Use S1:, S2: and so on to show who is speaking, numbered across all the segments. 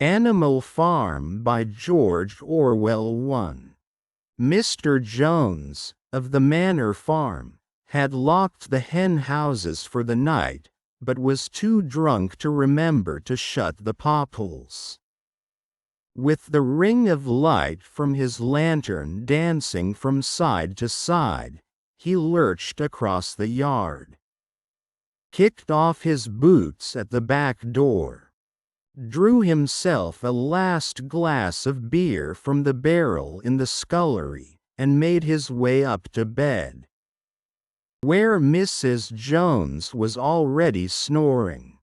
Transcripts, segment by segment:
S1: Animal Farm by George Orwell 1. Mr. Jones, of the Manor Farm, had locked the hen houses for the night, but was too drunk to remember to shut the popholes. With the ring of light from his lantern dancing from side to side, he lurched across the yard, kicked off his boots at the back door, drew himself a last glass of beer from the barrel in the scullery, and made his way up to bed, where Mrs. Jones was already snoring.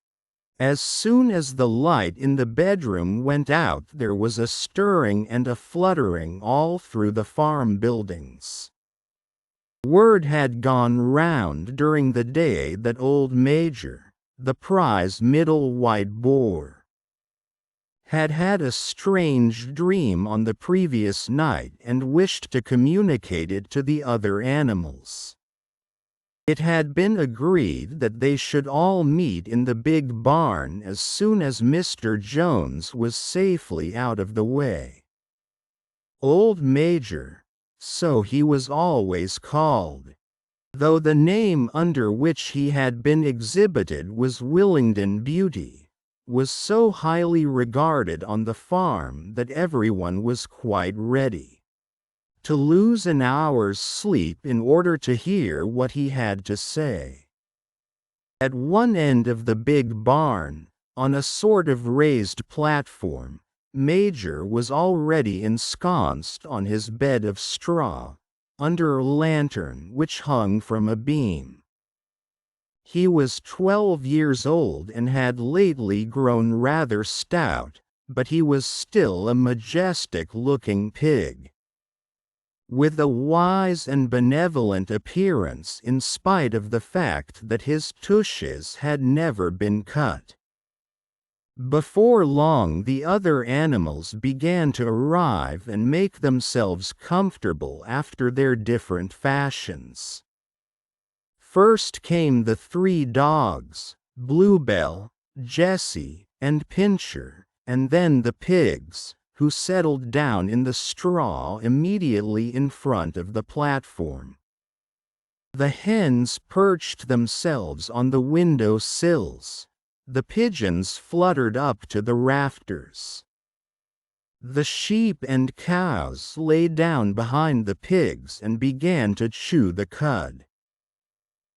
S1: As soon as the light in the bedroom went out, there was a stirring and a fluttering all through the farm buildings. Word had gone round during the day that old Major, the prize middle white boar, had had a strange dream on the previous night and wished to communicate it to the other animals. It had been agreed that they should all meet in the big barn as soon as Mr. Jones was safely out of the way. Old Major, so he was always called, though the name under which he had been exhibited was Willingdon Beauty, was so highly regarded on the farm that everyone was quite ready to lose an hour's sleep in order to hear what he had to say. At one end of the big barn, on a sort of raised platform, Major was already ensconced on his bed of straw, under a lantern which hung from a beam. He was 12 years old and had lately grown rather stout, but he was still a majestic-looking pig, with a wise and benevolent appearance in spite of the fact that his tushes had never been cut. Before long the other animals began to arrive and make themselves comfortable after their different fashions. First came the 3 dogs, Bluebell, Jessie, and Pincher, and then the pigs, who settled down in the straw immediately in front of the platform. The hens perched themselves on the window sills. The pigeons fluttered up to the rafters. The sheep and cows lay down behind the pigs and began to chew the cud.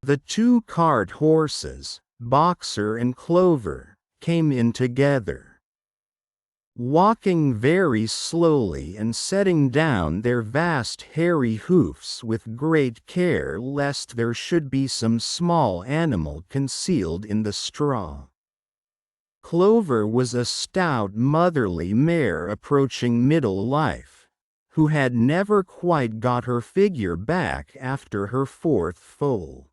S1: The 2 cart horses, Boxer and Clover, came in together, walking very slowly and setting down their vast hairy hoofs with great care lest there should be some small animal concealed in the straw. Clover was a stout motherly mare approaching middle life, who had never quite got her figure back after her 4th foal.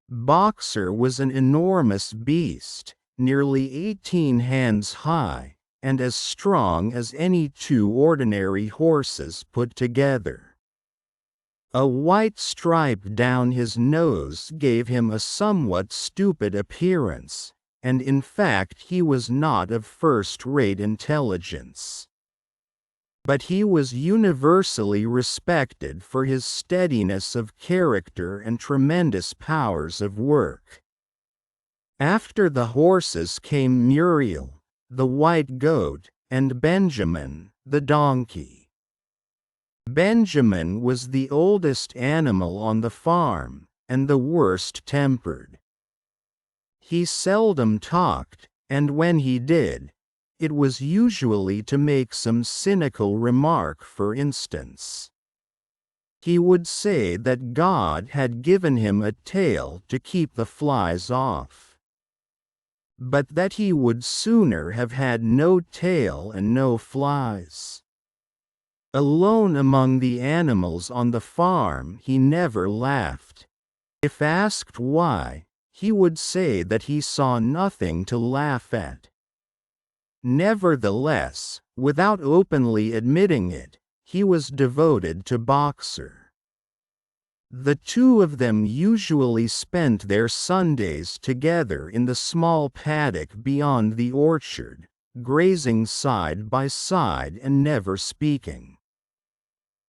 S1: Boxer was an enormous beast, nearly 18 hands high, and as strong as any 2 ordinary horses put together. A white stripe down his nose gave him a somewhat stupid appearance, and in fact he was not of first-rate intelligence. But he was universally respected for his steadiness of character and tremendous powers of work. After the horses came Muriel, the white goat, and Benjamin, the donkey. Benjamin was the oldest animal on the farm, and the worst-tempered. He seldom talked, and when he did, it was usually to make some cynical remark. For instance, he would say that God had given him a tail to keep the flies off, but that he would sooner have had no tail and no flies. Alone among the animals on the farm he never laughed. If asked why, he would say that he saw nothing to laugh at. Nevertheless, without openly admitting it, he was devoted to Boxer. The 2 of them usually spent their Sundays together in the small paddock beyond the orchard, grazing side by side and never speaking.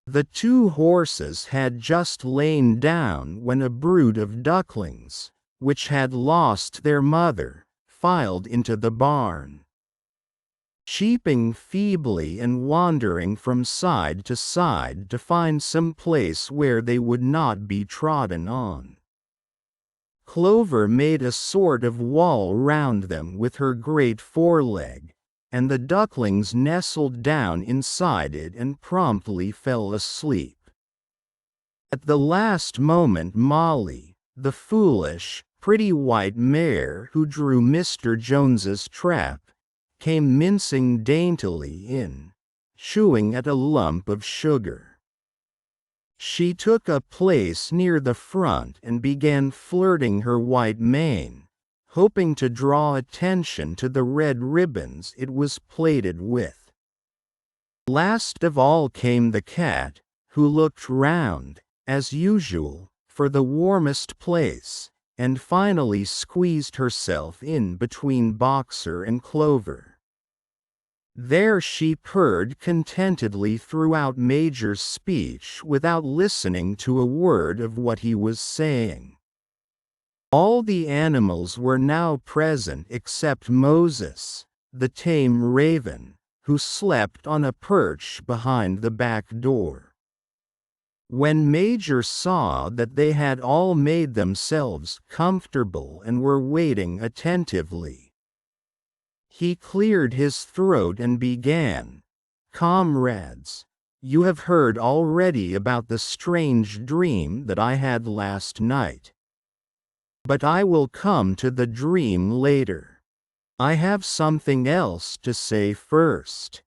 S1: The two horses had just lain down when a brood of ducklings, which had lost their mother, filed into the barn. Cheeping feebly and wandering from side to side to find some place where they would not be trodden on. Clover made a sort of wall round them with her great foreleg, and the ducklings nestled down inside it and promptly fell asleep. At the last moment Molly, the foolish, pretty white mare who drew Mr. Jones's trap, came mincing daintily in, chewing at a lump of sugar. She took a place near the front and began flirting her white mane, hoping to draw attention to the red ribbons it was plaited with. Last of all came the cat, who looked round, as usual, for the warmest place, and finally squeezed herself in between Boxer and Clover. There she purred contentedly throughout Major's speech without listening to a word of what he was saying. All the animals were now present except Moses, the tame raven, who slept on a perch behind the back door. When Major saw that they had all made themselves comfortable and were waiting attentively, he cleared his throat and began, "Comrades, you have heard already about the strange dream that I had last night. But I will come to the dream later. I have something else to say first.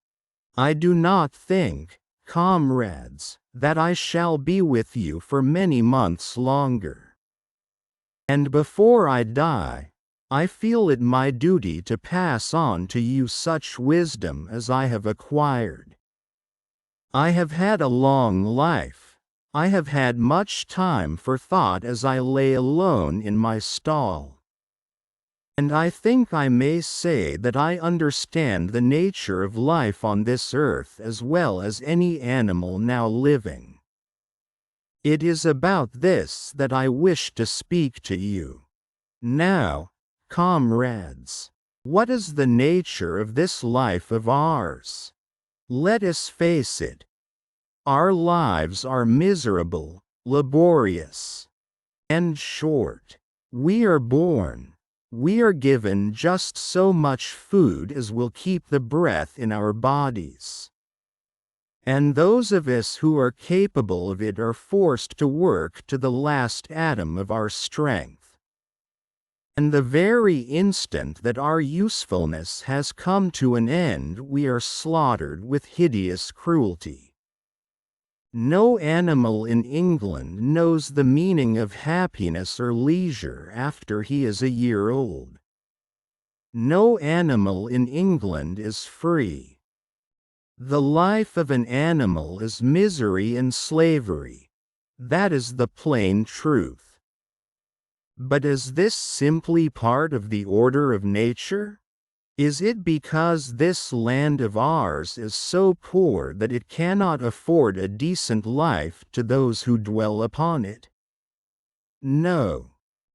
S1: I do not think, comrades, that I shall be with you for many months longer. And before I die, I feel it my duty to pass on to you such wisdom as I have acquired. I have had a long life. I have had much time for thought as I lay alone in my stall. And I think I may say that I understand the nature of life on this earth as well as any animal now living. It is about this that I wish to speak to you. Now, comrades, what is the nature of this life of ours? Let us face it. Our lives are miserable, laborious, and short. We are born. We are given just so much food as will keep the breath in our bodies. And those of us who are capable of it are forced to work to the last atom of our strength. And the very instant that our usefulness has come to an end, we are slaughtered with hideous cruelty. No animal in England knows the meaning of happiness or leisure after he is a year old. No animal in England is free. The life of an animal is misery and slavery. That is the plain truth. But is this simply part of the order of nature? Is it because this land of ours is so poor that it cannot afford a decent life to those who dwell upon it? No,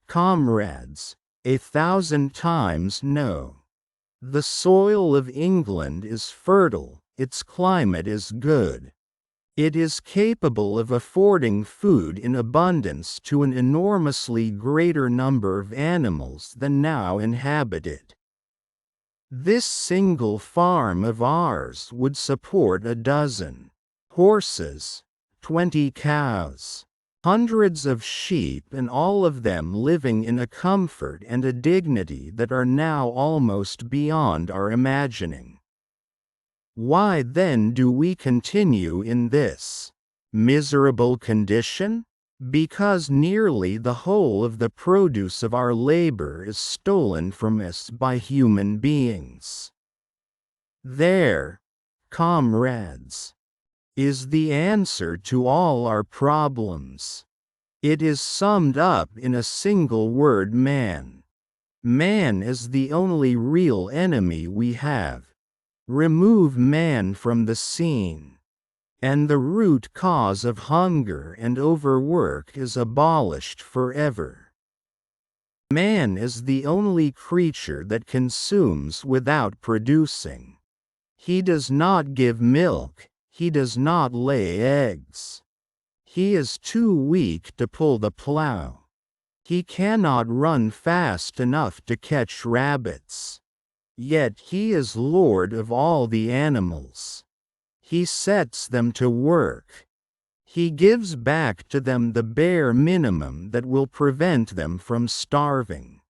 S1: comrades, 1,000 times no. The soil of England is fertile, its climate is good. It is capable of affording food in abundance to an enormously greater number of animals than now inhabit it. This single farm of ours would support a dozen horses, 20 cows, hundreds of sheep, and all of them living in a comfort and a dignity that are now almost beyond our imagining. Why then do we continue in this miserable condition? Because nearly the whole of the produce of our labor is stolen from us by human beings. There, comrades, is the answer to all our problems. It is summed up in a single word: man. Man is the only real enemy we have, Remove man from the scene, and the root cause of hunger and overwork is abolished forever. Man is the only creature that consumes without producing. He does not give milk, he does not lay eggs. He is too weak to pull the plow. He cannot run fast enough to catch rabbits. Yet he is lord of all the animals. He sets them to work. He gives back to them the bare minimum that will prevent them from starving.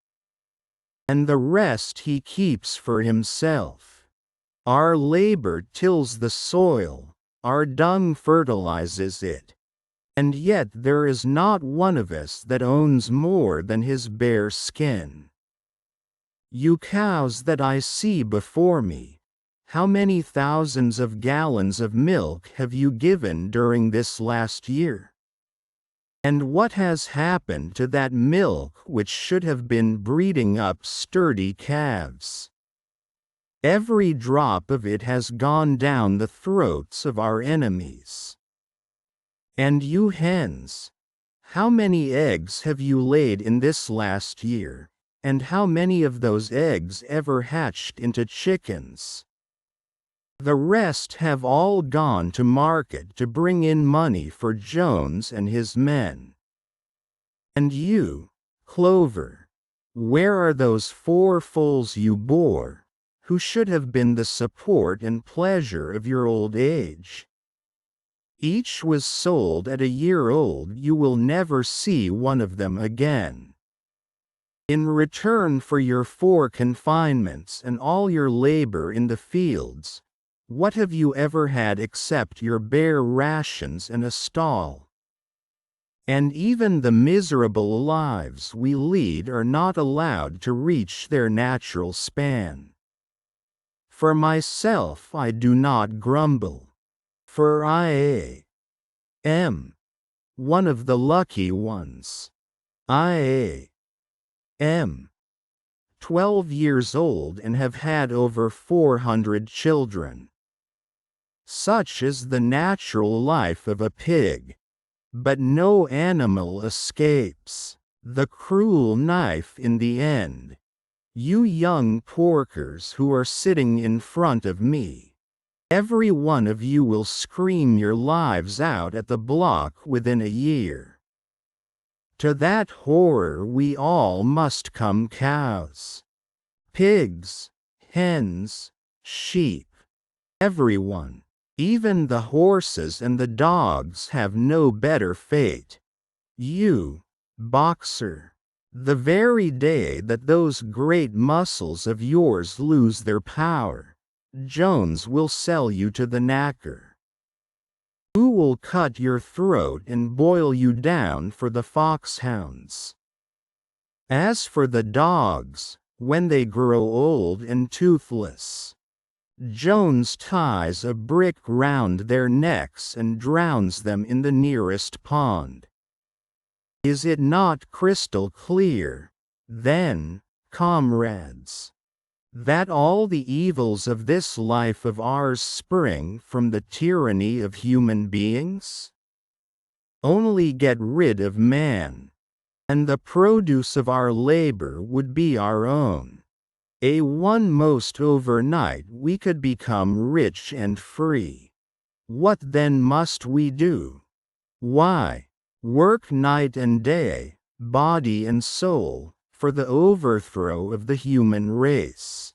S1: And the rest he keeps for himself. Our labor tills the soil, our dung fertilizes it. And yet there is not one of us that owns more than his bare skin. You cows that I see before me, how many thousands of gallons of milk have you given during this last year? And what has happened to that milk which should have been breeding up sturdy calves? Every drop of it has gone down the throats of our enemies. And you hens, how many eggs have you laid in this last year, and how many of those eggs ever hatched into chickens? The rest have all gone to market to bring in money for Jones and his men. And you, Clover, where are those 4 foals you bore, who should have been the support and pleasure of your old age? Each was sold at a year old. You will never see one of them again. In return for your 4 confinements and all your labor in the fields, what have you ever had except your bare rations and a stall? And even the miserable lives we lead are not allowed to reach their natural span. For myself I do not grumble, for I am one of the lucky ones. I am 12 years old and have had over 400 children. Such is the natural life of a pig. But no animal escapes the cruel knife in the end. You young porkers who are sitting in front of me, every one of you will scream your lives out at the block within a year. To that horror we all must come, cows, pigs, hens, sheep, everyone. Even the horses and the dogs have no better fate. You, boxer, the very day that those great muscles of yours lose their power, Jones will sell you to the knacker, who will cut your throat and boil you down for the foxhounds. As for the dogs, when they grow old and toothless, Jones ties a brick round their necks and drowns them in the nearest pond. Is it not crystal clear, then, comrades, that all the evils of this life of ours spring from the tyranny of human beings? Only get rid of man, and the produce of our labor would be our own. Most overnight we could become rich and free. What then must we do? Why, work night and day, body and soul, for the overthrow of the human race.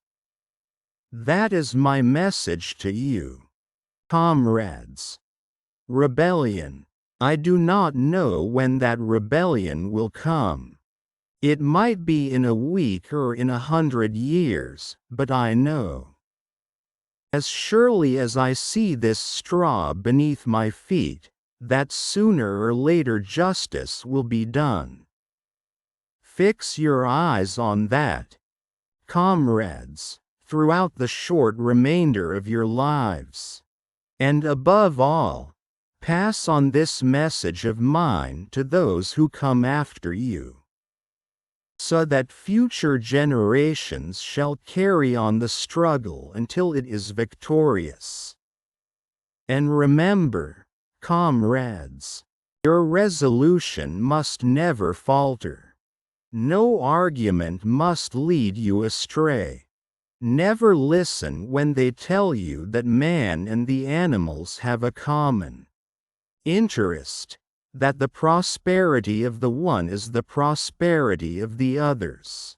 S1: That is my message to you, comrades. Rebellion. I do not know when that rebellion will come. It might be in a week or in 100 years, but I know. As surely as I see this straw beneath my feet, that sooner or later justice will be done. Fix your eyes on that, comrades, throughout the short remainder of your lives. And above all, pass on this message of mine to those who come after you. so that future generations shall carry on the struggle until it is victorious. And remember, comrades, your resolution must never falter. No argument must lead you astray. Never listen when they tell you that man and the animals have a common interest, that the prosperity of the one is the prosperity of the others.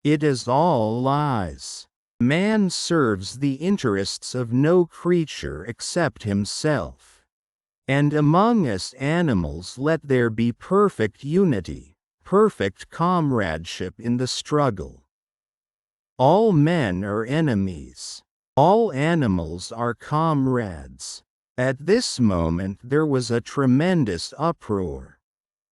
S1: It is all lies. Man serves the interests of no creature except himself. And among us animals let there be perfect unity, perfect comradeship in the struggle. All men are enemies. All animals are comrades. At this moment there was a tremendous uproar.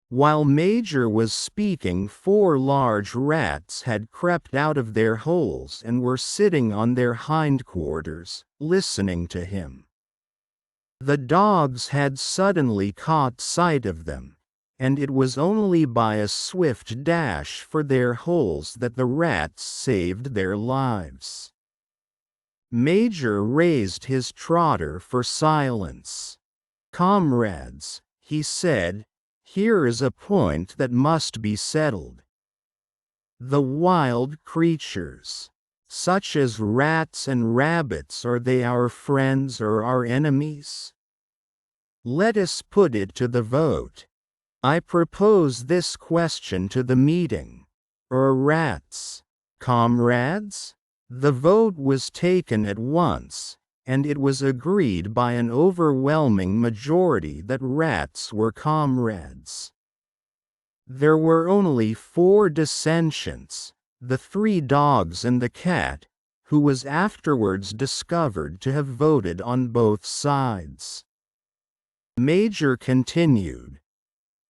S1: While Major was speaking, 4 large rats had crept out of their holes and were sitting on their hindquarters, listening to him. The dogs had suddenly caught sight of them, and it was only by a swift dash for their holes that the rats saved their lives. Major raised his trotter for silence. "Comrades," he said, "here is a point that must be settled. The wild creatures, such as rats and rabbits, are they our friends or our enemies? Let us put it to the vote. I propose this question to the meeting. Are rats comrades?" The vote was taken at once, and it was agreed by an overwhelming majority that rats were comrades. There were only 4 dissentients, the 3 dogs and the cat, who was afterwards discovered to have voted on both sides. Major continued,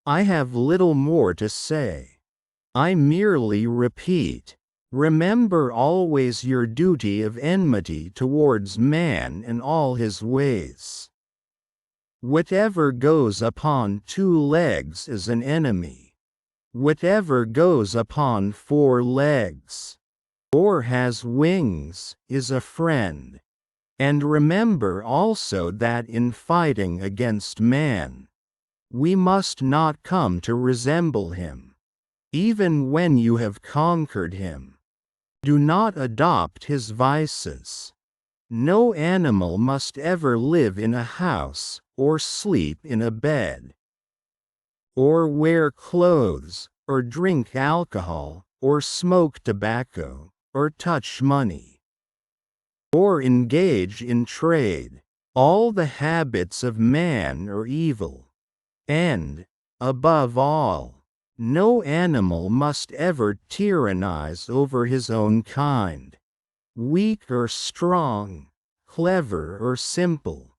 S1: "I have little more to say. I merely repeat, remember always your duty of enmity towards man and all his ways. Whatever goes upon 2 legs is an enemy. Whatever goes upon 4 legs, or has wings, is a friend. And remember also that in fighting against man, we must not come to resemble him. Even when you have conquered him, do not adopt his vices. No animal must ever live in a house, or sleep in a bed, or wear clothes, or drink alcohol, or smoke tobacco, or touch money, or engage in trade. All the habits of man are evil. And, above all, no animal must ever tyrannize over his own kind. Weak or strong, clever or simple,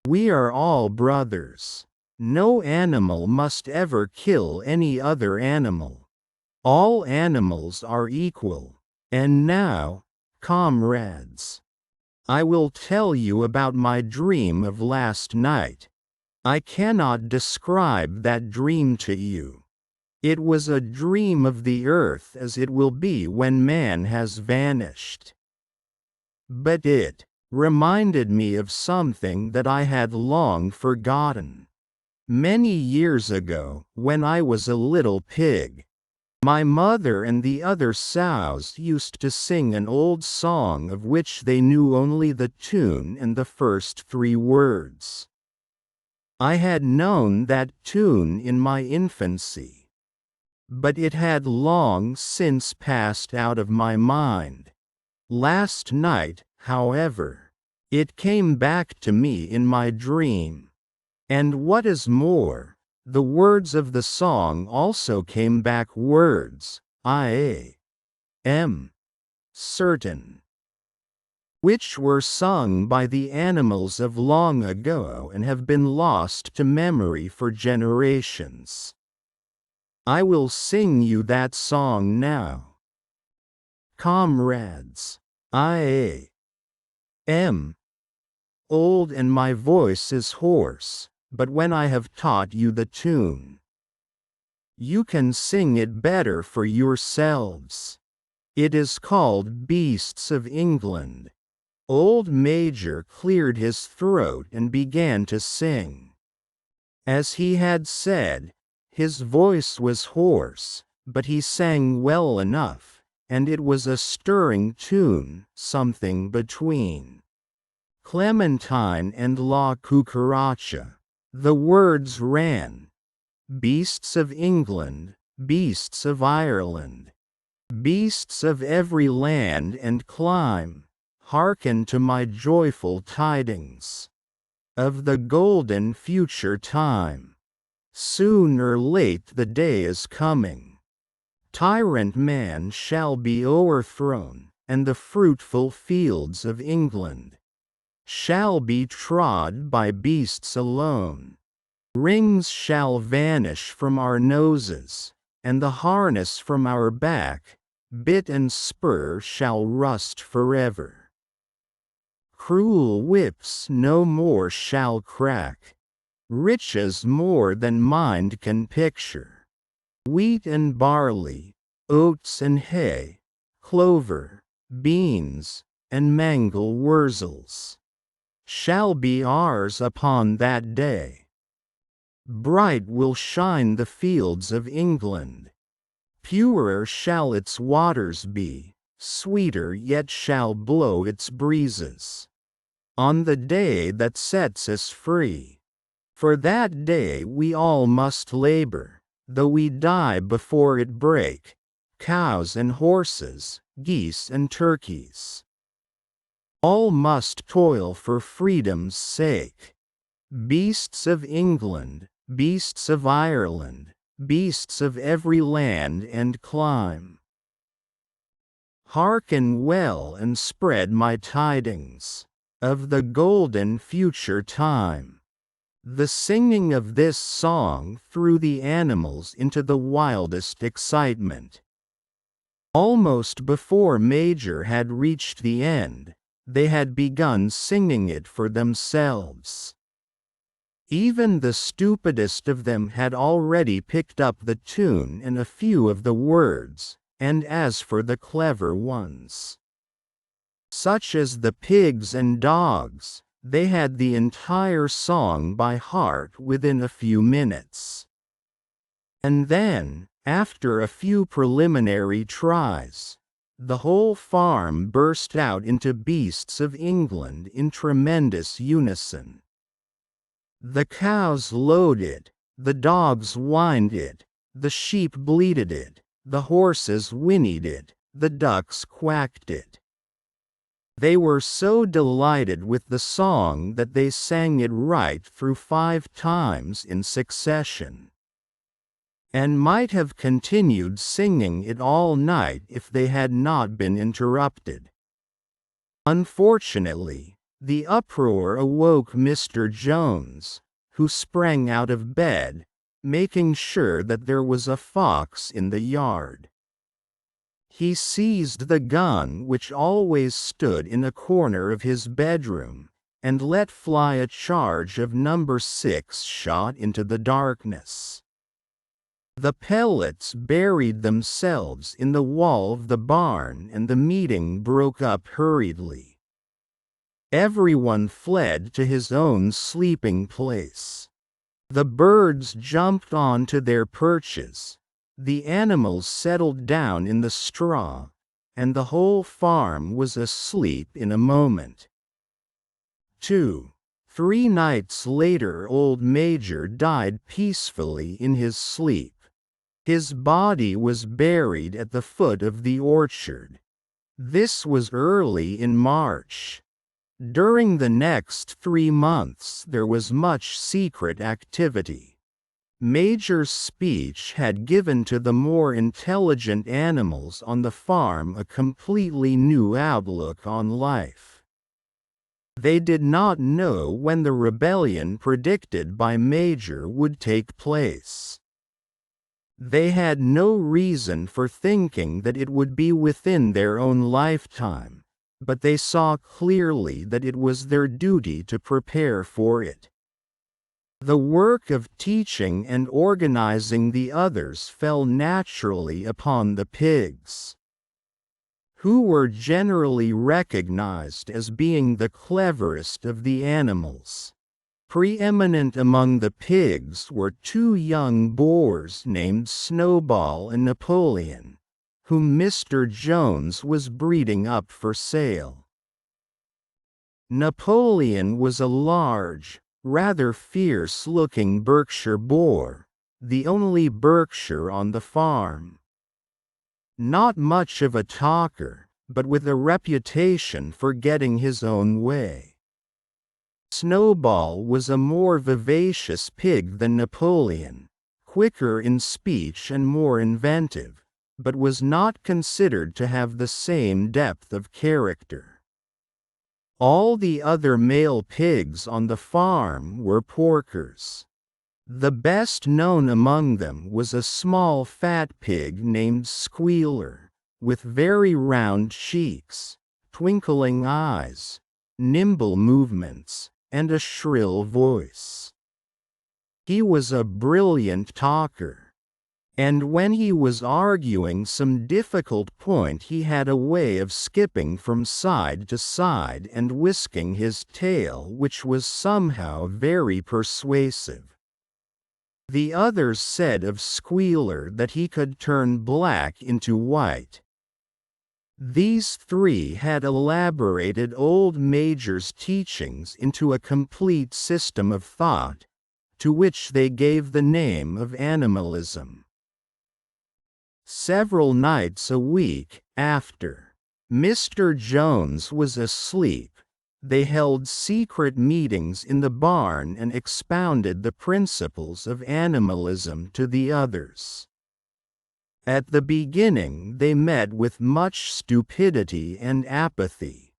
S1: we are all brothers. No animal must ever kill any other animal. All animals are equal. And now, comrades, I will tell you about my dream of last night. I cannot describe that dream to you. It was a dream of the earth as it will be when man has vanished. But it reminded me of something that I had long forgotten. Many years ago, when I was a little pig, my mother and the other sows used to sing an old song of which they knew only the tune and the first 3 words. I had known that tune in my infancy, but it had long since passed out of my mind. Last night, however, it came back to me in my dream. And what is more, the words of the song also came back, words, I am certain, which were sung by the animals of long ago and have been lost to memory for generations. I will sing you that song now. Comrades, I am old and my voice is hoarse, but when I have taught you the tune, You can sing it better for yourselves. It is called Beasts of England. Old Major cleared his throat and began to sing. As he had said, his voice was hoarse, but he sang well enough, and it was a stirring tune, something between Clementine and La Cucaracha. The words ran: beasts of England, beasts of Ireland, beasts of every land and clime, hearken to my joyful tidings of the golden future time. Soon or late the day is coming. Tyrant man shall be o'erthrown, and the fruitful fields of England shall be trod by beasts alone. Rings shall vanish from our noses, and the harness from our back, bit and spur shall rust forever. Cruel whips no more shall crack. Riches more than mind can picture. Wheat and barley, oats and hay, clover, beans, and mangel wurzels shall be ours upon that day. Bright will shine the fields of England. Purer shall its waters be, sweeter yet shall blow its breezes on the day that sets us free. For that day we all must labor, though we die before it break, cows and horses, geese and turkeys. All must toil for freedom's sake. Beasts of England, beasts of Ireland, beasts of every land and clime, hearken well and spread my tidings of the golden future time. The singing of this song threw the animals into the wildest excitement. Almost before Major had reached the end, they had begun singing it for themselves. Even the stupidest of them had already picked up the tune and a few of the words, and as for the clever ones, such as the pigs and dogs, they had the entire song by heart within a few minutes. And then, after a few preliminary tries, the whole farm burst out into Beasts of England in tremendous unison. The cows lowed it, the dogs whined it, the sheep bleated it, the horses whinnied it, the ducks quacked it. They were so delighted with the song that they sang it right through 5 times in succession, and might have continued singing it all night if they had not been interrupted. Unfortunately, the uproar awoke Mr. Jones, who sprang out of bed, making sure that there was a fox in the yard. He seized the gun which always stood in a corner of his bedroom, and let fly a charge of No. 6 shot into the darkness. The pellets buried themselves in the wall of the barn and the meeting broke up hurriedly. Everyone fled to his own sleeping place. The birds jumped onto their perches. The animals settled down in the straw, and the whole farm was asleep in a moment. 2-3 nights later old Major died peacefully in his sleep. His body was buried at the foot of the orchard. This was early in March. During the next 3 months there was much secret activity. Major's speech had given to the more intelligent animals on the farm a completely new outlook on life. They did not know when the rebellion predicted by Major would take place. They had no reason for thinking that it would be within their own lifetime, but they saw clearly that it was their duty to prepare for it. The work of teaching and organizing the others fell naturally upon the pigs, who were generally recognized as being the cleverest of the animals. Preeminent among the pigs were two young boars named Snowball and Napoleon, whom Mr. Jones was breeding up for sale. Napoleon was a large, rather fierce-looking Berkshire boar, the only Berkshire on the farm. Not much of a talker, but with a reputation for getting his own way. Snowball was a more vivacious pig than Napoleon, quicker in speech and more inventive, but was not considered to have the same depth of character. All the other male pigs on the farm were porkers. The best known among them was a small fat pig named Squealer, with very round cheeks, twinkling eyes, nimble movements, and a shrill voice. He was a brilliant talker, and when he was arguing some difficult point he had a way of skipping from side to side and whisking his tail which was somehow very persuasive. The others said of Squealer that he could turn black into white. These three had elaborated old Major's teachings into a complete system of thought, to which they gave the name of animalism. Several nights a week, after Mr. Jones was asleep, they held secret meetings in the barn and expounded the principles of animalism to the others. At the beginning they met with much stupidity and apathy.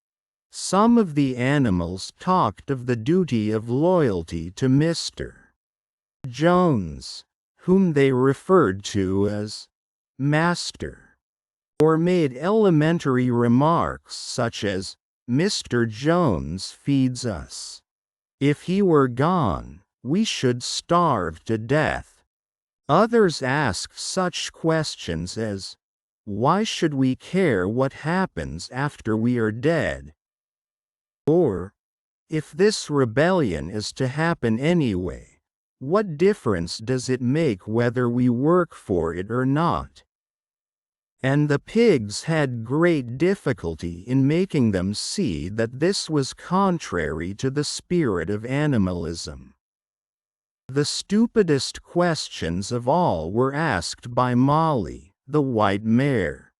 S1: Some of the animals talked of the duty of loyalty to Mr. Jones, whom they referred to as Master, or made elementary remarks such as, "Mr. Jones feeds us. If he were gone, we should starve to death." Others asked such questions as, "Why should we care what happens after we are dead?" Or, "If this rebellion is to happen anyway, what difference does it make whether we work for it or not?" And the pigs had great difficulty in making them see that this was contrary to the spirit of animalism. The stupidest questions of all were asked by Molly, the white mare.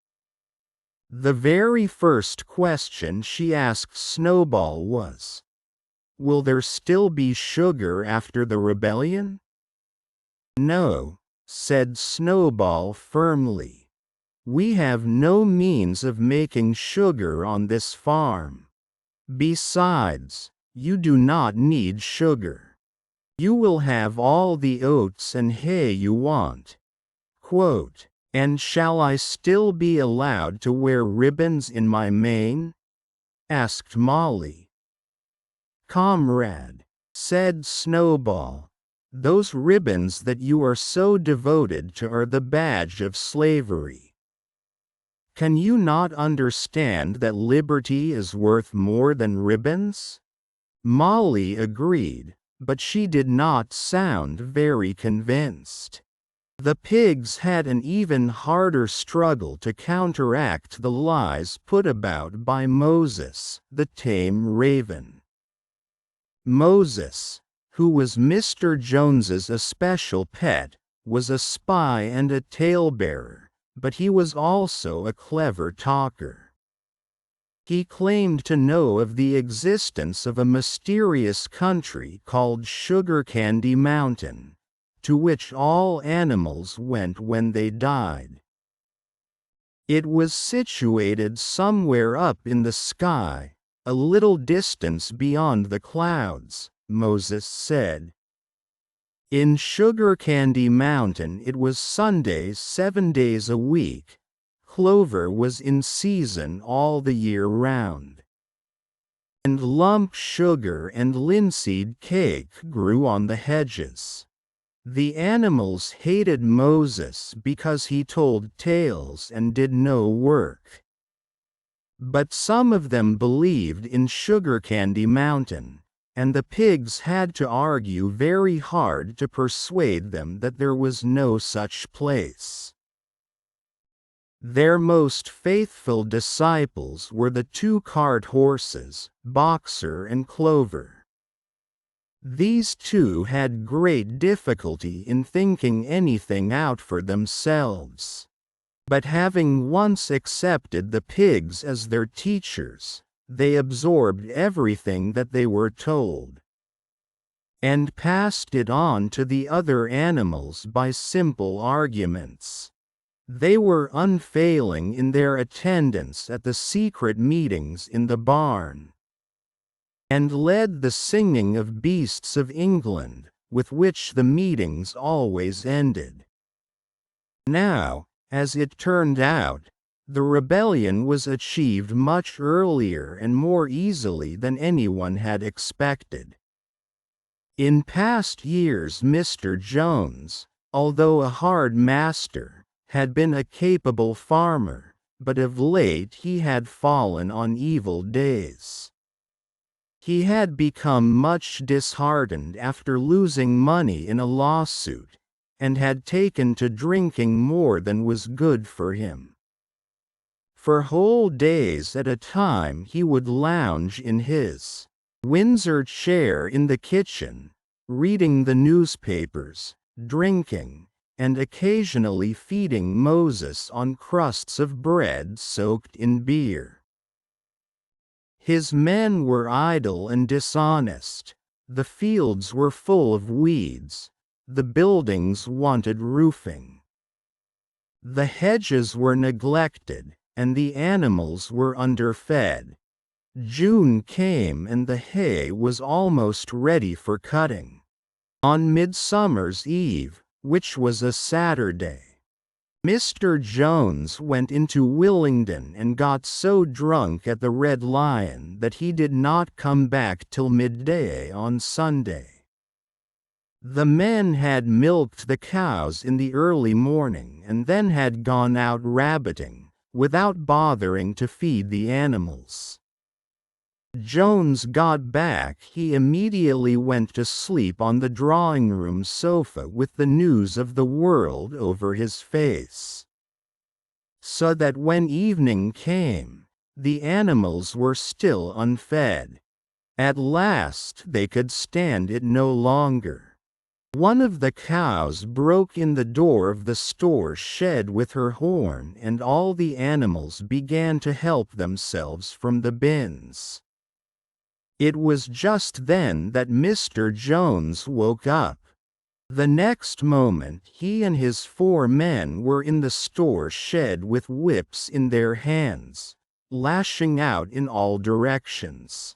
S1: The very first question she asked Snowball was, "Will there still be sugar after the rebellion?" "No," said Snowball firmly. "We have no means of making sugar on this farm. Besides, you do not need sugar. You will have all the oats and hay you want." Quote, "And shall I still be allowed to wear ribbons in my mane?" asked Molly. "Comrade," said Snowball, "those ribbons that you are so devoted to are the badge of slavery. Can you not understand that liberty is worth more than ribbons?" Molly agreed, but she did not sound very convinced. The pigs had an even harder struggle to counteract the lies put about by Moses, the tame raven. Moses, who was Mr. Jones's especial pet, was a spy and a talebearer, but he was also a clever talker. He claimed to know of the existence of a mysterious country called Sugar Candy Mountain, to which all animals went when they died. It was situated somewhere up in the sky, a little distance beyond the clouds, Moses said. In Sugar Candy Mountain it was Sundays 7 days a week. Clover was in season all the year round. and lump sugar and linseed cake grew on the hedges. The animals hated Moses because he told tales and did no work. But some of them believed in Sugar Candy Mountain, and the pigs had to argue very hard to persuade them that there was no such place. Their most faithful disciples were the two cart horses, Boxer and Clover. These two had great difficulty in thinking anything out for themselves. But having once accepted the pigs as their teachers, they absorbed everything that they were told, and passed it on to the other animals by simple arguments. They were unfailing in their attendance at the secret meetings in the barn, and led the singing of Beasts of England, with which the meetings always ended. Now, as it turned out, the rebellion was achieved much earlier and more easily than anyone had expected. In past years Mr. Jones, although a hard master, had been a capable farmer, but of late he had fallen on evil days. He had become much disheartened after losing money in a lawsuit, and had taken to drinking more than was good for him. For whole days at a time he would lounge in his Windsor chair in the kitchen, reading the newspapers, drinking, and occasionally feeding Moses on crusts of bread soaked in beer. His men were idle and dishonest, the fields were full of weeds, the buildings wanted roofing. The hedges were neglected, and the animals were underfed. June came and the hay was almost ready for cutting. On Midsummer's Eve, which was a Saturday, Mr. Jones went into Willingdon and got so drunk at the Red Lion that he did not come back till midday on Sunday. The men had milked the cows in the early morning and then had gone out rabbiting, without bothering to feed the animals. Jones got back. He immediately went to sleep on the drawing-room sofa with the news of the world over his face. So that when evening came, the animals were still unfed. At last they could stand it no longer. One of the cows broke in the door of the store shed with her horn, and all the animals began to help themselves from the bins. It was just then that Mr. Jones woke up. The next moment he and his 4 men were in the store shed with whips in their hands, lashing out in all directions.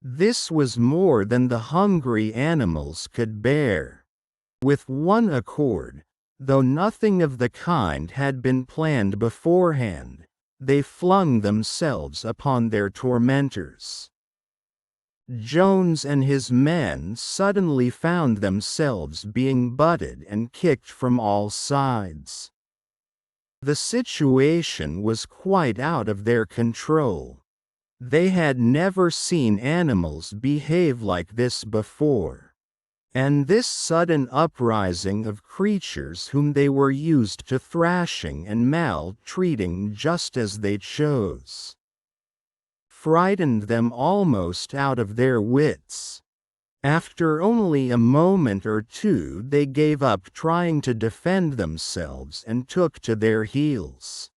S1: This was more than the hungry animals could bear. With one accord, though nothing of the kind had been planned beforehand, they flung themselves upon their tormentors. Jones and his men suddenly found themselves being butted and kicked from all sides. The situation was quite out of their control. They had never seen animals behave like this before, and this sudden uprising of creatures whom they were used to thrashing and maltreating just as they chose, frightened them almost out of their wits. After only a moment or two they gave up trying to defend themselves and took to their heels.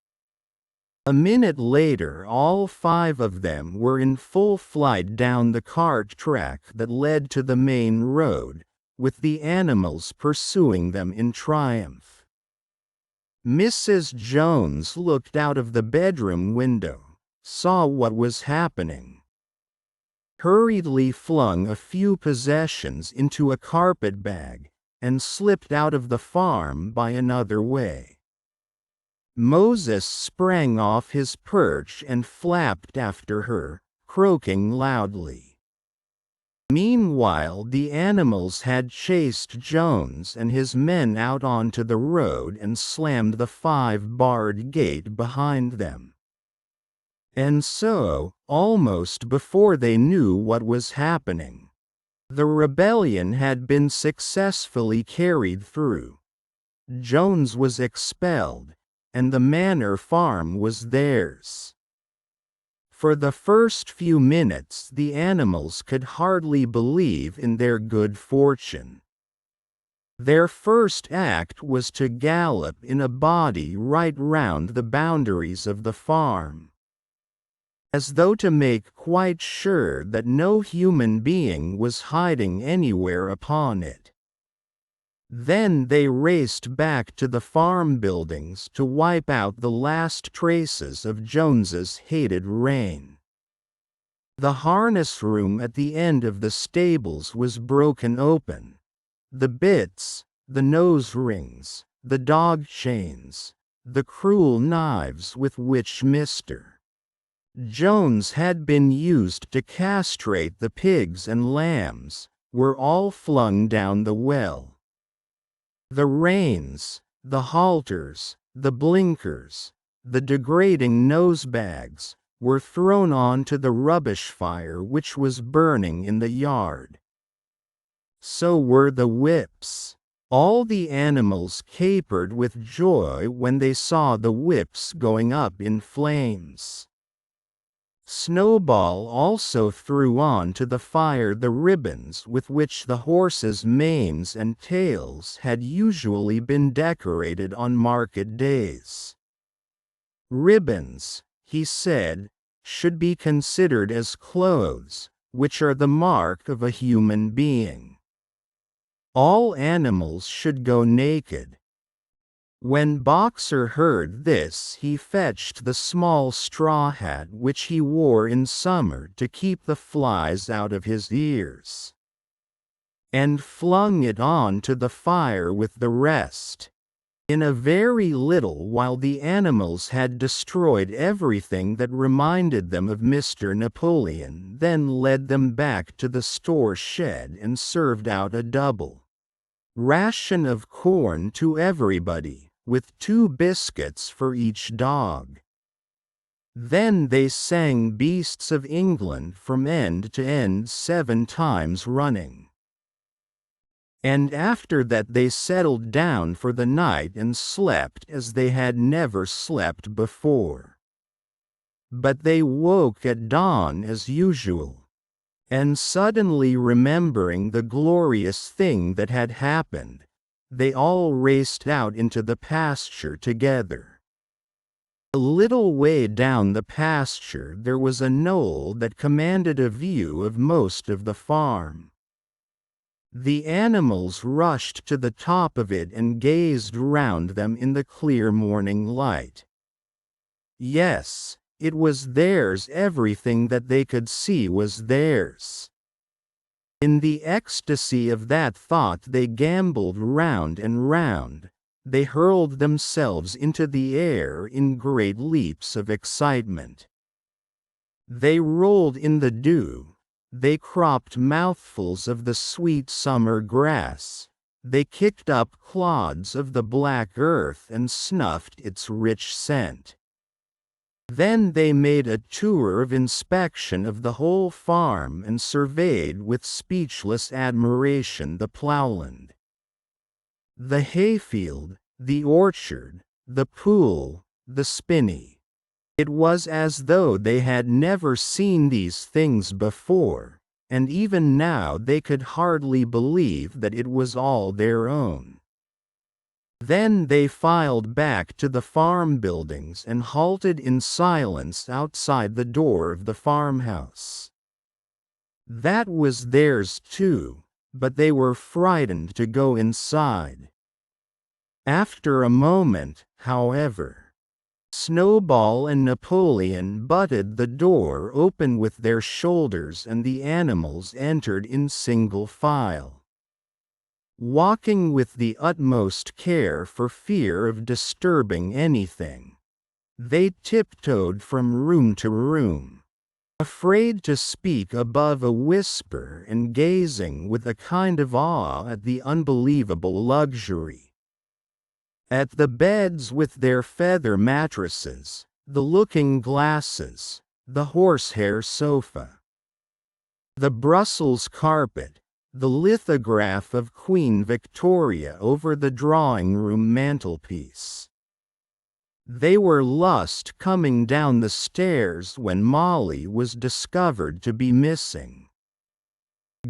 S1: A minute later all 5 of them were in full flight down the cart track that led to the main road, with the animals pursuing them in triumph. Mrs. Jones looked out of the bedroom window, saw what was happening, hurriedly flung a few possessions into a carpet bag, and slipped out of the farm by another way. Moses sprang off his perch and flapped after her, croaking loudly. Meanwhile, the animals had chased Jones and his men out onto the road and slammed the 5-barred gate behind them. And so, almost before they knew what was happening, the rebellion had been successfully carried through. Jones was expelled, and the manor farm was theirs. For the first few minutes the animals could hardly believe in their good fortune. Their first act was to gallop in a body right round the boundaries of the farm, as though to make quite sure that no human being was hiding anywhere upon it. Then they raced back to the farm buildings to wipe out the last traces of Jones's hated reign. The harness room at the end of the stables was broken open. The bits, the nose rings, the dog chains, the cruel knives with which Mr. Jones had been used to castrate the pigs and lambs, were all flung down the well. The reins, the halters, the blinkers, the degrading nosebags, were thrown onto the rubbish fire which was burning in the yard. So were the whips. All the animals capered with joy when they saw the whips going up in flames. Snowball also threw on to the fire the ribbons with which the horses' manes and tails had usually been decorated on market days. Ribbons, he said, should be considered as clothes, which are the mark of a human being. All animals should go naked. When Boxer heard this, he fetched the small straw hat which he wore in summer to keep the flies out of his ears, and flung it on to the fire with the rest. In a very little while the animals had destroyed everything that reminded them of Mr. Napoleon, then led them back to the store shed and served out a double ration of corn to everybody, with 2 biscuits for each dog. Then they sang Beasts of England from end to end 7 times running. And after that they settled down for the night and slept as they had never slept before. But they woke at dawn as usual, and suddenly remembering the glorious thing that had happened, they all raced out into the pasture together. A little way down the pasture there was a knoll that commanded a view of most of the farm. The animals rushed to the top of it and gazed round them in the clear morning light. Yes, it was theirs. Everything that they could see was theirs. In the ecstasy of that thought they gamboled round and round, they hurled themselves into the air in great leaps of excitement. They rolled in the dew, they cropped mouthfuls of the sweet summer grass, they kicked up clods of the black earth and snuffed its rich scent. Then they made a tour of inspection of the whole farm and surveyed with speechless admiration the plowland, the hayfield, the orchard, the pool, the spinney. It was as though they had never seen these things before, and even now they could hardly believe that it was all their own. Then they filed back to the farm buildings and halted in silence outside the door of the farmhouse. That was theirs too, but they were frightened to go inside. After a moment, however, Snowball and Napoleon butted the door open with their shoulders and the animals entered in single file, walking with the utmost care for fear of disturbing anything. They tiptoed from room to room, afraid to speak above a whisper and gazing with a kind of awe at the unbelievable luxury. At the beds with their feather mattresses, the looking glasses, the horsehair sofa, the Brussels carpet, the lithograph of Queen Victoria over the drawing-room mantelpiece. They were lost coming down the stairs when Molly was discovered to be missing.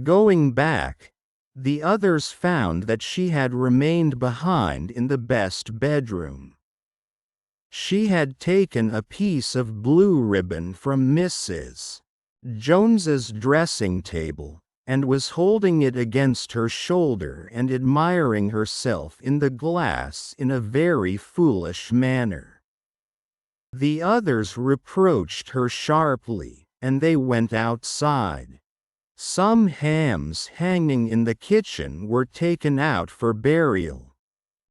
S1: Going back, the others found that she had remained behind in the best bedroom. She had taken a piece of blue ribbon from Mrs. Jones's dressing table, and was holding it against her shoulder and admiring herself in the glass in a very foolish manner. The others reproached her sharply, and they went outside. Some hams hanging in the kitchen were taken out for burial,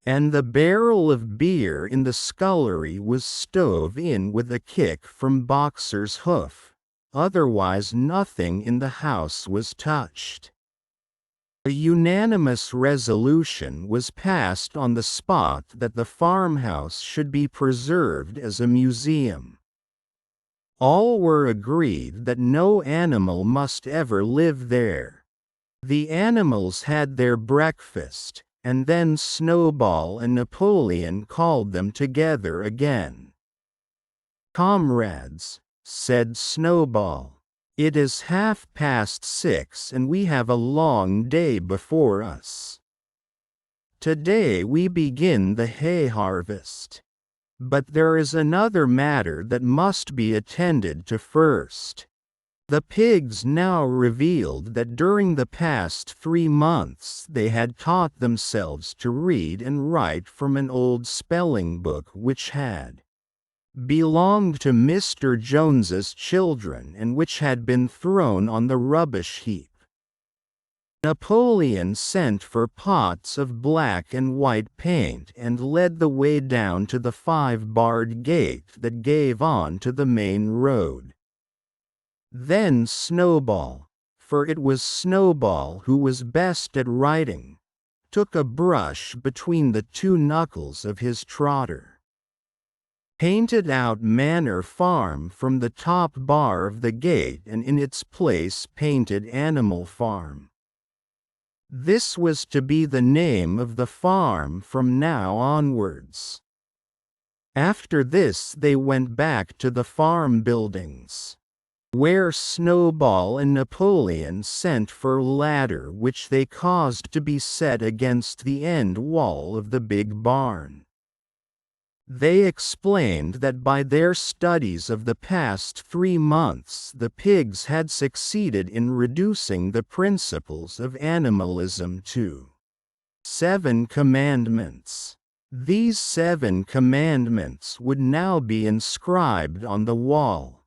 S1: and the barrel of beer in the scullery was stove in with a kick from Boxer's hoof. Otherwise nothing in the house was touched. A unanimous resolution was passed on the spot that the farmhouse should be preserved as a museum. All were agreed that no animal must ever live there. The animals had their breakfast, and then Snowball and Napoleon called them together again. "Comrades," said Snowball, "it is 6:30 and we have a long day before us. Today we begin the hay harvest. But there is another matter that must be attended to first." The pigs now revealed that during the past 3 months they had taught themselves to read and write from an old spelling book which had belonged to Mr. Jones's children and which had been thrown on the rubbish heap. Napoleon sent for pots of black and white paint and led the way down to the 5-barred gate that gave on to the main road. Then Snowball, for it was Snowball who was best at writing, took a brush between the 2 knuckles of his trotter, painted out Manor Farm from the top bar of the gate and in its place painted Animal Farm. This was to be the name of the farm from now onwards. After this they went back to the farm buildings, where Snowball and Napoleon sent for a ladder which they caused to be set against the end wall of the big barn. They explained that by their studies of the past 3 months the pigs had succeeded in reducing the principles of animalism to 7 commandments. These 7 commandments would now be inscribed on the wall.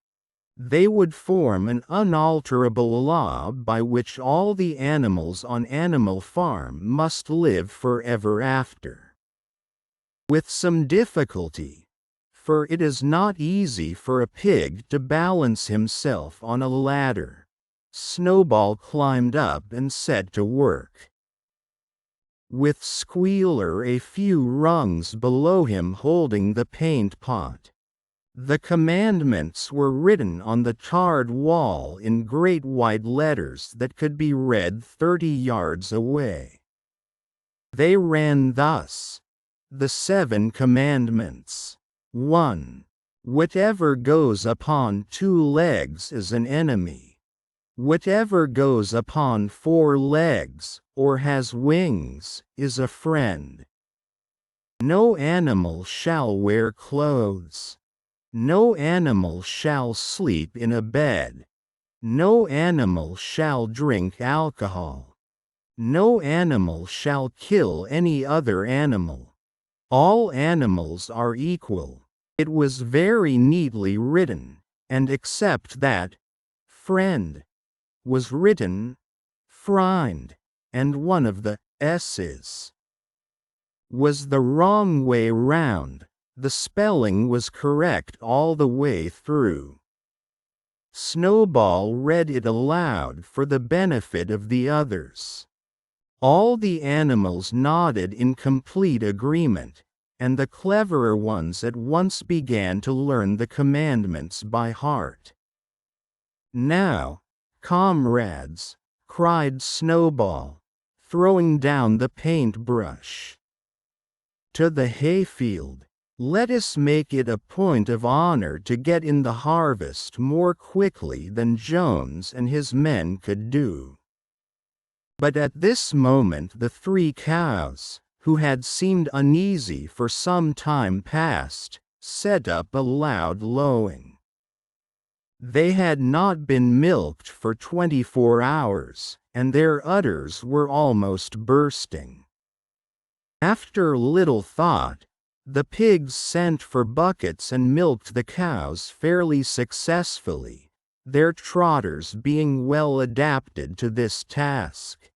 S1: They would form an unalterable law by which all the animals on Animal Farm must live forever after. With some difficulty, for it is not easy for a pig to balance himself on a ladder, Snowball climbed up and set to work. With Squealer a few rungs below him holding the paint pot, the commandments were written on the tarred wall in great white letters that could be read 30 yards away. They ran thus: the 7 commandments. 1. Whatever goes upon 2 legs is an enemy. Whatever goes upon 4 legs, or has wings, is a friend. No animal shall wear clothes. No animal shall sleep in a bed. No animal shall drink alcohol. No animal shall kill any other animal. All animals are equal. It was very neatly written, and except that friend was written frind, and one of the s's was the wrong way round. The spelling was correct all the way through. Snowball read it aloud for the benefit of the others. All the animals nodded in complete agreement, and the cleverer ones at once began to learn the commandments by heart. "Now, comrades," cried Snowball, throwing down the paintbrush, "to the hayfield. Let us make it a point of honor to get in the harvest more quickly than Jones and his men could do." But at this moment the 3 cows, who had seemed uneasy for some time past, set up a loud lowing. They had not been milked for 24 hours, and their udders were almost bursting. After little thought, the pigs sent for buckets and milked the cows fairly successfully, their trotters being well adapted to this task.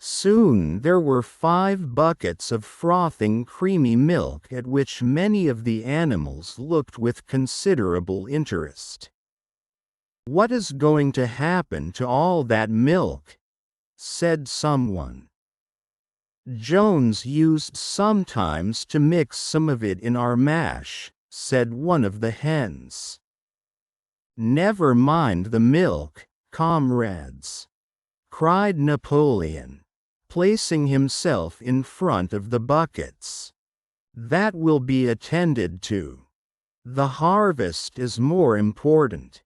S1: Soon there were 5 buckets of frothing creamy milk at which many of the animals looked with considerable interest. "What is going to happen to all that milk?" said someone. "Jones used sometimes to mix some of it in our mash," said one of the hens. "Never mind the milk, comrades," cried Napoleon, placing himself in front of the buckets. "That will be attended to. The harvest is more important.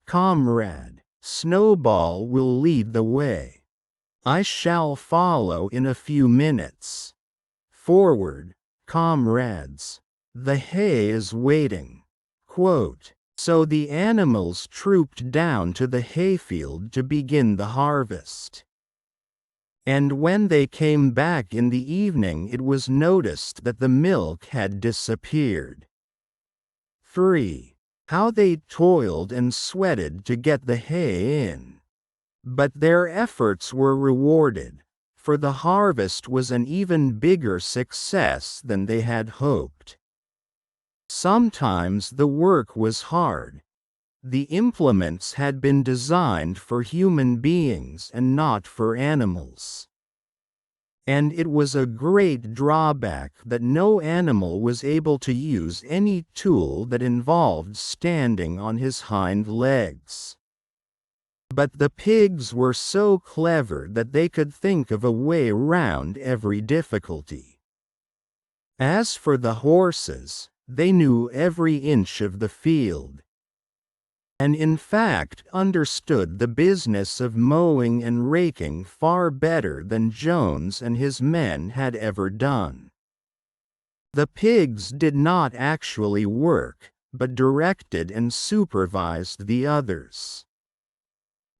S1: Comrade, Snowball will lead the way. I shall follow in a few minutes. Forward, comrades. The hay is waiting." So the animals trooped down to the hayfield to begin the harvest. And when they came back in the evening it was noticed that the milk had disappeared. 3. How they toiled and sweated to get the hay in. But their efforts were rewarded, for the harvest was an even bigger success than they had hoped. Sometimes the work was hard. The implements had been designed for human beings and not for animals. And it was a great drawback that no animal was able to use any tool that involved standing on his hind legs. But the pigs were so clever that they could think of a way round every difficulty. As for the horses, they knew every inch of the field, and in fact understood the business of mowing and raking far better than Jones and his men had ever done. The pigs did not actually work, but directed and supervised the others.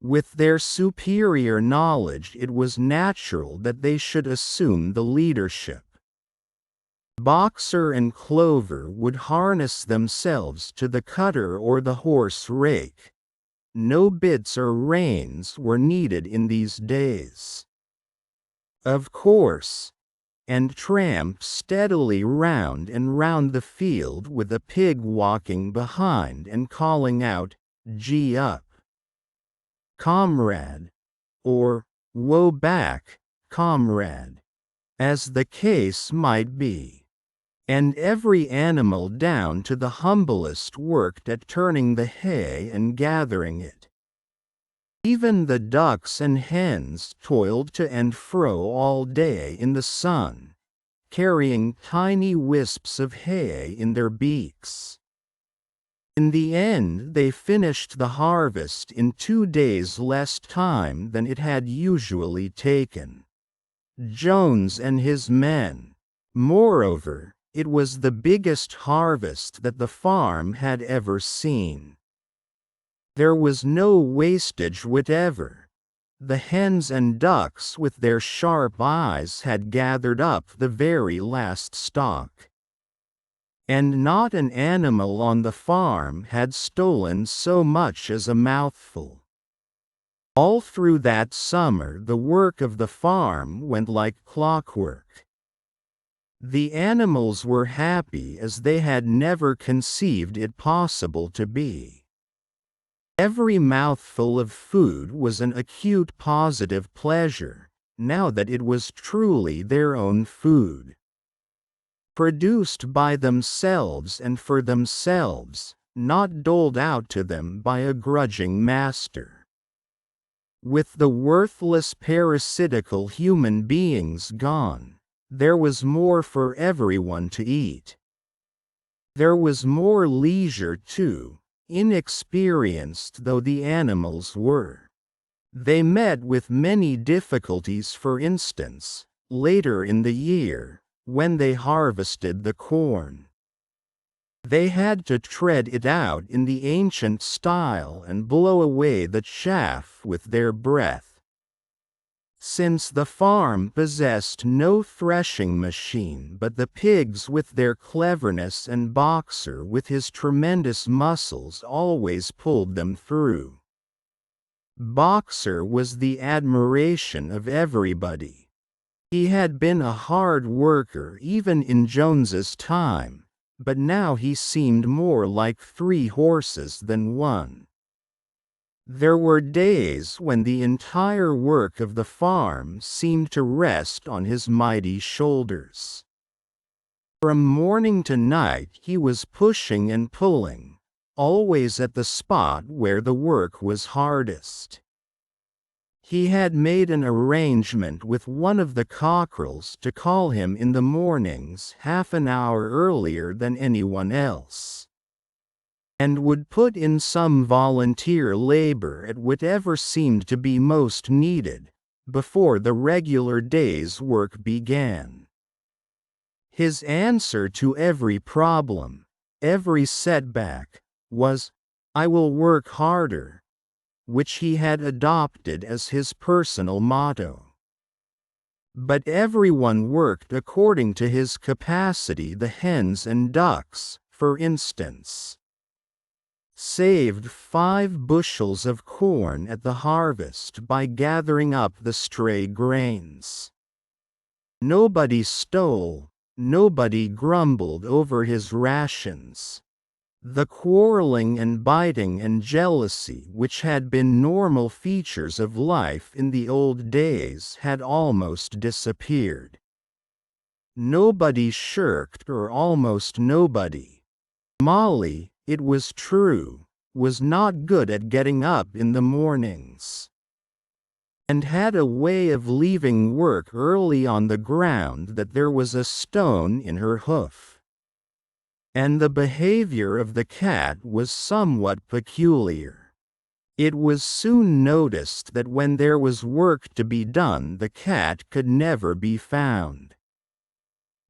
S1: With their superior knowledge it was natural that they should assume the leadership. Boxer and Clover would harness themselves to the cutter or the horse rake. No bits or reins were needed in these days. Of course, and tramp steadily round and round the field with a pig walking behind and calling out, "Gee up, comrade," or "Woe back, comrade," as the case might be. And every animal down to the humblest worked at turning the hay and gathering it. Even the ducks and hens toiled to and fro all day in the sun, carrying tiny wisps of hay in their beaks. In the end they finished the harvest in 2 days less time than it had usually taken. Jones and his men. Moreover, it was the biggest harvest that the farm had ever seen. There was no wastage whatever. The hens and ducks with their sharp eyes had gathered up the very last stalk. And not an animal on the farm had stolen so much as a mouthful. All through that summer the work of the farm went like clockwork. The animals were happy as they had never conceived it possible to be. Every mouthful of food was an acute positive pleasure, now that it was truly their own food. Produced by themselves and for themselves, not doled out to them by a grudging master. With the worthless parasitical human beings gone, there was more for everyone to eat. There was more leisure too, inexperienced though the animals were. They met with many difficulties, for instance, later in the year, when they harvested the corn. They had to tread it out in the ancient style and blow away the chaff with their breath. Since the farm possessed no threshing machine, but the pigs with their cleverness and Boxer with his tremendous muscles always pulled them through. Boxer was the admiration of everybody. He had been a hard worker even in Jones's time, but now he seemed more like 3 horses than one. There were days when the entire work of the farm seemed to rest on his mighty shoulders. From morning to night he was pushing and pulling, always at the spot where the work was hardest. He had made an arrangement with one of the cockerels to call him in the mornings half an hour earlier than anyone else, and would put in some volunteer labor at whatever seemed to be most needed, before the regular day's work began. His answer to every problem, every setback, was, "I will work harder," which he had adopted as his personal motto. But everyone worked according to his capacity. The hens and ducks, for instance, saved 5 bushels of corn at the harvest by gathering up the stray grains. Nobody stole, nobody grumbled over his rations. The quarreling and biting and jealousy which had been normal features of life in the old days had almost disappeared. Nobody shirked, or almost nobody. Molly, it was true, was not good at getting up in the mornings, and had a way of leaving work early on the ground that there was a stone in her hoof. And the behavior of the cat was somewhat peculiar. It was soon noticed that when there was work to be done, the cat could never be found.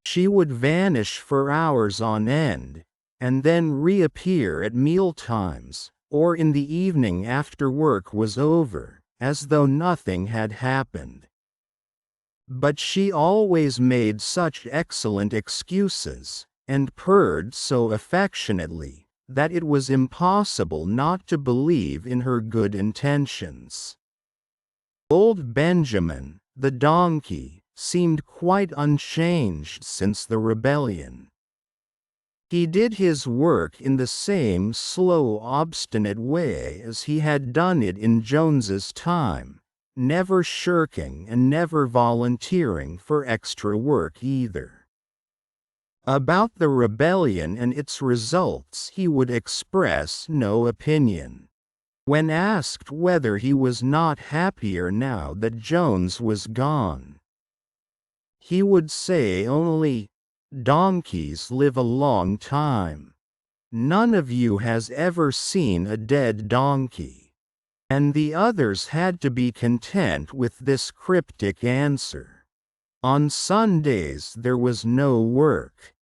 S1: She would vanish for hours on end, and then reappear at mealtimes, or in the evening after work was over, as though nothing had happened. But she always made such excellent excuses, and purred so affectionately, that it was impossible not to believe in her good intentions. Old Benjamin, the donkey, seemed quite unchanged since the rebellion. He did his work in the same slow, obstinate way as he had done it in Jones's time, never shirking and never volunteering for extra work either. About the rebellion and its results he would express no opinion. When asked whether he was not happier now that Jones was gone, he would say only, "Donkeys live a long time. None of you has ever seen a dead donkey." And the others had to be content with this cryptic answer. On Sundays there was no work.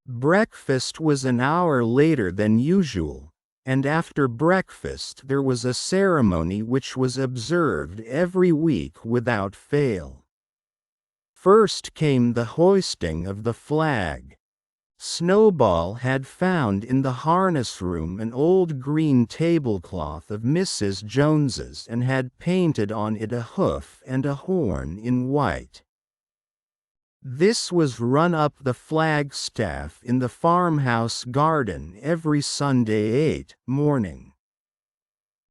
S1: Breakfast was an hour later than usual, and after breakfast there was a ceremony which was observed every week without fail. First came the hoisting of the flag. Snowball had found in the harness room an old green tablecloth of Mrs. Jones's and had painted on it a hoof and a horn in white. This was run up the flagstaff in the farmhouse garden every Sunday morning.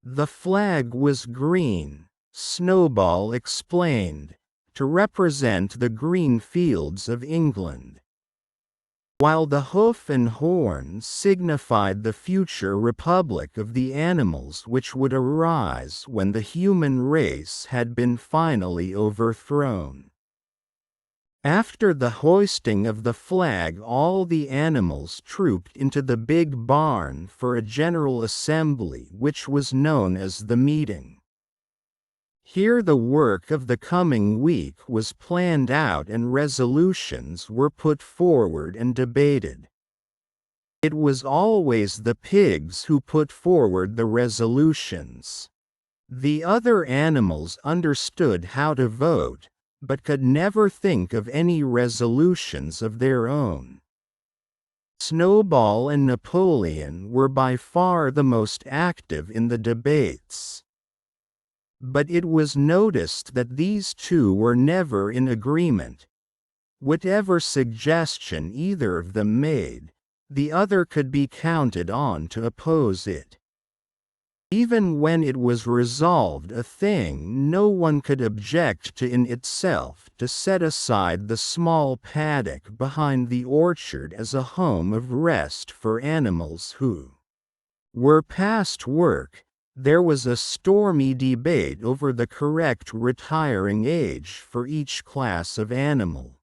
S1: The flag was green, Snowball explained, to represent the green fields of England, while the hoof and horn signified the future republic of the animals which would arise when the human race had been finally overthrown. After the hoisting of the flag, all the animals trooped into the big barn for a general assembly which was known as the meeting. Here the work of the coming week was planned out and resolutions were put forward and debated. It was always the pigs who put forward the resolutions. The other animals understood how to vote, but could never think of any resolutions of their own. Snowball and Napoleon were by far the most active in the debates. But it was noticed that these two were never in agreement. Whatever suggestion either of them made, the other could be counted on to oppose it. Even when it was resolved a thing, no one could object to in itself to set aside the small paddock behind the orchard as a home of rest for animals who were past work. There was a stormy debate over the correct retiring age for each class of animal.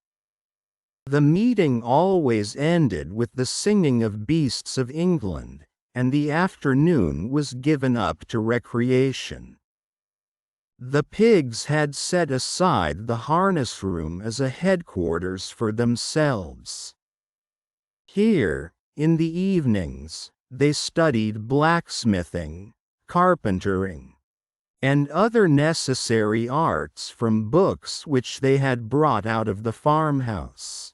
S1: The meeting always ended with the singing of Beasts of England, and the afternoon was given up to recreation. The pigs had set aside the harness room as a headquarters for themselves. Here, in the evenings, they studied blacksmithing, carpentering, and other necessary arts from books which they had brought out of the farmhouse.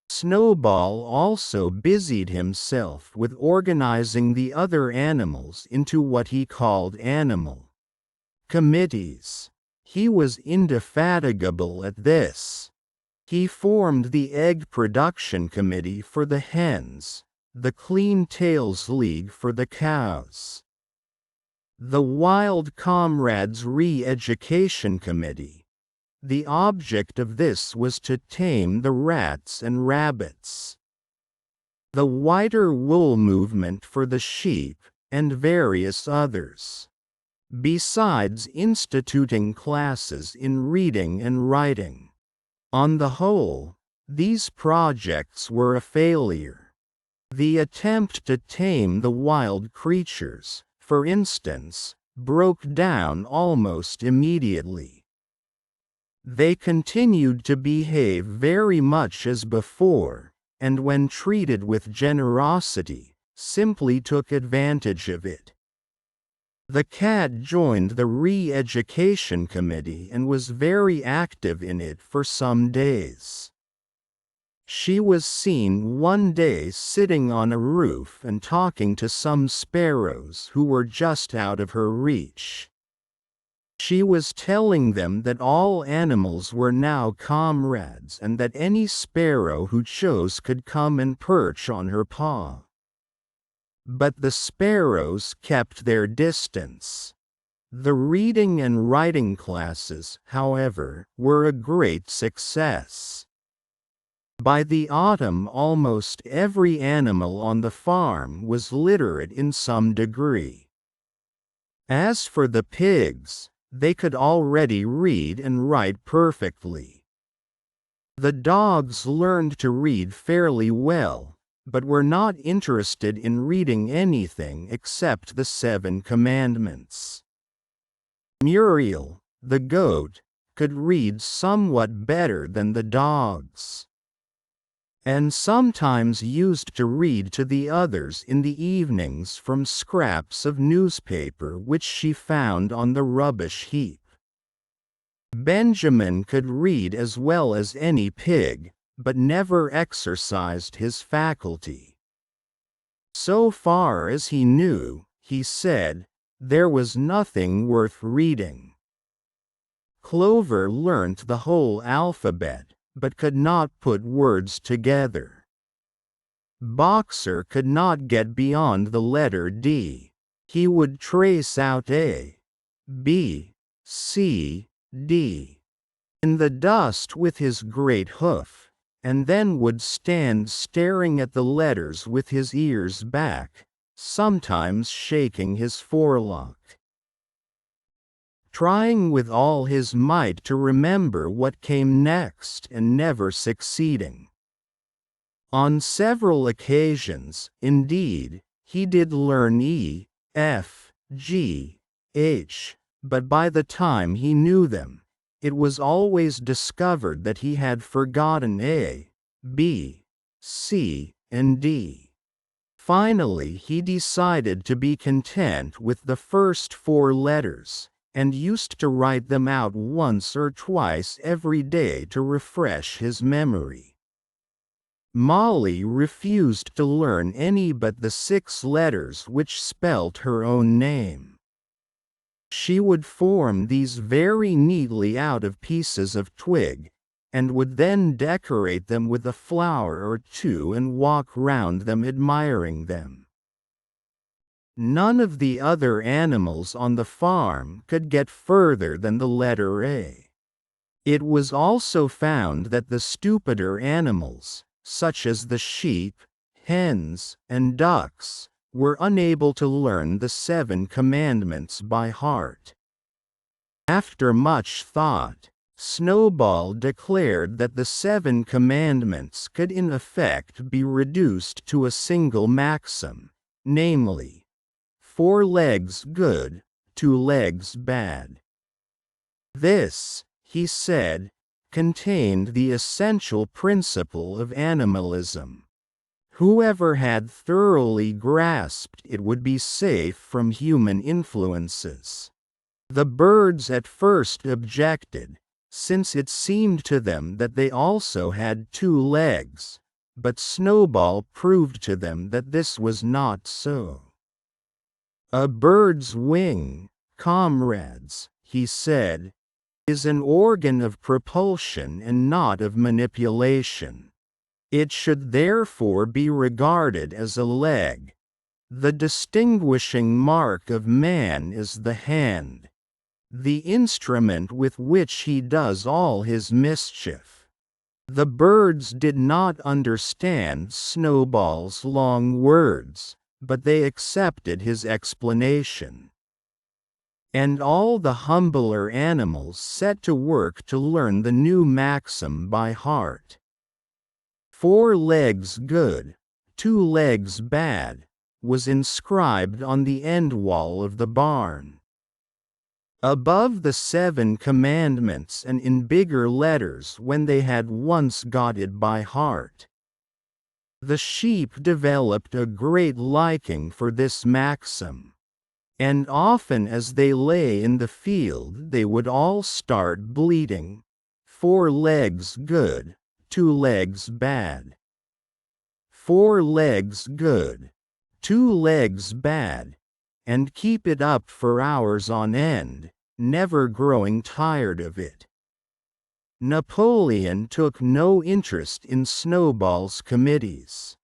S1: Snowball also busied himself with organizing the other animals into what he called animal committees. He was indefatigable at this. He formed the Egg Production Committee for the hens, the Clean Tails League for the cows, the Wild Comrades Re-Education Committee. The object of this was to tame the rats and rabbits, the Whiter Wool Movement for the sheep, and various others, besides instituting classes in reading and writing. On the whole, these projects were a failure. The attempt to tame the wild creatures, for instance, broke down almost immediately. They continued to behave very much as before, and when treated with generosity, simply took advantage of it. The cat joined the Re-Education Committee and was very active in it for some days. She was seen one day sitting on a roof and talking to some sparrows who were just out of her reach. She was telling them that all animals were now comrades and that any sparrow who chose could come and perch on her paw. But the sparrows kept their distance. The reading and writing classes, however, were a great success. By the autumn, almost every animal on the farm was literate in some degree. As for the pigs, they could already read and write perfectly. The dogs learned to read fairly well, but were not interested in reading anything except the 7 Commandments. Muriel, the goat, could read somewhat better than the dogs, and sometimes used to read to the others in the evenings from scraps of newspaper which she found on the rubbish heap. Benjamin could read as well as any pig, but never exercised his faculty. So far as he knew, he said, there was nothing worth reading. Clover learnt the whole alphabet, but could not put words together. Boxer could not get beyond the letter D. He would trace out A, B, C, D in the dust with his great hoof, and then would stand staring at the letters with his ears back, sometimes shaking his forelock, trying with all his might to remember what came next and never succeeding. On several occasions, indeed, he did learn E, F, G, H, but by the time he knew them, it was always discovered that he had forgotten A, B, C, and D. Finally, he decided to be content with the first 4 letters, and used to write them out once or twice every day to refresh his memory. Molly refused to learn any but the 6 letters which spelt her own name. She would form these very neatly out of pieces of twig, and would then decorate them with a flower or 2 and walk round them admiring them. None of the other animals on the farm could get further than the letter A. It was also found that the stupider animals, such as the sheep, hens, and ducks, were unable to learn the 7 commandments by heart. After much thought, Snowball declared that the 7 commandments could in effect be reduced to a single maxim, namely, 4 legs good, 2 legs bad. This, he said, contained the essential principle of animalism. Whoever had thoroughly grasped it would be safe from human influences. The birds at first objected, since it seemed to them that they also had 2 legs, but Snowball proved to them that this was not so. A bird's wing, comrades, he said, is an organ of propulsion and not of manipulation. It should therefore be regarded as a leg. The distinguishing mark of man is the hand, the instrument with which he does all his mischief. The birds did not understand Snowball's long words, but they accepted his explanation. And all the humbler animals set to work to learn the new maxim by heart. 4 legs good, 2 legs bad, was inscribed on the end wall of the barn. Above the 7 commandments and in bigger letters when they had once got it by heart. The sheep developed a great liking for this maxim, and often as they lay in the field they would all start bleating, 4 legs good, 2 legs bad. 4 legs good, 2 legs bad, and keep it up for hours on end, never growing tired of it. Napoleon took no interest in Snowball's committees.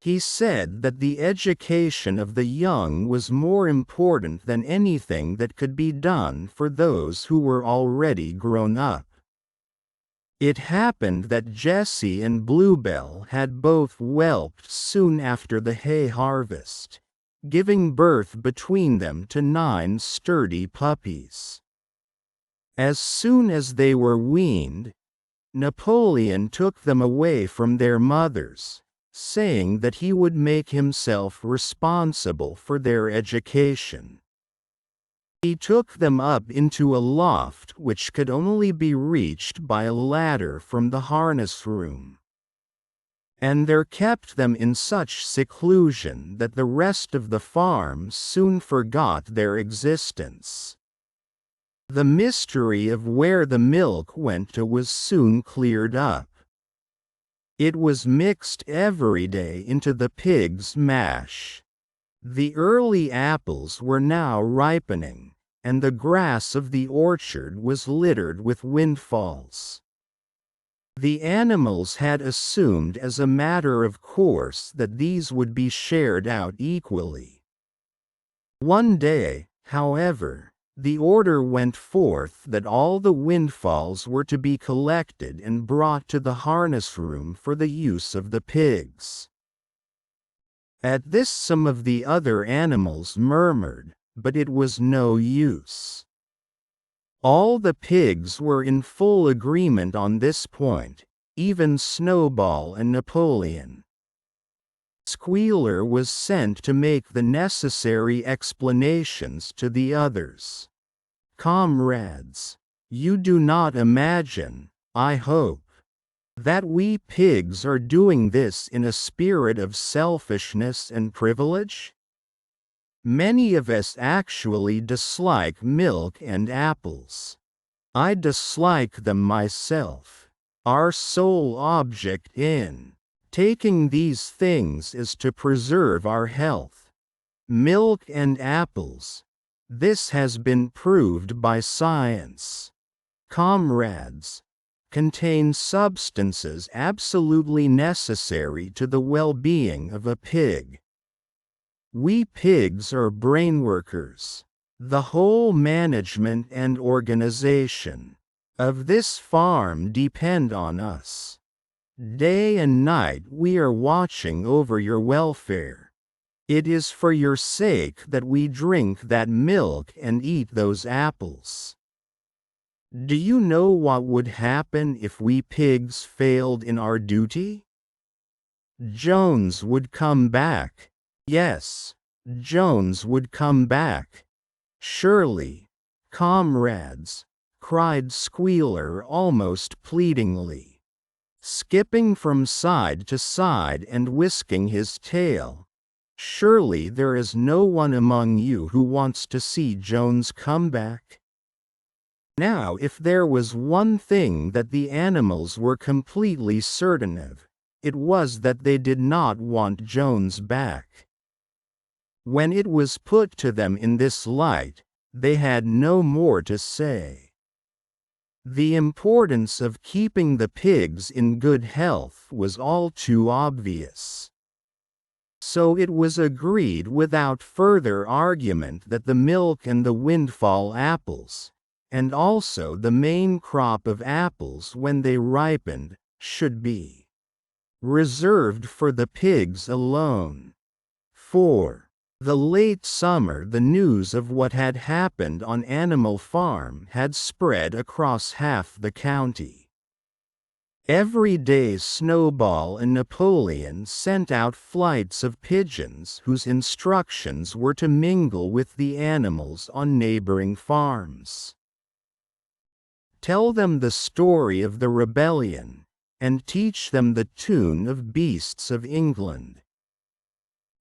S1: He said that the education of the young was more important than anything that could be done for those who were already grown up. It happened that Jessie and Bluebell had both whelped soon after the hay harvest, giving birth between them to 9 sturdy puppies. As soon as they were weaned, Napoleon took them away from their mothers, saying that he would make himself responsible for their education. He took them up into a loft which could only be reached by a ladder from the harness room, and there kept them in such seclusion that the rest of the farm soon forgot their existence. The mystery of where the milk went to was soon cleared up. It was mixed every day into the pigs' mash. The early apples were now ripening, and the grass of the orchard was littered with windfalls. The animals had assumed as a matter of course that these would be shared out equally. One day, however, the order went forth that all the windfalls were to be collected and brought to the harness room for the use of the pigs. At this some of the other animals murmured, but it was no use. All the pigs were in full agreement on this point, even Snowball and Napoleon. Squealer was sent to make the necessary explanations to the others. Comrades, you do not imagine, I hope, that we pigs are doing this in a spirit of selfishness and privilege? Many of us actually dislike milk and apples. I dislike them myself. Our sole object in taking these things is to preserve our health. Milk and apples. This has been proved by science. Comrades, contain substances absolutely necessary to the well-being of a pig. We pigs are brainworkers. The whole management and organization of this farm depend on us. Day and night we are watching over your welfare. It is for your sake that we drink that milk and eat those apples. Do you know what would happen if we pigs failed in our duty? Jones would come back. Yes, Jones would come back. Surely, comrades, cried Squealer almost pleadingly, skipping from side to side and whisking his tail. Surely there is no one among you who wants to see Jones come back? Now if there was one thing that the animals were completely certain of, it was that they did not want Jones back. When it was put to them in this light, they had no more to say. The importance of keeping the pigs in good health was all too obvious. So it was agreed without further argument that the milk and the windfall apples, and also the main crop of apples when they ripened, should be reserved for the pigs alone. 4. The late summer the news of what had happened on Animal Farm had spread across half the county. Every day Snowball and Napoleon sent out flights of pigeons whose instructions were to mingle with the animals on neighboring farms. Tell them the story of the rebellion, and teach them the tune of Beasts of England.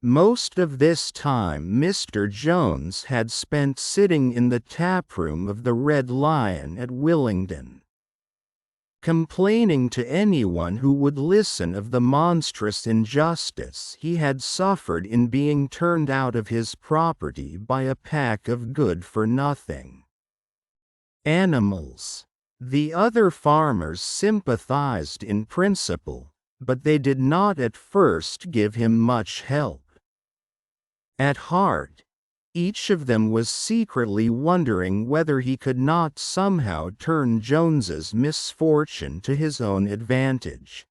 S1: Most of this time Mr. Jones had spent sitting in the taproom of the Red Lion at Willingdon, complaining to anyone who would listen of the monstrous injustice he had suffered in being turned out of his property by a pack of good-for-nothing animals. The other farmers sympathized in principle, but they did not at first give him much help. At heart, each of them was secretly wondering whether he could not somehow turn Jones's misfortune to his own advantage.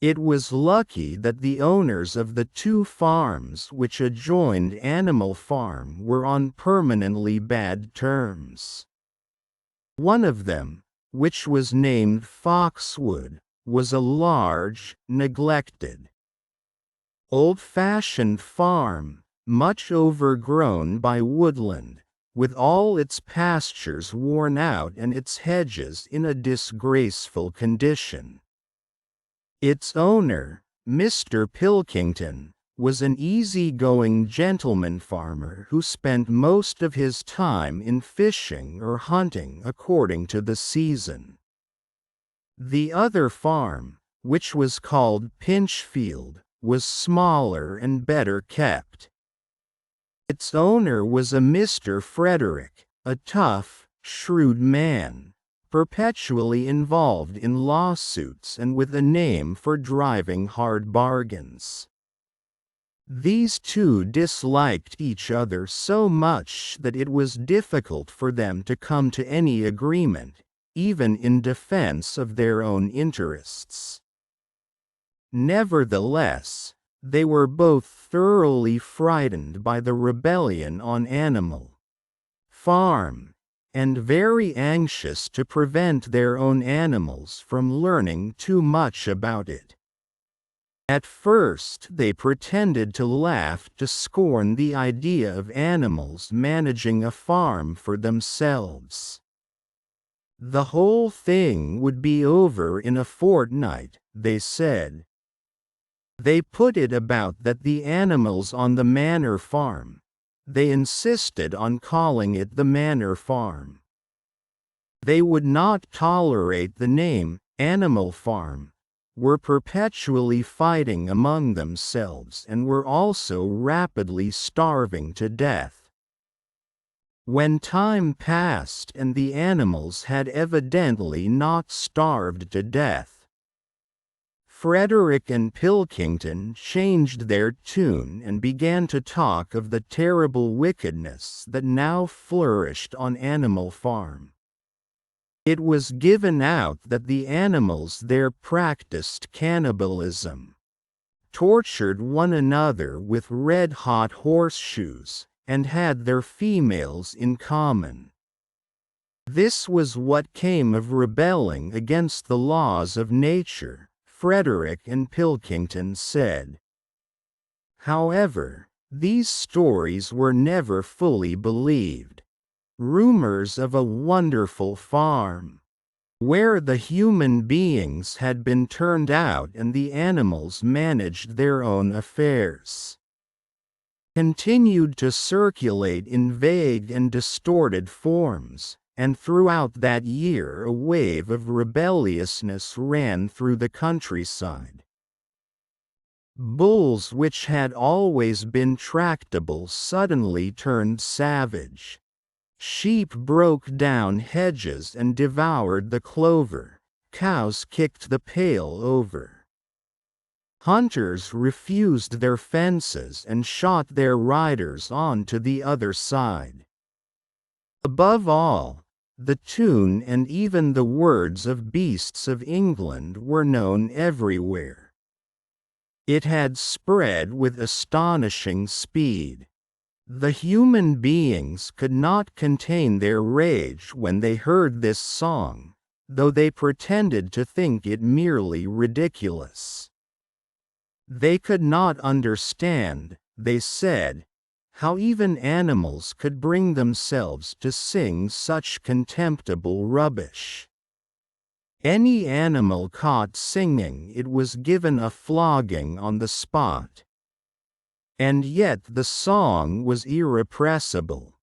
S1: It was lucky that the owners of the two farms which adjoined Animal Farm were on permanently bad terms. One of them, which was named Foxwood, was a large, neglected, old-fashioned farm, much overgrown by woodland, with all its pastures worn out and its hedges in a disgraceful condition. Its owner, Mr. Pilkington, was an easy-going gentleman farmer who spent most of his time in fishing or hunting according to the season. The other farm, which was called Pinchfield, was smaller and better kept. Its owner was a Mr. Frederick, a tough, shrewd man, perpetually involved in lawsuits and with a name for driving hard bargains. These two disliked each other so much that it was difficult for them to come to any agreement, even in defense of their own interests. Nevertheless, they were both thoroughly frightened by the rebellion on Animal Farm, and very anxious to prevent their own animals from learning too much about it. At first they pretended to laugh to scorn the idea of animals managing a farm for themselves. The whole thing would be over in a fortnight, they said. They put it about that the animals on the manor farm, they insisted on calling it the manor farm. They would not tolerate the name, Animal Farm, were perpetually fighting among themselves and were also rapidly starving to death. When time passed and the animals had evidently not starved to death, Frederick and Pilkington changed their tune and began to talk of the terrible wickedness that now flourished on Animal Farm. It was given out that the animals there practiced cannibalism, tortured one another with red-hot horseshoes, and had their females in common. This was what came of rebelling against the laws of nature, Frederick and Pilkington said. However, these stories were never fully believed. Rumors of a wonderful farm, where the human beings had been turned out and the animals managed their own affairs, continued to circulate in vague and distorted forms, and throughout that year a wave of rebelliousness ran through the countryside. Bulls which had always been tractable suddenly turned savage. Sheep broke down hedges and devoured the clover, cows kicked the pail over. Hunters refused their fences and shot their riders on to the other side. Above all, the tune and even the words of Beasts of England were known everywhere. It had spread with astonishing speed. The human beings could not contain their rage when they heard this song, though they pretended to think it merely ridiculous. They could not understand, they said, how even animals could bring themselves to sing such contemptible rubbish. Any animal caught singing it was given a flogging on the spot. And yet the song was irrepressible.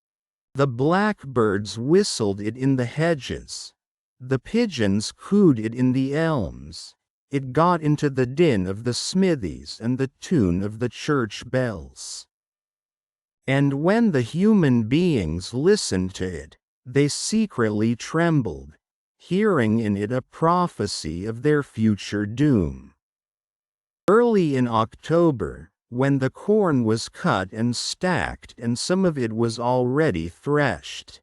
S1: The blackbirds whistled it in the hedges. The pigeons cooed it in the elms. It got into the din of the smithies and the tune of the church bells. And when the human beings listened to it, they secretly trembled, hearing in it a prophecy of their future doom. Early in October, when the corn was cut and stacked and some of it was already threshed,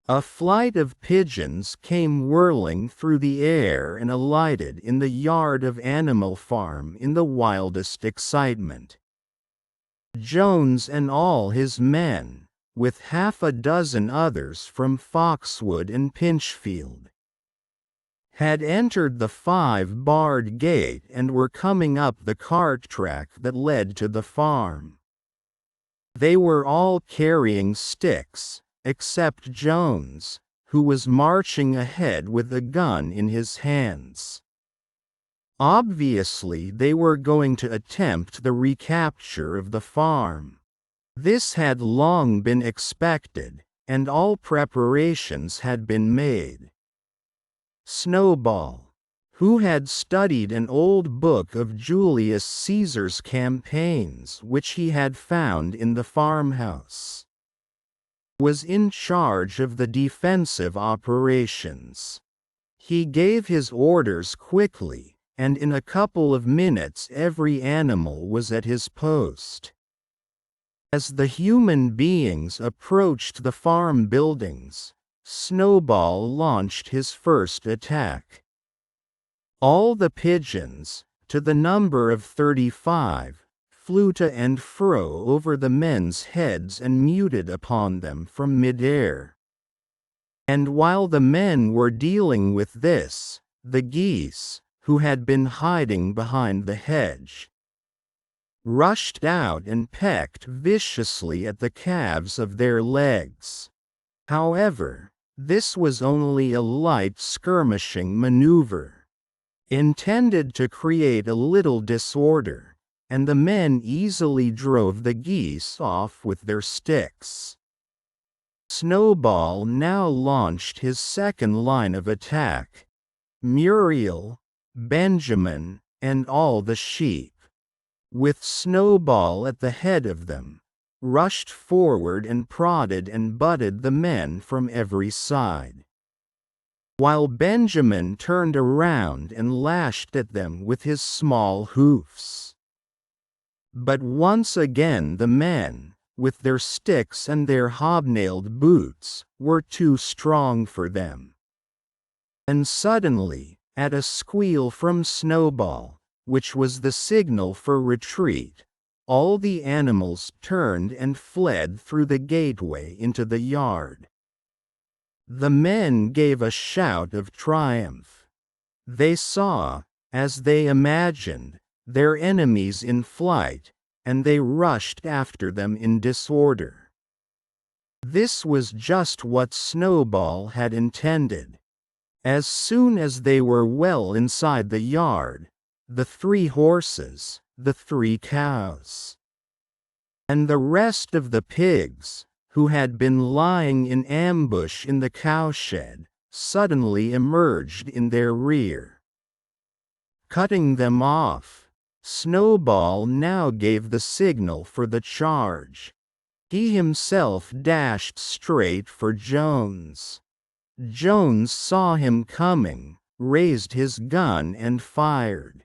S1: a flight of pigeons came whirling through the air and alighted in the yard of Animal Farm in the wildest excitement. Jones and all his men, with half a dozen others from Foxwood and Pinchfield, had entered the 5-barred gate and were coming up the cart track that led to the farm. They were all carrying sticks, except Jones, who was marching ahead with a gun in his hands. Obviously they were going to attempt the recapture of the farm. This had long been expected, and all preparations had been made. Snowball, who had studied an old book of Julius Caesar's campaigns which he had found in the farmhouse, was in charge of the defensive operations. He gave his orders quickly, and in a couple of minutes every animal was at his post. As the human beings approached the farm buildings, Snowball launched his first attack. All the pigeons, to the number of 35, flew to and fro over the men's heads and muted upon them from midair. And while the men were dealing with this, the geese, who had been hiding behind the hedge, rushed out and pecked viciously at the calves of their legs. However, this was only a light skirmishing maneuver, intended to create a little disorder, and the men easily drove the geese off with their sticks. Snowball now launched his second line of attack. Muriel, Benjamin, and all the sheep, with Snowball at the head of them, rushed forward and prodded and butted the men from every side, while Benjamin turned around and lashed at them with his small hoofs. But once again the men, with their sticks and their hobnailed boots, were too strong for them. And suddenly, at a squeal from Snowball, which was the signal for retreat, all the animals turned and fled through the gateway into the yard. The men gave a shout of triumph. They saw, as they imagined, their enemies in flight, and they rushed after them in disorder. This was just what Snowball had intended. As soon as they were well inside the yard, the 3 horses, the 3 cows, and the rest of the pigs, who had been lying in ambush in the cowshed, suddenly emerged in their rear. Cutting them off, Snowball now gave the signal for the charge. He himself dashed straight for Jones. Jones saw him coming, raised his gun and fired.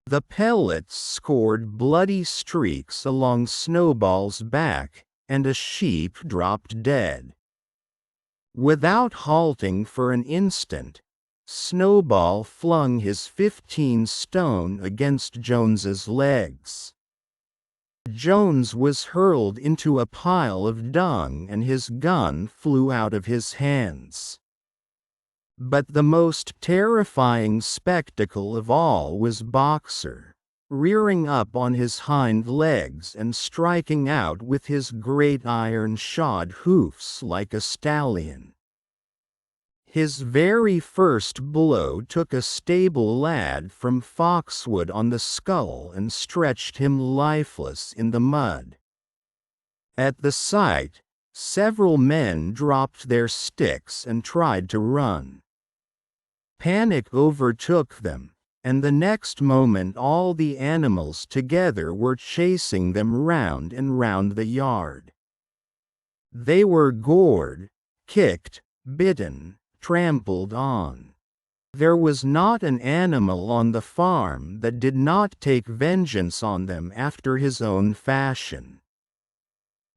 S1: The pellets scored bloody streaks along Snowball's back, and a sheep dropped dead. Without halting for an instant, Snowball flung his 15-stone against Jones's legs. Jones was hurled into a pile of dung and his gun flew out of his hands. But the most terrifying spectacle of all was Boxer, rearing up on his hind legs and striking out with his great iron-shod hoofs like a stallion. His very first blow took a stable lad from Foxwood on the skull and stretched him lifeless in the mud. At the sight, several men dropped their sticks and tried to run. Panic overtook them, and the next moment all the animals together were chasing them round and round the yard. They were gored, kicked, bitten, trampled on. There was not an animal on the farm that did not take vengeance on them after his own fashion.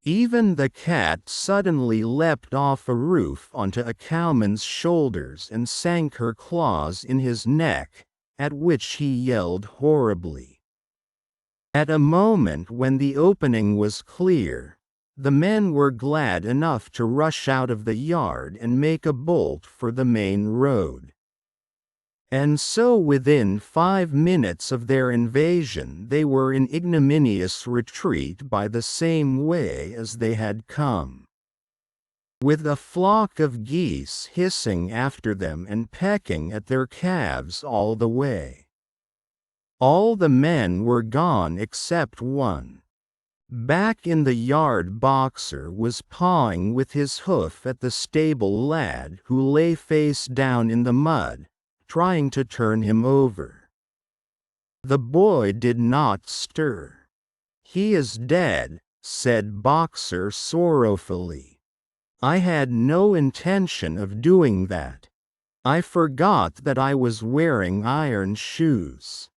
S1: Even the cat suddenly leapt off a roof onto a cowman's shoulders and sank her claws in his neck, at which he yelled horribly. At a moment when the opening was clear, the men were glad enough to rush out of the yard and make a bolt for the main road. And so within 5 minutes of their invasion they were in ignominious retreat by the same way as they had come, with a flock of geese hissing after them and pecking at their calves all the way. All the men were gone except one. Back in the yard, Boxer was pawing with his hoof at the stable lad who lay face down in the mud, trying to turn him over. The boy did not stir. "He is dead," said Boxer sorrowfully. "I had no intention of doing that. I forgot that I was wearing iron shoes.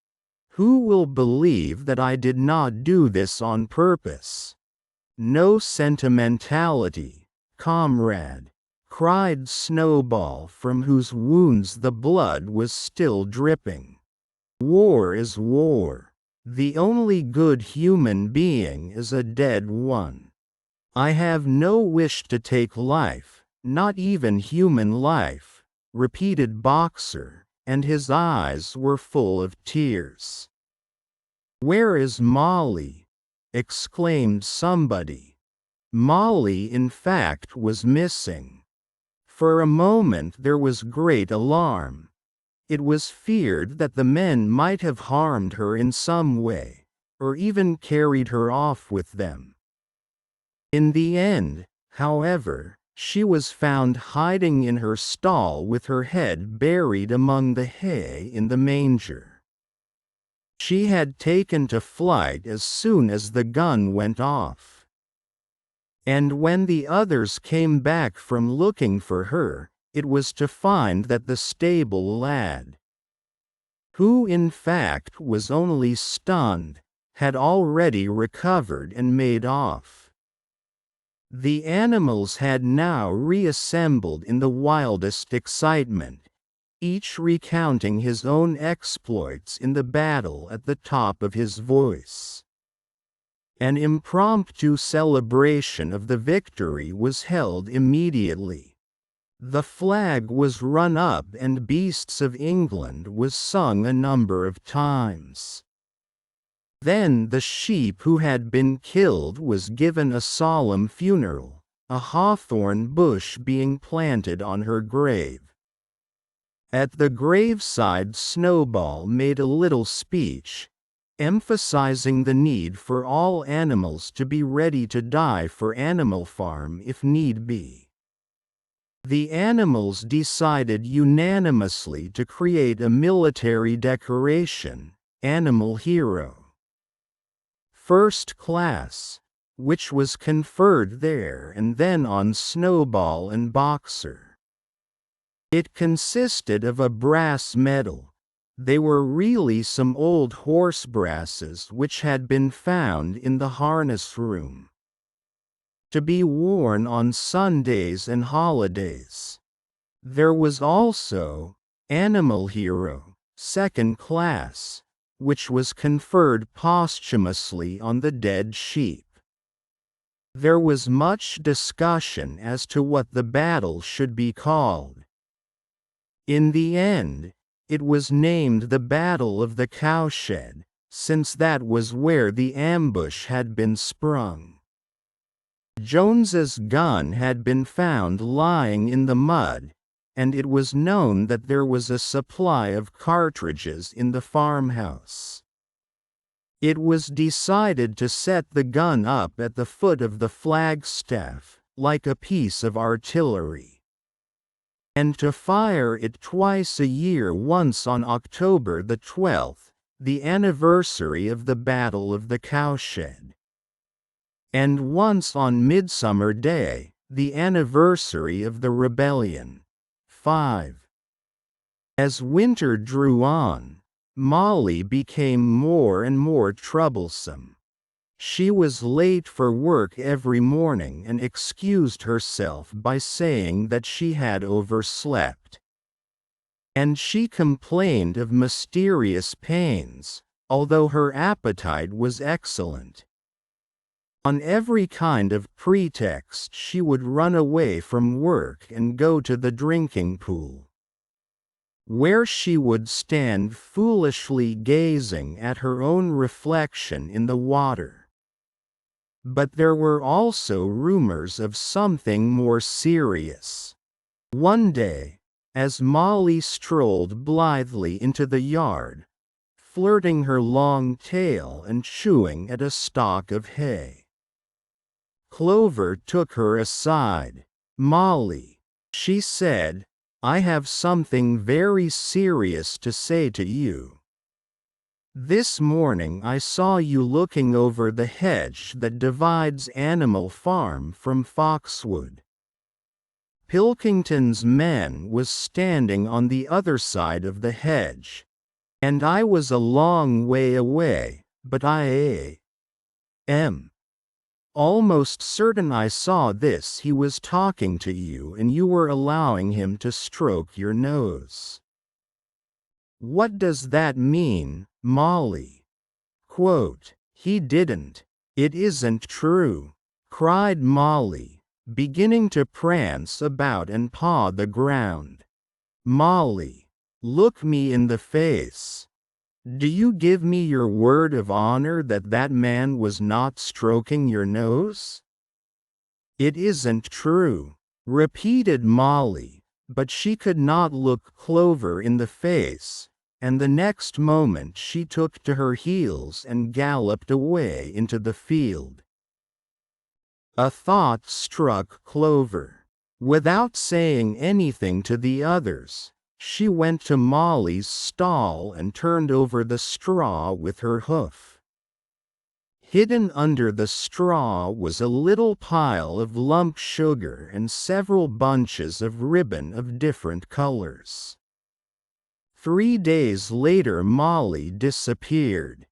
S1: Who will believe that I did not do this on purpose? No sentimentality, comrade, cried Snowball, from whose wounds the blood was still dripping. War is war. The only good human being is a dead one. I have no wish to take life, not even human life, repeated Boxer, and his eyes were full of tears. Where is Molly? Exclaimed somebody. Molly, in fact, was missing. For a moment there was great alarm. It was feared that the men might have harmed her in some way, or even carried her off with them. In the end, however, she was found hiding in her stall with her head buried among the hay in the manger. She had taken to flight as soon as the gun went off. And when the others came back from looking for her, it was to find that the stable lad, who in fact was only stunned, had already recovered and made off. The animals had now reassembled in the wildest excitement, each recounting his own exploits in the battle at the top of his voice. An impromptu celebration of the victory was held immediately. The flag was run up and Beasts of England was sung a number of times. Then the sheep who had been killed was given a solemn funeral, a hawthorn bush being planted on her grave. At the graveside Snowball made a little speech, emphasizing the need for all animals to be ready to die for Animal Farm if need be. The animals decided unanimously to create a military decoration, Animal Hero First Class, which was conferred there and then on Snowball and Boxer. It consisted of a brass medal. They were really some old horse brasses which had been found in the harness room, to be worn on Sundays and holidays. There was also Animal Hero, Second Class, which was conferred posthumously on the dead sheep. There was much discussion as to what the battle should be called. In the end, it was named the Battle of the Cowshed, since that was where the ambush had been sprung. Jones's gun had been found lying in the mud, and it was known that there was a supply of cartridges in the farmhouse. It was decided to set the gun up at the foot of the flagstaff, like a piece of artillery, and to fire it twice a year, once on October the 12th, the anniversary of the Battle of the Cowshed, and once on Midsummer Day, the anniversary of the rebellion. 5. As winter drew on, Molly became more and more troublesome. She was late for work every morning and excused herself by saying that she had overslept. And she complained of mysterious pains, although her appetite was excellent. On every kind of pretext she would run away from work and go to the drinking pool, where she would stand foolishly gazing at her own reflection in the water. But there were also rumors of something more serious. One day, as Molly strolled blithely into the yard, flirting her long tail and chewing at a stalk of hay, Clover took her aside. "Molly," she said, "I have something very serious to say to you. This morning I saw you looking over the hedge that divides Animal Farm from Foxwood. Pilkington's man was standing on the other side of the hedge, and I was a long way away, but I am almost certain I saw this. He was talking to you and you were allowing him to stroke your nose. What does that mean, Molly? Quote, he didn't. It isn't true, cried Molly, beginning to prance about and paw the ground. Molly, look me in the face. Do you give me your word of honor that that man was not stroking your nose? It isn't true, repeated Molly, but she could not look Clover in the face, and the next moment she took to her heels and galloped away into the field. A thought struck Clover. Without saying anything to the others, she went to Molly's stall and turned over the straw with her hoof. Hidden under the straw was a little pile of lump sugar and several bunches of ribbon of different colors. 3 days later Molly disappeared.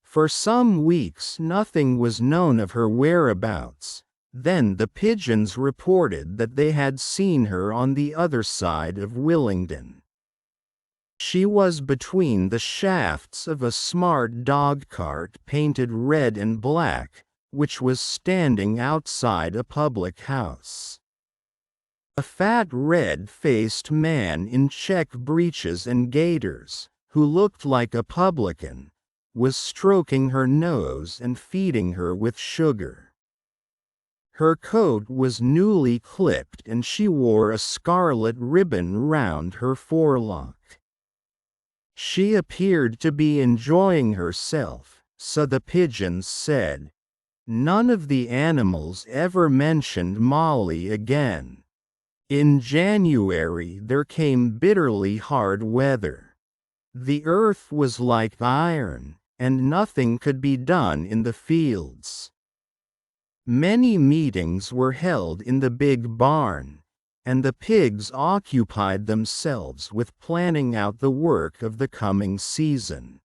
S1: For some weeks nothing was known of her whereabouts. Then the pigeons reported that they had seen her on the other side of Willingdon. She was between the shafts of a smart dog-cart painted red and black, which was standing outside a public house. A fat red-faced man in check breeches and gaiters, who looked like a publican, was stroking her nose and feeding her with sugar. Her coat was newly clipped and she wore a scarlet ribbon round her forelock. She appeared to be enjoying herself, so the pigeons said. None of the animals ever mentioned Molly again. In January there came bitterly hard weather. The earth was like iron, and nothing could be done in the fields. Many meetings were held in the big barn, and the pigs occupied themselves with planning out the work of the coming season.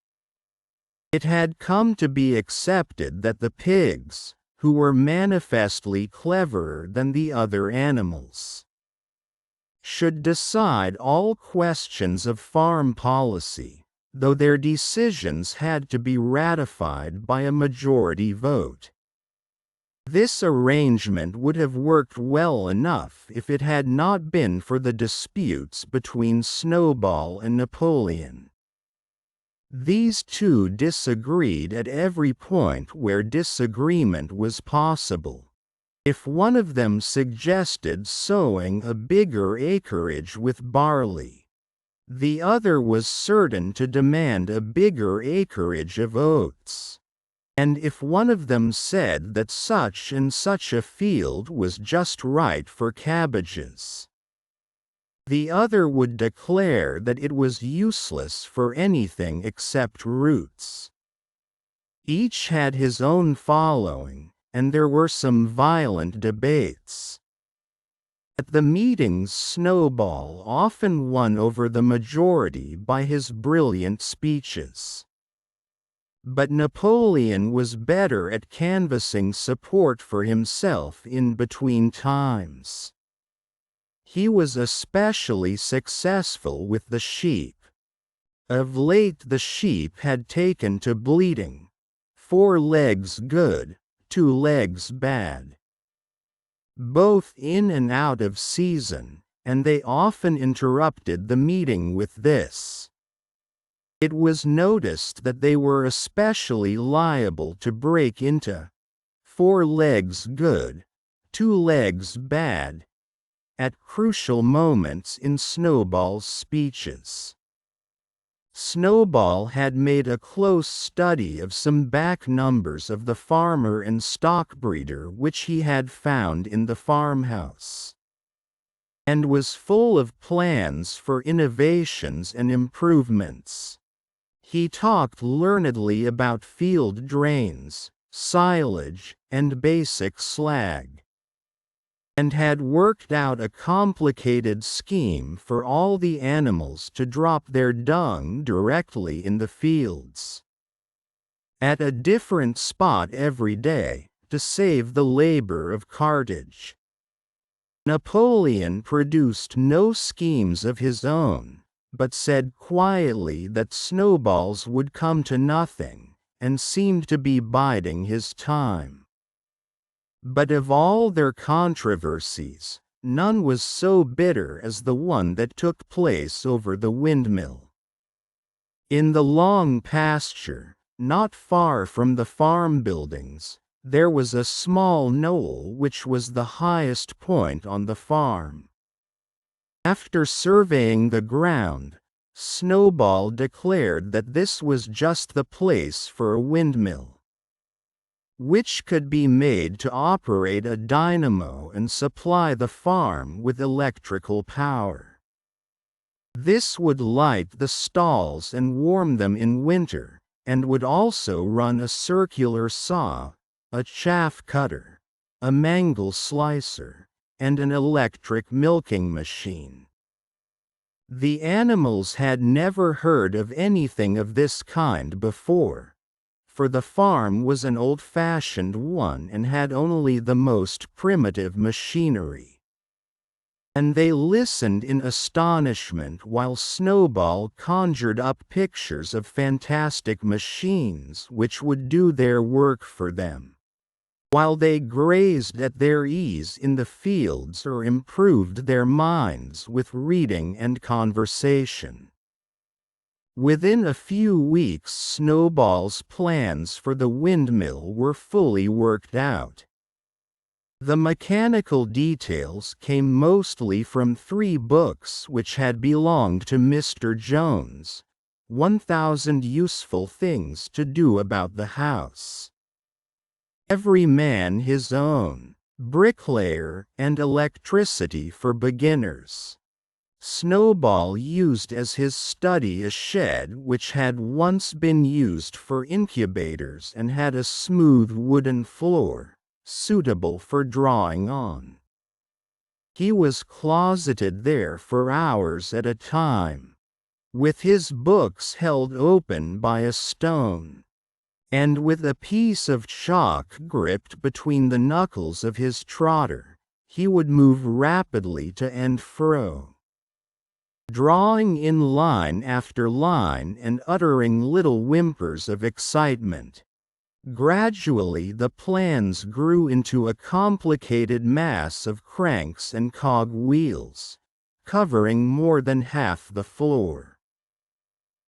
S1: It had come to be accepted that the pigs, who were manifestly cleverer than the other animals, should decide all questions of farm policy, though their decisions had to be ratified by a majority vote. This arrangement would have worked well enough if it had not been for the disputes between Snowball and Napoleon. These two disagreed at every point where disagreement was possible. If one of them suggested sowing a bigger acreage with barley, the other was certain to demand a bigger acreage of oats. And if one of them said that such and such a field was just right for cabbages, the other would declare that it was useless for anything except roots. Each had his own following, and there were some violent debates. At the meetings Snowball often won over the majority by his brilliant speeches. But Napoleon was better at canvassing support for himself in between times. He was especially successful with the sheep. Of late the sheep had taken to bleating, 4 legs good, 2 legs bad. Both in and out of season, and they often interrupted the meeting with this. It was noticed that they were especially liable to break into 4 legs good, 2 legs bad, at crucial moments in Snowball's speeches. Snowball had made a close study of some back numbers of the Farmer and Stockbreeder which he had found in the farmhouse, and was full of plans for innovations and improvements. He talked learnedly about field drains, silage, and basic slag. and had worked out a complicated scheme for all the animals to drop their dung directly in the fields, at a different spot every day, to save the labor of cartage. Napoleon produced no schemes of his own, but said quietly that snowballs would come to nothing, and seemed to be biding his time. But of all their controversies, none was so bitter as the one that took place over the windmill. In the long pasture, not far from the farm buildings, there was a small knoll which was the highest point on the farm. After surveying the ground, Snowball declared that this was just the place for a windmill, which could be made to operate a dynamo and supply the farm with electrical power. This would light the stalls and warm them in winter, and would also run a circular saw, a chaff cutter, a mangle slicer, and an electric milking machine. The animals had never heard of anything of this kind before, for the farm was an old-fashioned one and had only the most primitive machinery. And they listened in astonishment while Snowball conjured up pictures of fantastic machines which would do their work for them, while they grazed at their ease in the fields or improved their minds with reading and conversation. Within a few weeks Snowball's plans for the windmill were fully worked out. The mechanical details came mostly from 3 books which had belonged to Mr. Jones, 1,000 Useful Things to Do About the House, Every Man His Own, Bricklayer, and Electricity for Beginners. Snowball used as his study a shed which had once been used for incubators and had a smooth wooden floor, suitable for drawing on. He was closeted there for hours at a time, with his books held open by a stone, and with a piece of chalk gripped between the knuckles of his trotter, he would move rapidly to and fro, drawing in line after line and uttering little whimpers of excitement. Gradually the plans grew into a complicated mass of cranks and cog wheels, covering more than half the floor,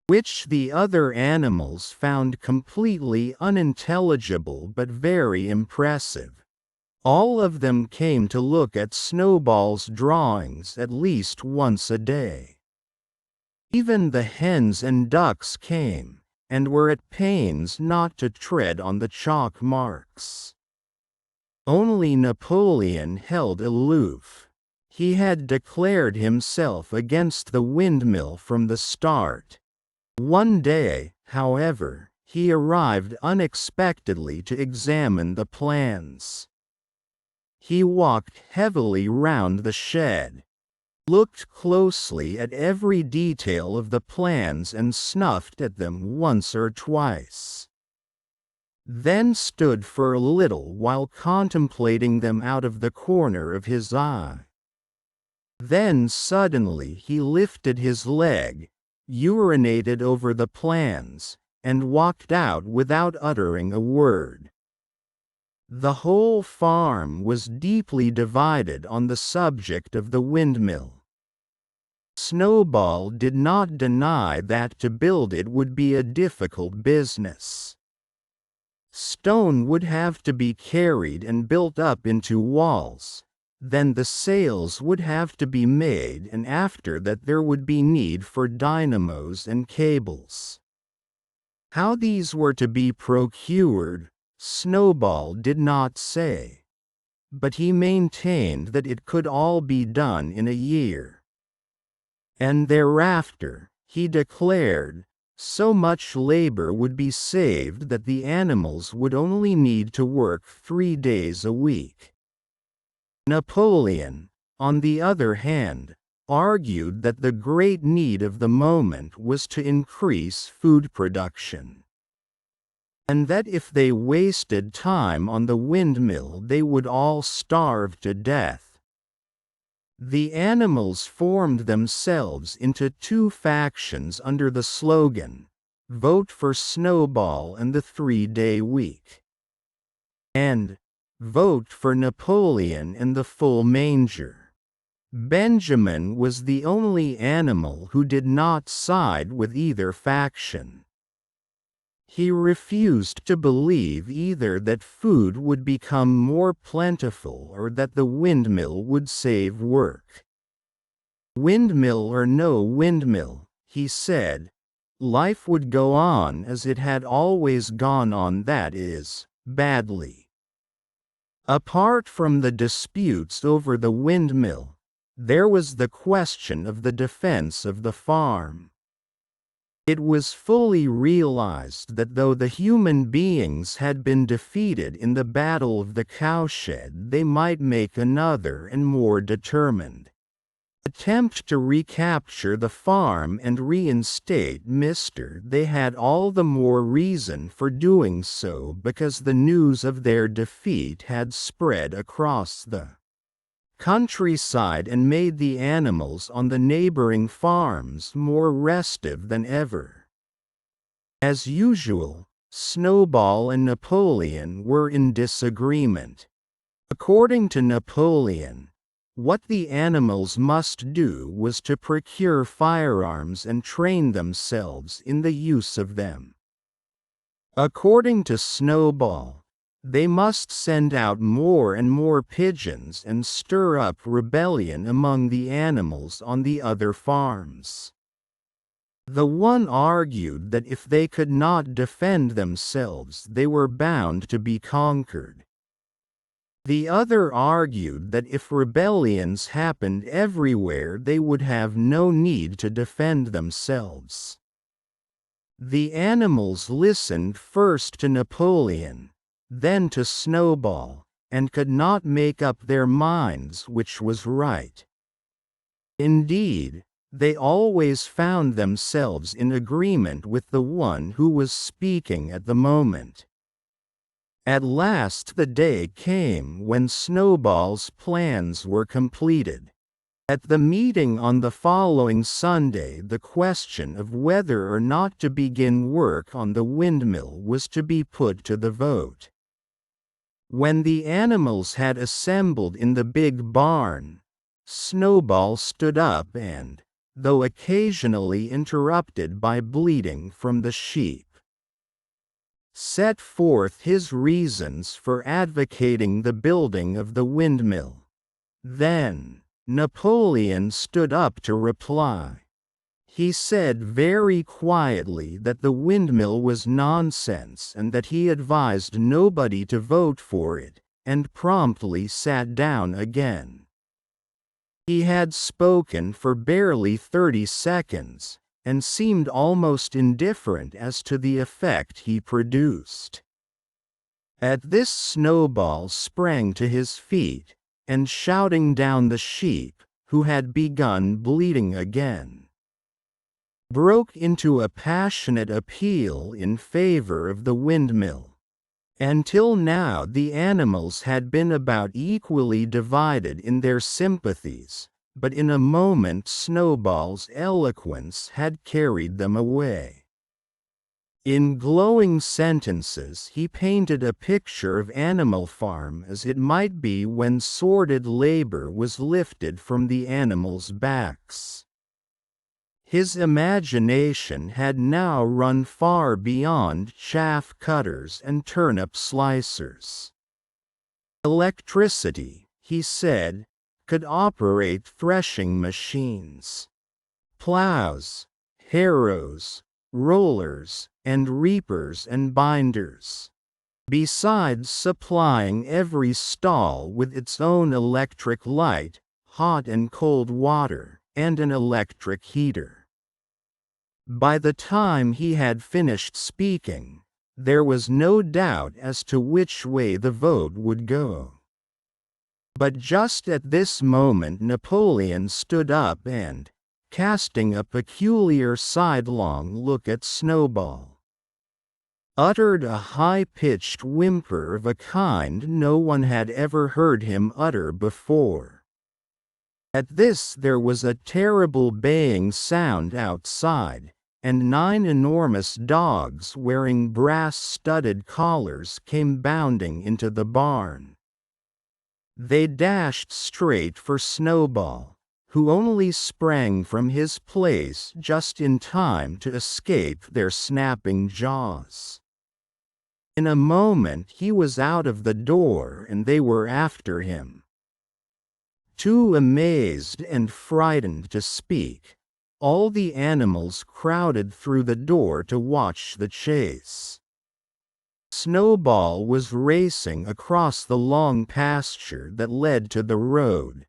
S1: which the other animals found completely unintelligible but very impressive. All of them came to look at Snowball's drawings at least once a day. Even the hens and ducks came, and were at pains not to tread on the chalk marks. Only Napoleon held aloof. He had declared himself against the windmill from the start. One day, however, he arrived unexpectedly to examine the plans. He walked heavily round the shed, looked closely at every detail of the plans and snuffed at them once or twice, then stood for a little while contemplating them out of the corner of his eye. Then suddenly he lifted his leg, urinated over the plans, and walked out without uttering a word. The whole farm was deeply divided on the subject of the windmill. Snowball did not deny that to build it would be a difficult business. Stone would have to be carried and built up into walls, then the sails would have to be made, and after that there would be need for dynamos and cables. How these were to be procured, Snowball did not say, but he maintained that it could all be done in a year. And thereafter, he declared, so much labor would be saved that the animals would only need to work 3 days a week. Napoleon, on the other hand, argued that the great need of the moment was to increase food production, and that if they wasted time on the windmill they would all starve to death. The animals formed themselves into two factions under the slogan, "Vote for Snowball and the 3-Day Week," and "Vote for Napoleon and the Full Manger." Benjamin was the only animal who did not side with either faction. He refused to believe either that food would become more plentiful or that the windmill would save work. "Windmill or no windmill," he said, "life would go on as it had always gone on, that is, badly." Apart from the disputes over the windmill, there was the question of the defense of the farm. It was fully realized that though the human beings had been defeated in the Battle of the Cowshed, they might make another and more determined attempt to recapture the farm and reinstate Mr. They had all the more reason for doing so because the news of their defeat had spread across the countryside and made the animals on the neighboring farms more restive than ever. As usual, Snowball and Napoleon were in disagreement. According to Napoleon, what the animals must do was to procure firearms and train themselves in the use of them. According to Snowball, they must send out more and more pigeons and stir up rebellion among the animals on the other farms. The one argued that if they could not defend themselves they were bound to be conquered. The other argued that if rebellions happened everywhere they would have no need to defend themselves. The animals listened first to Napoleon, then to Snowball, and could not make up their minds which was right. Indeed, they always found themselves in agreement with the one who was speaking at the moment. At last the day came when Snowball's plans were completed. At the meeting on the following Sunday, the question of whether or not to begin work on the windmill was to be put to the vote. When the animals had assembled in the big barn, Snowball stood up and, though occasionally interrupted by bleating from the sheep, set forth his reasons for advocating the building of the windmill. Then, Napoleon stood up to reply. He said very quietly that the windmill was nonsense and that he advised nobody to vote for it, and promptly sat down again. He had spoken for barely 30 seconds, and seemed almost indifferent as to the effect he produced. At this Snowball sprang to his feet, and shouting down the sheep, who had begun bleating again, broke into a passionate appeal in favor of the windmill. Until now the animals had been about equally divided in their sympathies, but in a moment Snowball's eloquence had carried them away. In glowing sentences he painted a picture of Animal Farm as it might be when sordid labor was lifted from the animals' backs. His imagination had now run far beyond chaff cutters and turnip slicers. Electricity, he said, could operate threshing machines, plows, harrows, rollers, and reapers and binders, besides supplying every stall with its own electric light, hot and cold water, and an electric heater. By the time he had finished speaking, there was no doubt as to which way the vote would go. But just at this moment Napoleon stood up and, casting a peculiar sidelong look at Snowball, uttered a high-pitched whimper of a kind no one had ever heard him utter before. At this there was a terrible baying sound outside, and 9 enormous dogs wearing brass-studded collars came bounding into the barn. They dashed straight for Snowball, who only sprang from his place just in time to escape their snapping jaws. In a moment he was out of the door and they were after him. Too amazed and frightened to speak, all the animals crowded through the door to watch the chase. Snowball was racing across the long pasture that led to the road.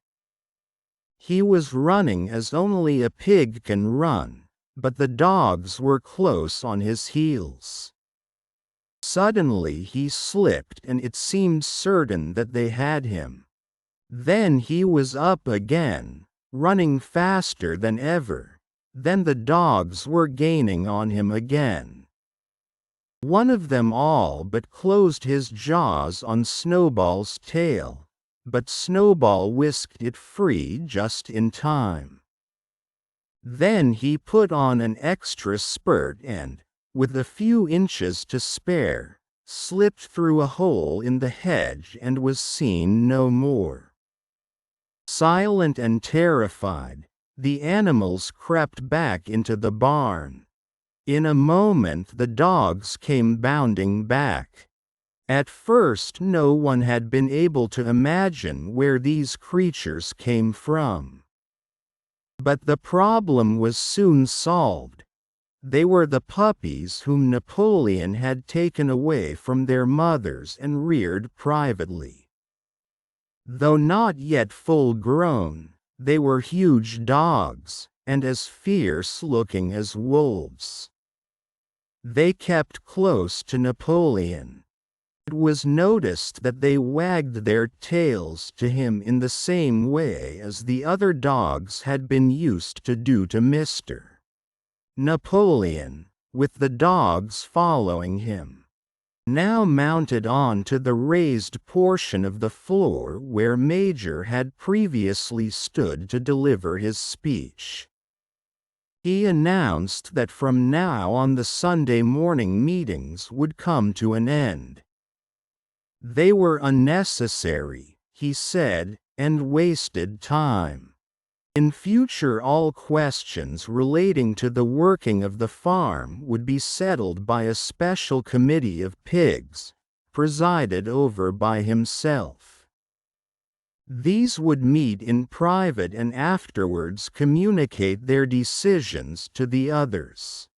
S1: He was running as only a pig can run, but the dogs were close on his heels. Suddenly he slipped and it seemed certain that they had him. Then he was up again, running faster than ever. Then the dogs were gaining on him again. One of them all but closed his jaws on Snowball's tail, but Snowball whisked it free just in time. Then he put on an extra spurt and, with a few inches to spare, slipped through a hole in the hedge and was seen no more. Silent and terrified, the animals crept back into the barn. In a moment the dogs came bounding back. At first no one had been able to imagine where these creatures came from. But the problem was soon solved. They were the puppies whom Napoleon had taken away from their mothers and reared privately. Though not yet full grown, they were huge dogs, and as fierce-looking as wolves. They kept close to Napoleon. It was noticed that they wagged their tails to him in the same way as the other dogs had been used to do to Mr. Napoleon, with the dogs following him. Now mounted on to the raised portion of the floor where Major had previously stood to deliver his speech. He announced that from now on the Sunday morning meetings would come to an end. They were unnecessary, he said, and wasted time. In future all questions relating to the working of the farm would be settled by a special committee of pigs, presided over by himself. These would meet in private and afterwards communicate their decisions to the others.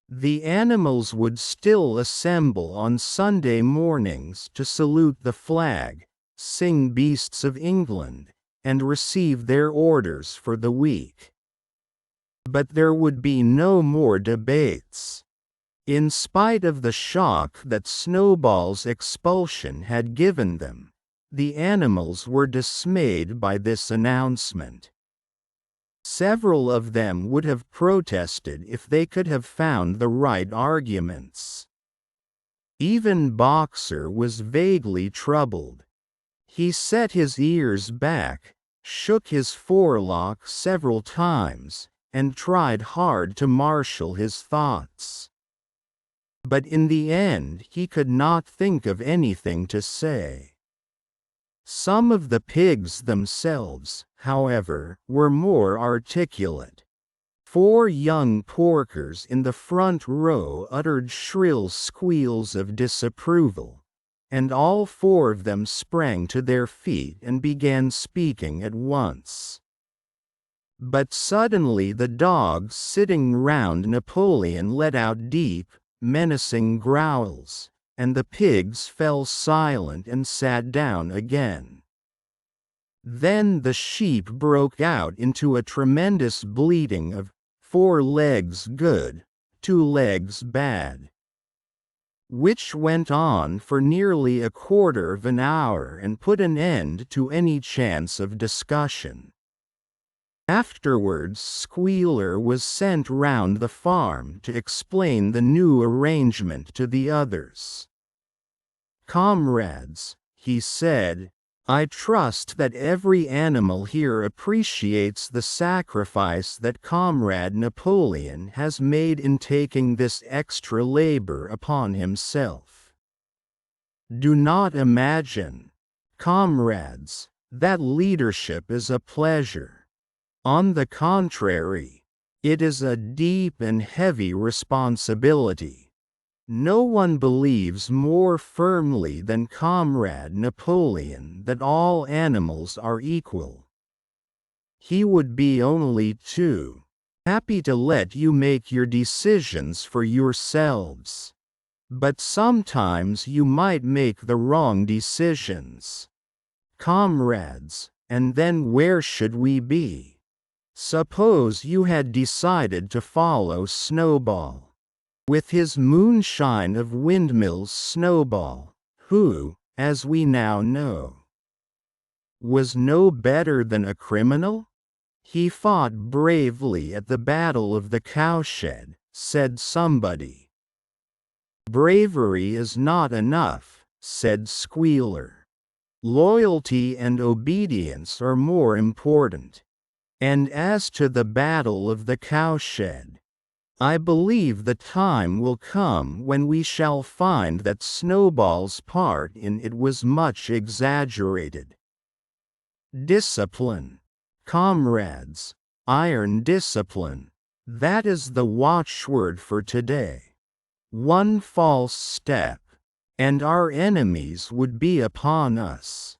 S1: The animals would still assemble on Sunday mornings to salute the flag, sing Beasts of England, and receive their orders for the week. But there would be no more debates. In spite of the shock that Snowball's expulsion had given them, the animals were dismayed by this announcement. Several of them would have protested if they could have found the right arguments. Even Boxer was vaguely troubled. He set his ears back, shook his forelock several times, and tried hard to marshal his thoughts. But in the end he could not think of anything to say. Some of the pigs themselves, however, were more articulate. 4 young porkers in the front row uttered shrill squeals of disapproval, and all 4 of them sprang to their feet and began speaking at once. But suddenly the dogs sitting round Napoleon let out deep, menacing growls, and the pigs fell silent and sat down again. Then the sheep broke out into a tremendous bleating of 4 legs good, 2 legs bad. which went on for nearly a quarter of an hour and put an end to any chance of discussion. Afterwards, Squealer was sent round the farm to explain the new arrangement to the others. "Comrades," he said, "I trust that every animal here appreciates the sacrifice that Comrade Napoleon has made in taking this extra labor upon himself. Do not imagine, comrades, that leadership is a pleasure. On the contrary, it is a deep and heavy responsibility. No one believes more firmly than Comrade Napoleon that all animals are equal. He would be only too happy to let you make your decisions for yourselves. But sometimes you might make the wrong decisions. Comrades, and then where should we be? Suppose you had decided to follow Snowball. With his moonshine of windmills, Snowball, who, as we now know, was no better than a criminal? He fought bravely at the Battle of the Cowshed," said somebody. "Bravery is not enough," said Squealer. "Loyalty and obedience are more important. And as to the Battle of the Cowshed, I believe the time will come when we shall find that Snowball's part in it was much exaggerated. Discipline, comrades, iron discipline, that is the watchword for today. One false step, and our enemies would be upon us.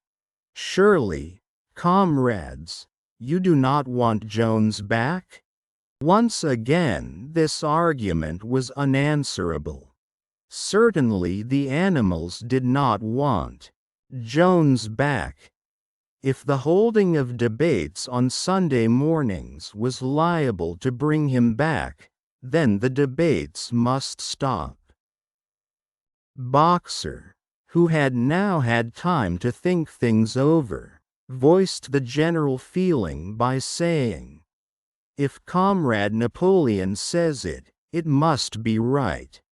S1: Surely, comrades, you do not want Jones back?" Once again this argument was unanswerable. Certainly the animals did not want Jones back. If the holding of debates on Sunday mornings was liable to bring him back, then the debates must stop. Boxer, who had now had time to think things over, voiced the general feeling by saying, "If Comrade Napoleon says it, it must be right."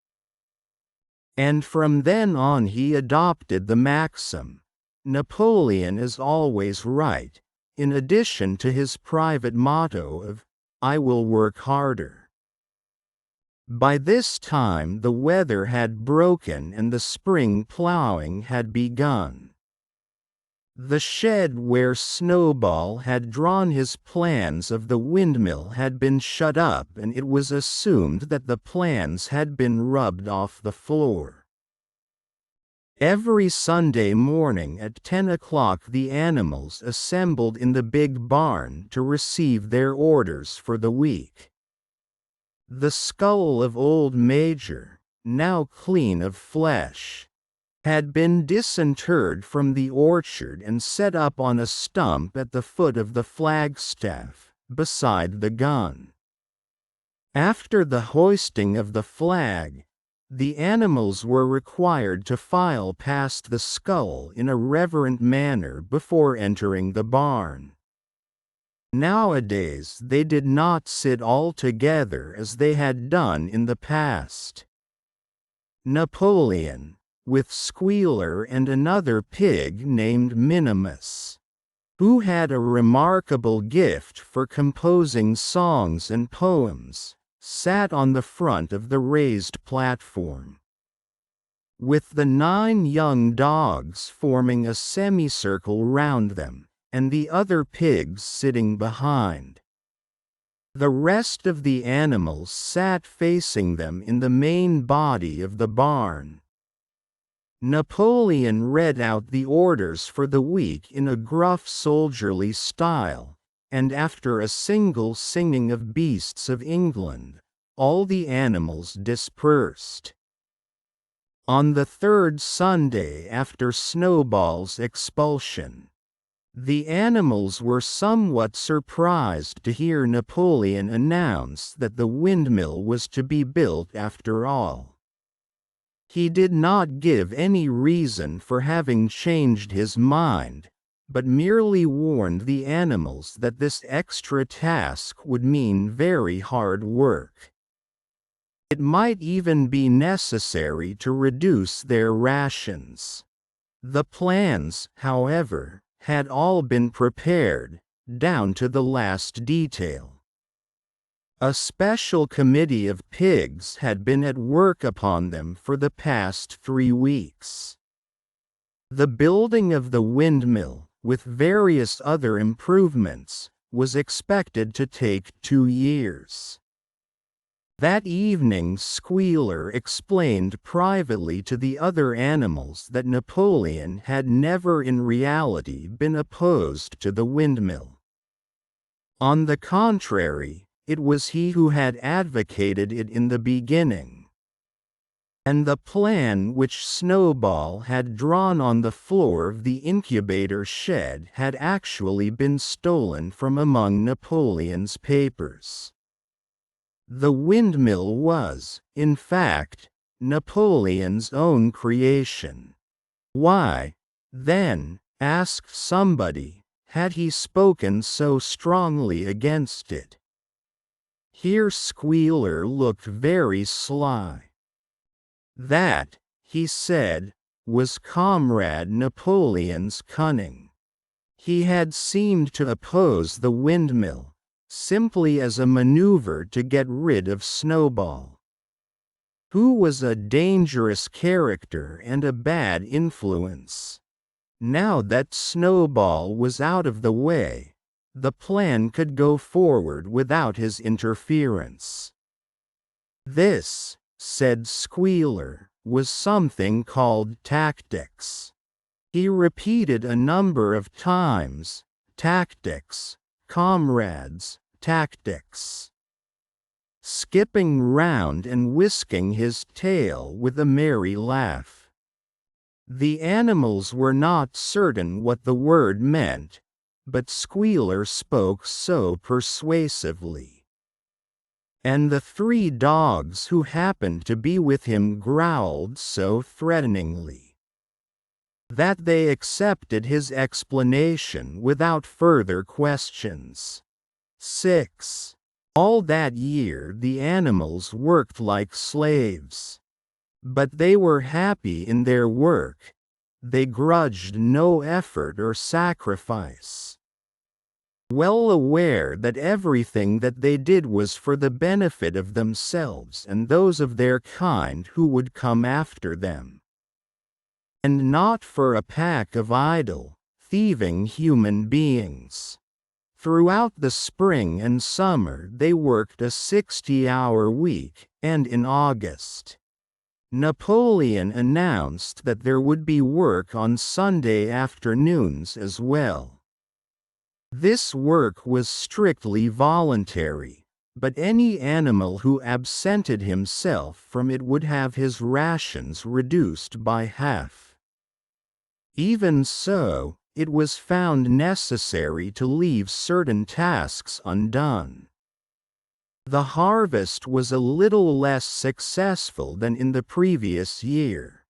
S1: And from then on he adopted the maxim, "Napoleon is always right," in addition to his private motto of, "I will work harder." By this time the weather had broken and the spring plowing had begun. The shed where Snowball had drawn his plans of the windmill had been shut up, and it was assumed that the plans had been rubbed off the floor. Every Sunday morning at 10 o'clock the animals assembled in the big barn to receive their orders for the week. The skull of old Major, now clean of flesh, had been disinterred from the orchard and set up on a stump at the foot of the flagstaff, beside the gun. After the hoisting of the flag, the animals were required to file past the skull in a reverent manner before entering the barn. Nowadays they did not sit all together as they had done in the past. Napoleon, with Squealer and another pig named Minimus, who had a remarkable gift for composing songs and poems, sat on the front of the raised platform, with the 9 young dogs forming a semicircle round them, and the other pigs sitting behind. The rest of the animals sat facing them in the main body of the barn. Napoleon read out the orders for the week in a gruff soldierly style, and after a single singing of Beasts of England, all the animals dispersed. On the 3rd Sunday after Snowball's expulsion, the animals were somewhat surprised to hear Napoleon announce that the windmill was to be built after all. He did not give any reason for having changed his mind, but merely warned the animals that this extra task would mean very hard work. It might even be necessary to reduce their rations. The plans, however, had all been prepared, down to the last detail. A special committee of pigs had been at work upon them for the past 3 weeks. The building of the windmill, with various other improvements, was expected to take 2 years. That evening Squealer explained privately to the other animals that Napoleon had never in reality been opposed to the windmill. On the contrary, it was he who had advocated it in the beginning. And the plan which Snowball had drawn on the floor of the incubator shed had actually been stolen from among Napoleon's papers. The windmill was, in fact, Napoleon's own creation. Why, then, asked somebody, had he spoken so strongly against it? Here Squealer looked very sly. That, he said, was Comrade Napoleon's cunning. He had seemed to oppose the windmill, simply as a maneuver to get rid of Snowball, who was a dangerous character and a bad influence. Now that Snowball was out of the way, the plan could go forward without his interference. This, said Squealer, was something called tactics. He repeated a number of times, tactics, comrades, tactics, skipping round and whisking his tail with a merry laugh. The animals were not certain what the word meant, but Squealer spoke so persuasively. And the 3 dogs who happened to be with him growled so threateningly that they accepted his explanation without further questions. 6. All that year the animals worked like slaves. But they were happy in their work. They grudged no effort or sacrifice, well aware that everything that they did was for the benefit of themselves and those of their kind who would come after them, and not for a pack of idle, thieving human beings. Throughout the spring and summer they worked a 60-hour week, and in August, Napoleon announced that there would be work on Sunday afternoons as well. This work was strictly voluntary, but any animal who absented himself from it would have his rations reduced by half. Even so, it was found necessary to leave certain tasks undone. The harvest was a little less successful than in the previous year,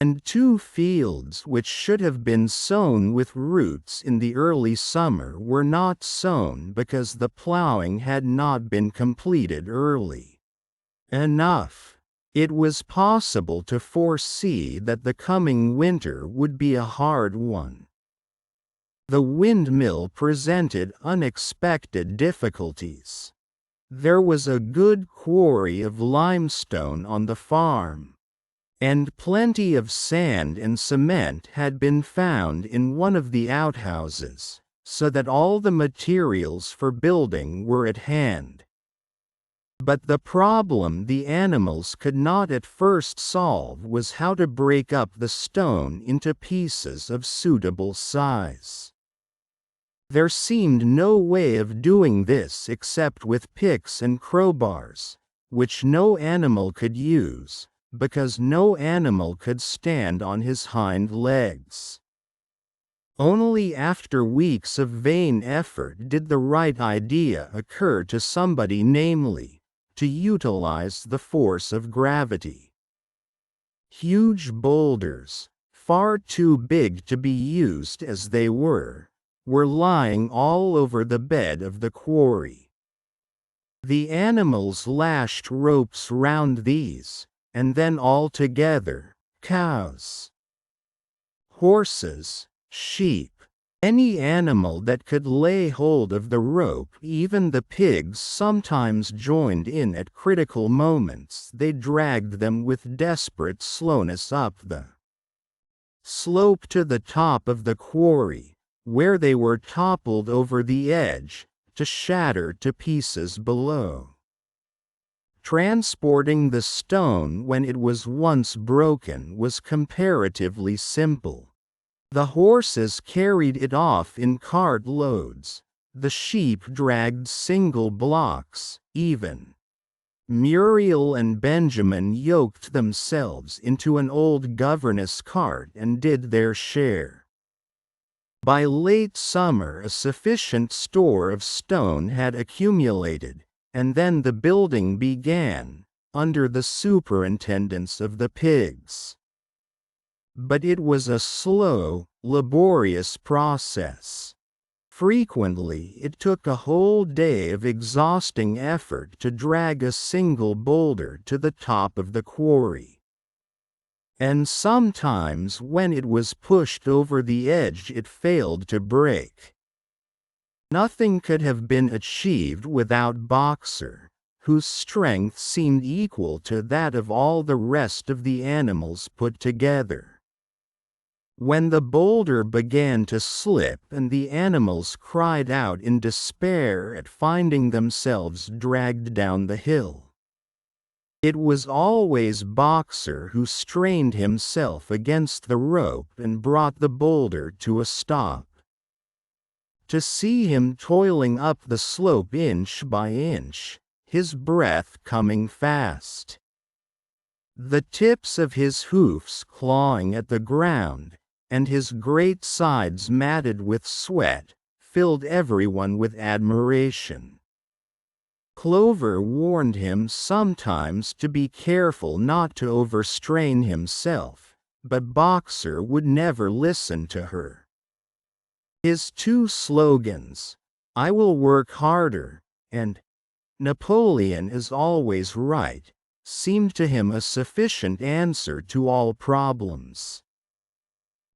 S1: and 2 fields which should have been sown with roots in the early summer were not sown because the plowing had not been completed early enough. It was possible to foresee that the coming winter would be a hard one. The windmill presented unexpected difficulties. There was a good quarry of limestone on the farm, and plenty of sand and cement had been found in one of the outhouses, so that all the materials for building were at hand. But the problem the animals could not at first solve was how to break up the stone into pieces of suitable size. There seemed no way of doing this except with picks and crowbars, which no animal could use, because no animal could stand on his hind legs. Only after weeks of vain effort did the right idea occur to somebody, namely, to utilize the force of gravity. Huge boulders, far too big to be used as they were lying all over the bed of the quarry. The animals lashed ropes round these, and then all together, cows, horses, sheep, any animal that could lay hold of the rope, even the pigs sometimes joined in at critical moments. They dragged them with desperate slowness up the slope to the top of the quarry, where they were toppled over the edge, to shatter to pieces below. Transporting the stone when it was once broken was comparatively simple. The horses carried it off in cart loads, the sheep dragged single blocks, even. Muriel and Benjamin yoked themselves into an old governess cart and did their share. By late summer a sufficient store of stone had accumulated, and then the building began, under the superintendence of the pigs. But it was a slow, laborious process. Frequently it took a whole day of exhausting effort to drag a single boulder to the top of the quarry. And sometimes when it was pushed over the edge it failed to break. Nothing could have been achieved without Boxer, whose strength seemed equal to that of all the rest of the animals put together. When the boulder began to slip and the animals cried out in despair at finding themselves dragged down the hill, it was always Boxer who strained himself against the rope and brought the boulder to a stop. To see him toiling up the slope inch by inch, his breath coming fast, the tips of his hoofs clawing at the ground, and his great sides matted with sweat, filled everyone with admiration. Clover warned him sometimes to be careful not to overstrain himself, but Boxer would never listen to her. His two slogans, "I will work harder," and "Napoleon is always right," seemed to him a sufficient answer to all problems.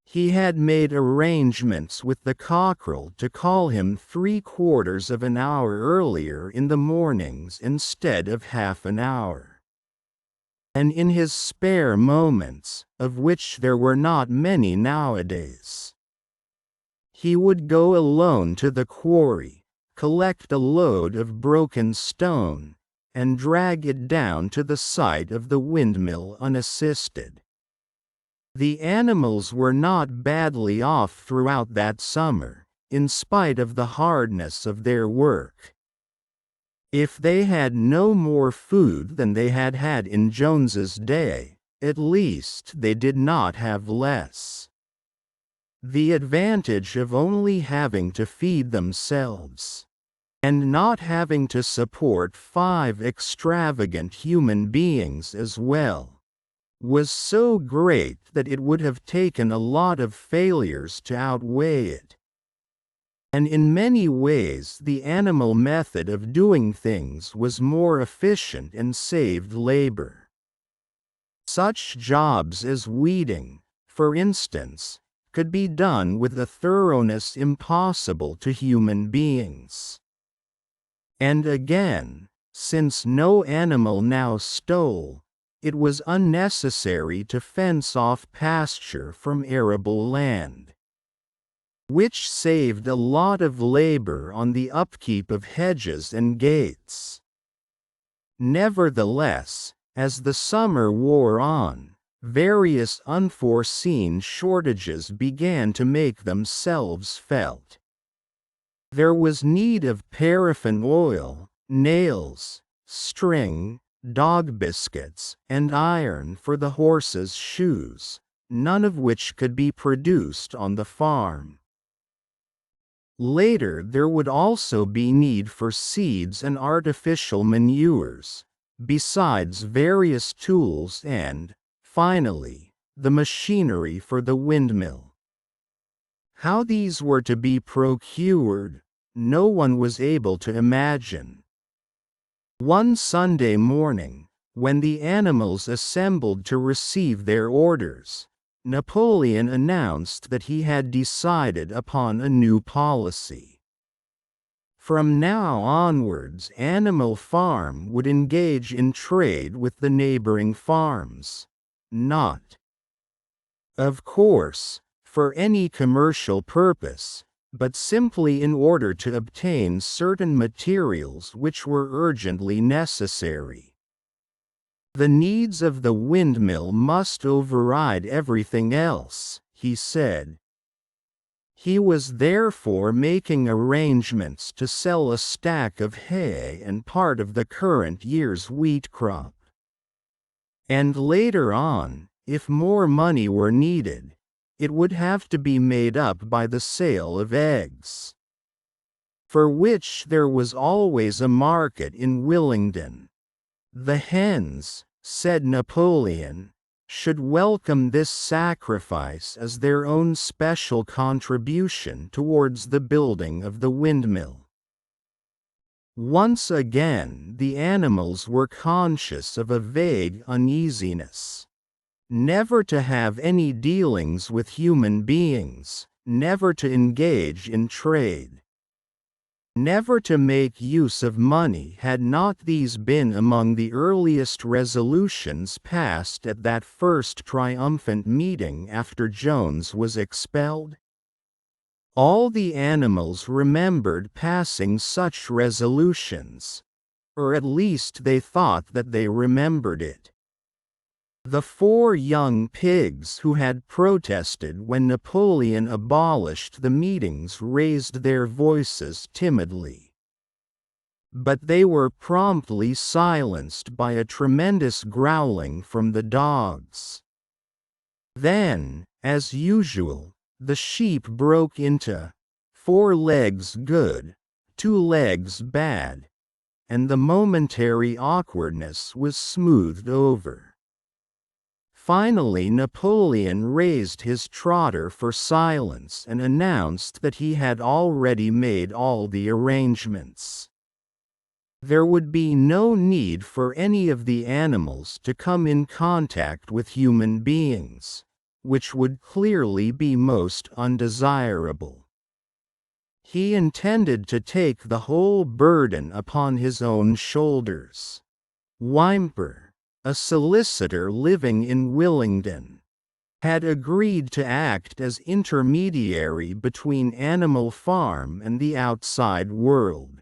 S1: He had made arrangements with the cockerel to call him 3/4 of an hour earlier in the mornings instead of half an hour. And in his spare moments, of which there were not many nowadays, he would go alone to the quarry, collect a load of broken stone, and drag it down to the site of the windmill unassisted. The animals were not badly off throughout that summer, in spite of the hardness of their work. If they had no more food than they had had in Jones's day, at least they did not have less. The advantage of only having to feed themselves, and not having to support 5 extravagant human beings as well, was so great that it would have taken a lot of failures to outweigh it. And in many ways the animal method of doing things was more efficient and saved labor. Such jobs as weeding, for instance, could be done with a thoroughness impossible to human beings. And again, since no animal now stole, it was unnecessary to fence off pasture from arable land, which saved a lot of labor on the upkeep of hedges and gates. Nevertheless, as the summer wore on, various unforeseen shortages began to make themselves felt. There was need of paraffin oil, nails, string, dog biscuits, and iron for the horses' shoes, none of which could be produced on the farm. Later there would also be need for seeds and artificial manures, besides various tools and, finally, the machinery for the windmill. How these were to be procured, no one was able to imagine. One Sunday morning, when the animals assembled to receive their orders, Napoleon announced that he had decided upon a new policy. From now onwards, Animal Farm would engage in trade with the neighboring farms, not, of course, for any commercial purpose, but simply in order to obtain certain materials which were urgently necessary. The needs of the windmill must override everything else, he said. He was therefore making arrangements to sell a stack of hay and part of the current year's wheat crop. And later on, if more money were needed, it would have to be made up by the sale of eggs, for which there was always a market in Willingdon. The hens, said Napoleon, should welcome this sacrifice as their own special contribution towards the building of the windmill. Once again, the animals were conscious of a vague uneasiness. Never to have any dealings with human beings, never to engage in trade, never to make use of money. Had not these been among the earliest resolutions passed at that first triumphant meeting after Jones was expelled? All the animals remembered passing such resolutions, or at least they thought that they remembered it. The 4 young pigs who had protested when Napoleon abolished the meetings raised their voices timidly. But they were promptly silenced by a tremendous growling from the dogs. Then, as usual, the sheep broke into 4 legs good, 2 legs bad, and the momentary awkwardness was smoothed over. Finally, Napoleon raised his trotter for silence and announced that he had already made all the arrangements. There would be no need for any of the animals to come in contact with human beings, which would clearly be most undesirable. He intended to take the whole burden upon his own shoulders. Whymper, a solicitor living in Willingdon, had agreed to act as intermediary between Animal Farm and the outside world,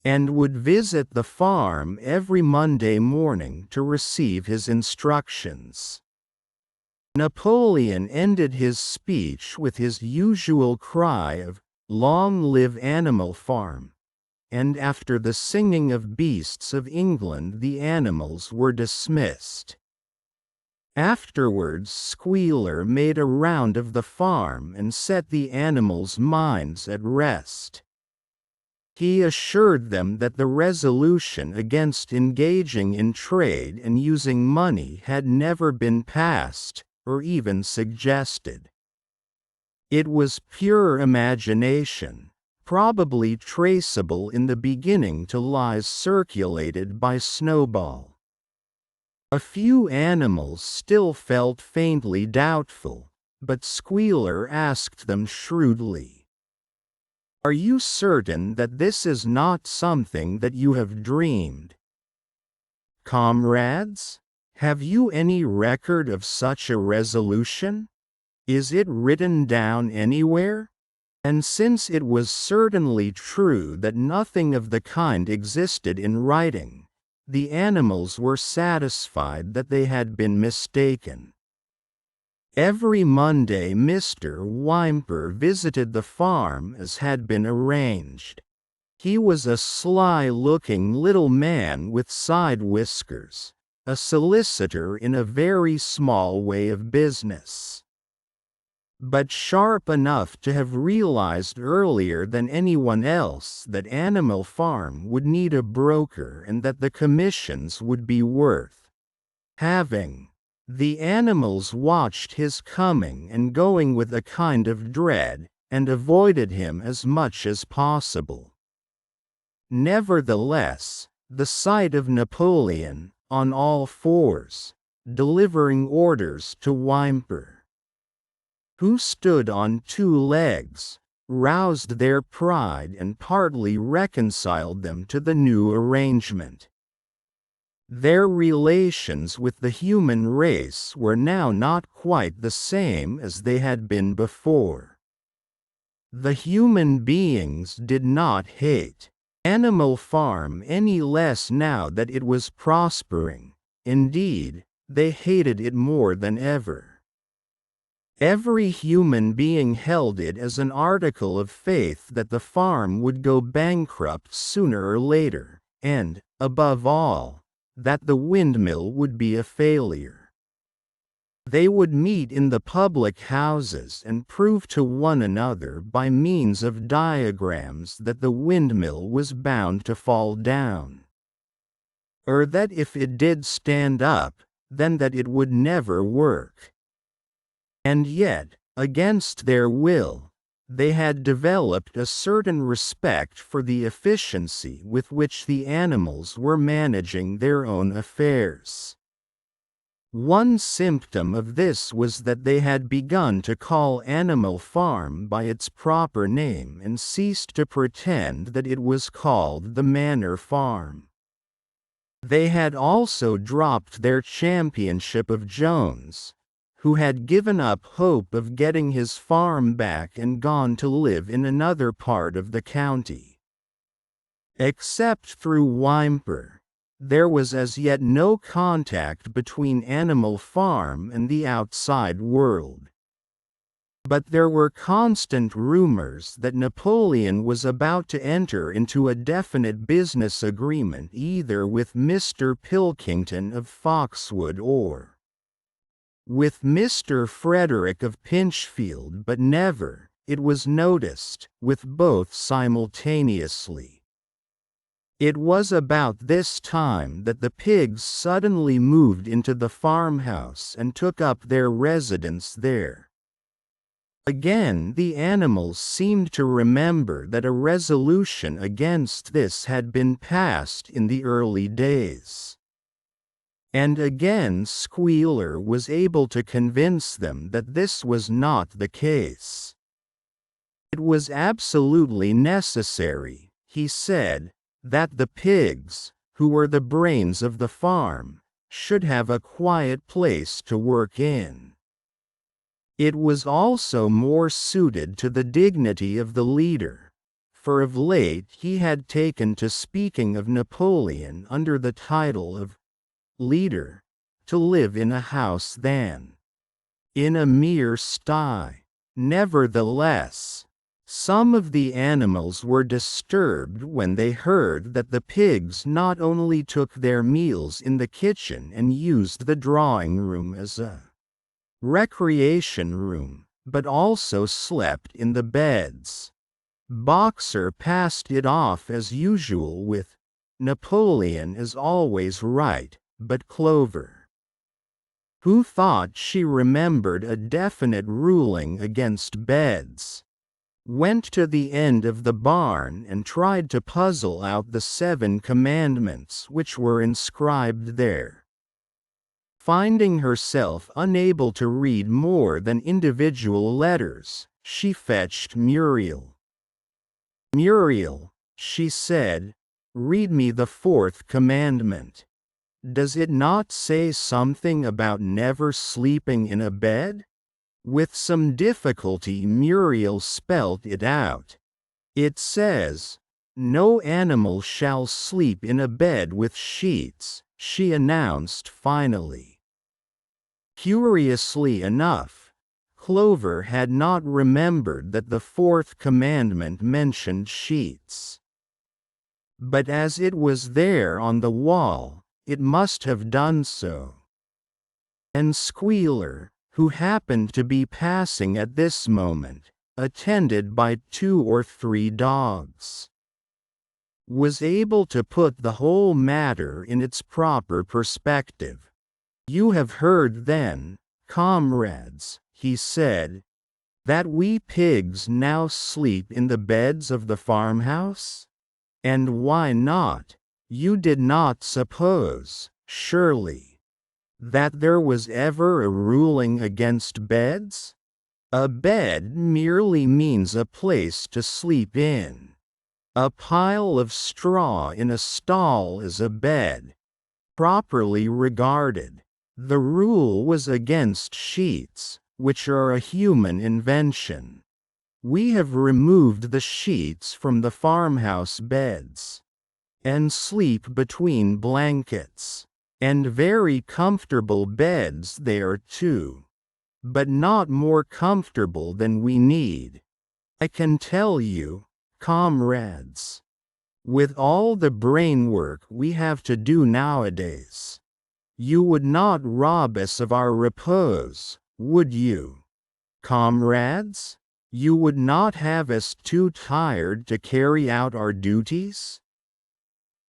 S1: and would visit the farm every Monday morning to receive his instructions. Napoleon ended his speech with his usual cry of, "Long live Animal Farm!" And after the singing of Beasts of England the animals were dismissed. Afterwards Squealer made a round of the farm and set the animals' minds at rest. He assured them that the resolution against engaging in trade and using money had never been passed, or even suggested. It was pure imagination, probably traceable in the beginning to lies circulated by Snowball. A few animals still felt faintly doubtful, but Squealer asked them shrewdly, "Are you certain that this is not something that you have dreamed? Comrades, have you any record of such a resolution? Is it written down anywhere?" And since it was certainly true that nothing of the kind existed in writing, the animals were satisfied that they had been mistaken. Every Monday Mr. Whymper visited the farm as had been arranged. He was a sly-looking little man with side whiskers, a solicitor in a very small way of business, but sharp enough to have realized earlier than anyone else that Animal Farm would need a broker and that the commissions would be worth having. The animals watched his coming and going with a kind of dread, and avoided him as much as possible. Nevertheless, the sight of Napoleon, on all fours, delivering orders to Whymper, who stood on two legs, roused their pride and partly reconciled them to the new arrangement. Their relations with the human race were now not quite the same as they had been before. The human beings did not hate Animal Farm any less now that it was prospering. Indeed, they hated it more than ever. Every human being held it as an article of faith that the farm would go bankrupt sooner or later, and, above all, that the windmill would be a failure. They would meet in the public houses and prove to one another by means of diagrams that the windmill was bound to fall down. Or that if it did stand up, then that it would never work. And yet, against their will, they had developed a certain respect for the efficiency with which the animals were managing their own affairs. One symptom of this was that they had begun to call Animal Farm by its proper name and ceased to pretend that it was called the Manor Farm. They had also dropped their championship of Jones, who had given up hope of getting his farm back and gone to live in another part of the county. Except through Whymper, there was as yet no contact between Animal Farm and the outside world. But there were constant rumors that Napoleon was about to enter into a definite business agreement either with Mr. Pilkington of Foxwood or with Mr. Frederick of Pinchfield, but never, it was noticed, with both simultaneously. It was about this time that the pigs suddenly moved into the farmhouse and took up their residence there. Again the animals seemed to remember that a resolution against this had been passed in the early days. And again Squealer was able to convince them that this was not the case. It was absolutely necessary, he said, that the pigs, who were the brains of the farm, should have a quiet place to work in. It was also more suited to the dignity of the leader, for of late he had taken to speaking of Napoleon under the title of leader, to live in a house than in a mere sty. Nevertheless, some of the animals were disturbed when they heard that the pigs not only took their meals in the kitchen and used the drawing room as a recreation room, but also slept in the beds. Boxer passed it off as usual with, "Napoleon is always right," but Clover, who thought she remembered a definite ruling against beds, went to the end of the barn and tried to puzzle out the 7 commandments which were inscribed there. Finding herself unable to read more than individual letters, she fetched Muriel. "Muriel," she said, "read me the 4th commandment. Does it not say something about never sleeping in a bed?" With some difficulty Muriel spelt it out. "It says, 'No animal shall sleep in a bed with sheets,'" she announced finally. Curiously enough, Clover had not remembered that the 4th commandment mentioned sheets. But as it was there on the wall, it must have done so. And Squealer, who happened to be passing at this moment, attended by 2 or 3 dogs, was able to put the whole matter in its proper perspective. "You have heard then, comrades," he said, "that we pigs now sleep in the beds of the farmhouse? And why not? You did not suppose, surely, that there was ever a ruling against beds? A bed merely means a place to sleep in. A pile of straw in a stall is a bed, properly regarded. The rule was against sheets, which are a human invention. We have removed the sheets from the farmhouse beds, and sleep between blankets, and very comfortable beds they are too, but not more comfortable than we need. I can tell you, comrades, with all the brain work we have to do nowadays, you would not rob us of our repose, would you? Comrades, you would not have us too tired to carry out our duties?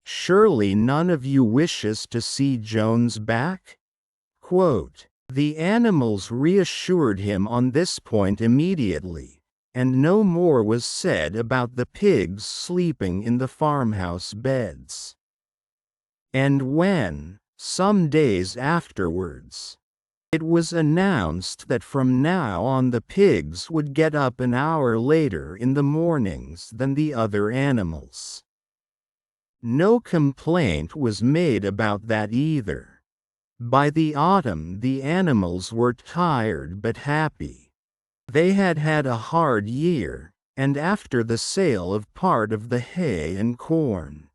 S1: Surely none of you wishes to see Jones back?" Quote, "The animals reassured him on this point immediately, and no more was said about the pigs sleeping in the farmhouse beds. And when, some days afterwards, it was announced that from now on the pigs would get up an hour later in the mornings than the other animals, no complaint was made about that either. By the autumn the animals were tired but happy. They had had a hard year, and after the sale of part of the hay and corn,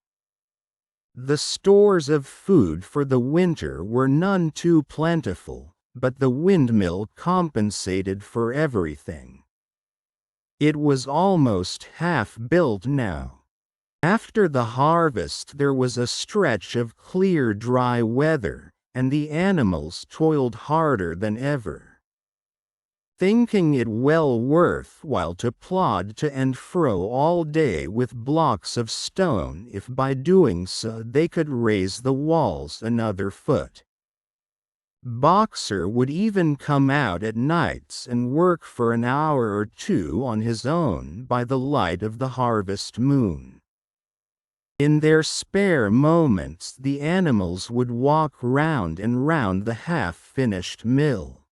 S1: the stores of food for the winter were none too plentiful, but the windmill compensated for everything. It was almost half built now. After the harvest there was a stretch of clear dry weather, and the animals toiled harder than ever, thinking it well worth while to plod to and fro all day with blocks of stone if by doing so they could raise the walls another foot. Boxer would even come out at nights and work for an hour or two on his own by the light of the harvest moon. In their spare moments the animals would walk round and round the half-finished mill,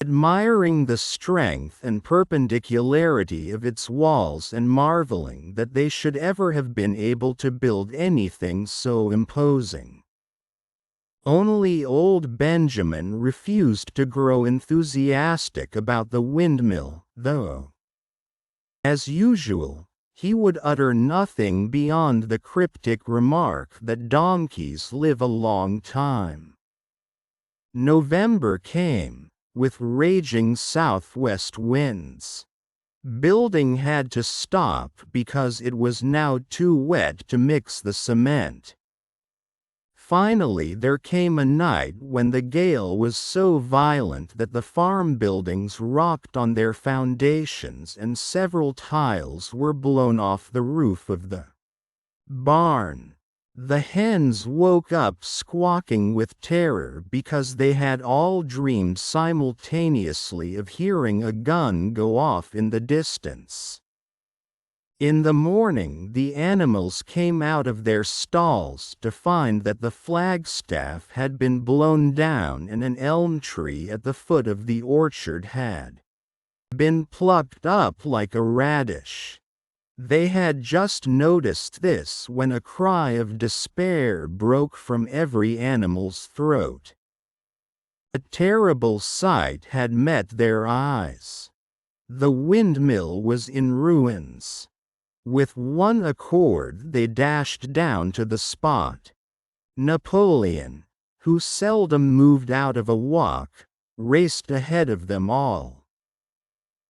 S1: admiring the strength and perpendicularity of its walls and marveling that they should ever have been able to build anything so imposing. Only old Benjamin refused to grow enthusiastic about the windmill, though, as usual, he would utter nothing beyond the cryptic remark that donkeys live a long time. November came, with raging southwest winds. Building had to stop because it was now too wet to mix the cement. Finally there came a night when the gale was so violent that the farm buildings rocked on their foundations and several tiles were blown off the roof of the barn. The hens woke up squawking with terror because they had all dreamed simultaneously of hearing a gun go off in the distance. In the morning the animals came out of their stalls to find that the flagstaff had been blown down and an elm tree at the foot of the orchard had been plucked up like a radish. They had just noticed this when a cry of despair broke from every animal's throat. A terrible sight had met their eyes. The windmill was in ruins. With one accord they dashed down to the spot. Napoleon, who seldom moved out of a walk, raced ahead of them all.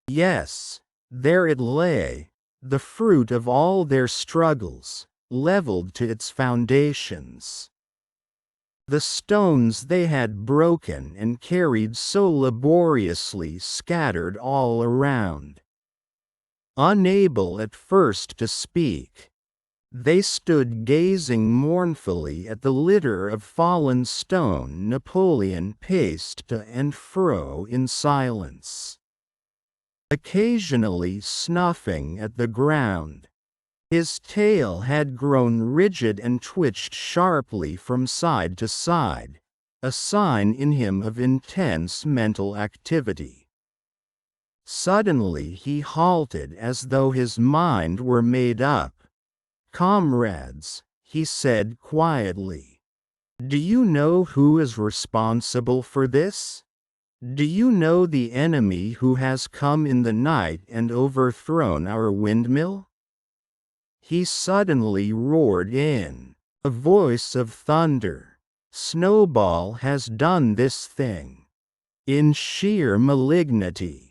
S1: Yes, there it lay, the fruit of all their struggles, leveled to its foundations. The stones they had broken and carried so laboriously scattered all around. Unable at first to speak, They stood gazing mournfully at the litter of fallen stone. Napoleon paced to and fro in silence, occasionally snuffing at the ground. His tail had grown rigid and twitched sharply from side to side, a sign in him of intense mental activity. Suddenly he halted as though his mind were made up. "Comrades," he said quietly, "do you know who is responsible for this? Do you know the enemy who has come in the night and overthrown our windmill?" He suddenly roared in a voice of thunder. "Snowball has done this thing in sheer malignity,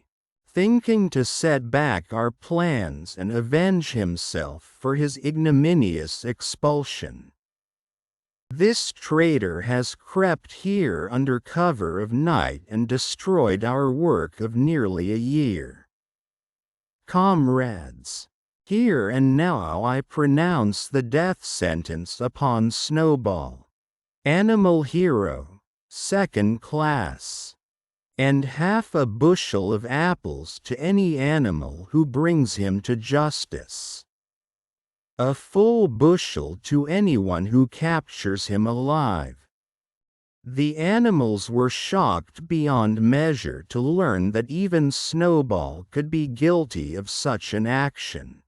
S1: thinking to set back our plans and avenge himself for his ignominious expulsion. This traitor has crept here under cover of night and destroyed our work of nearly a year. Comrades, here and now I pronounce the death sentence upon Snowball, animal hero, second class, and half a bushel of apples to any animal who brings him to justice. A full bushel to anyone who captures him alive." The animals were shocked beyond measure to learn that even Snowball could be guilty of such an action.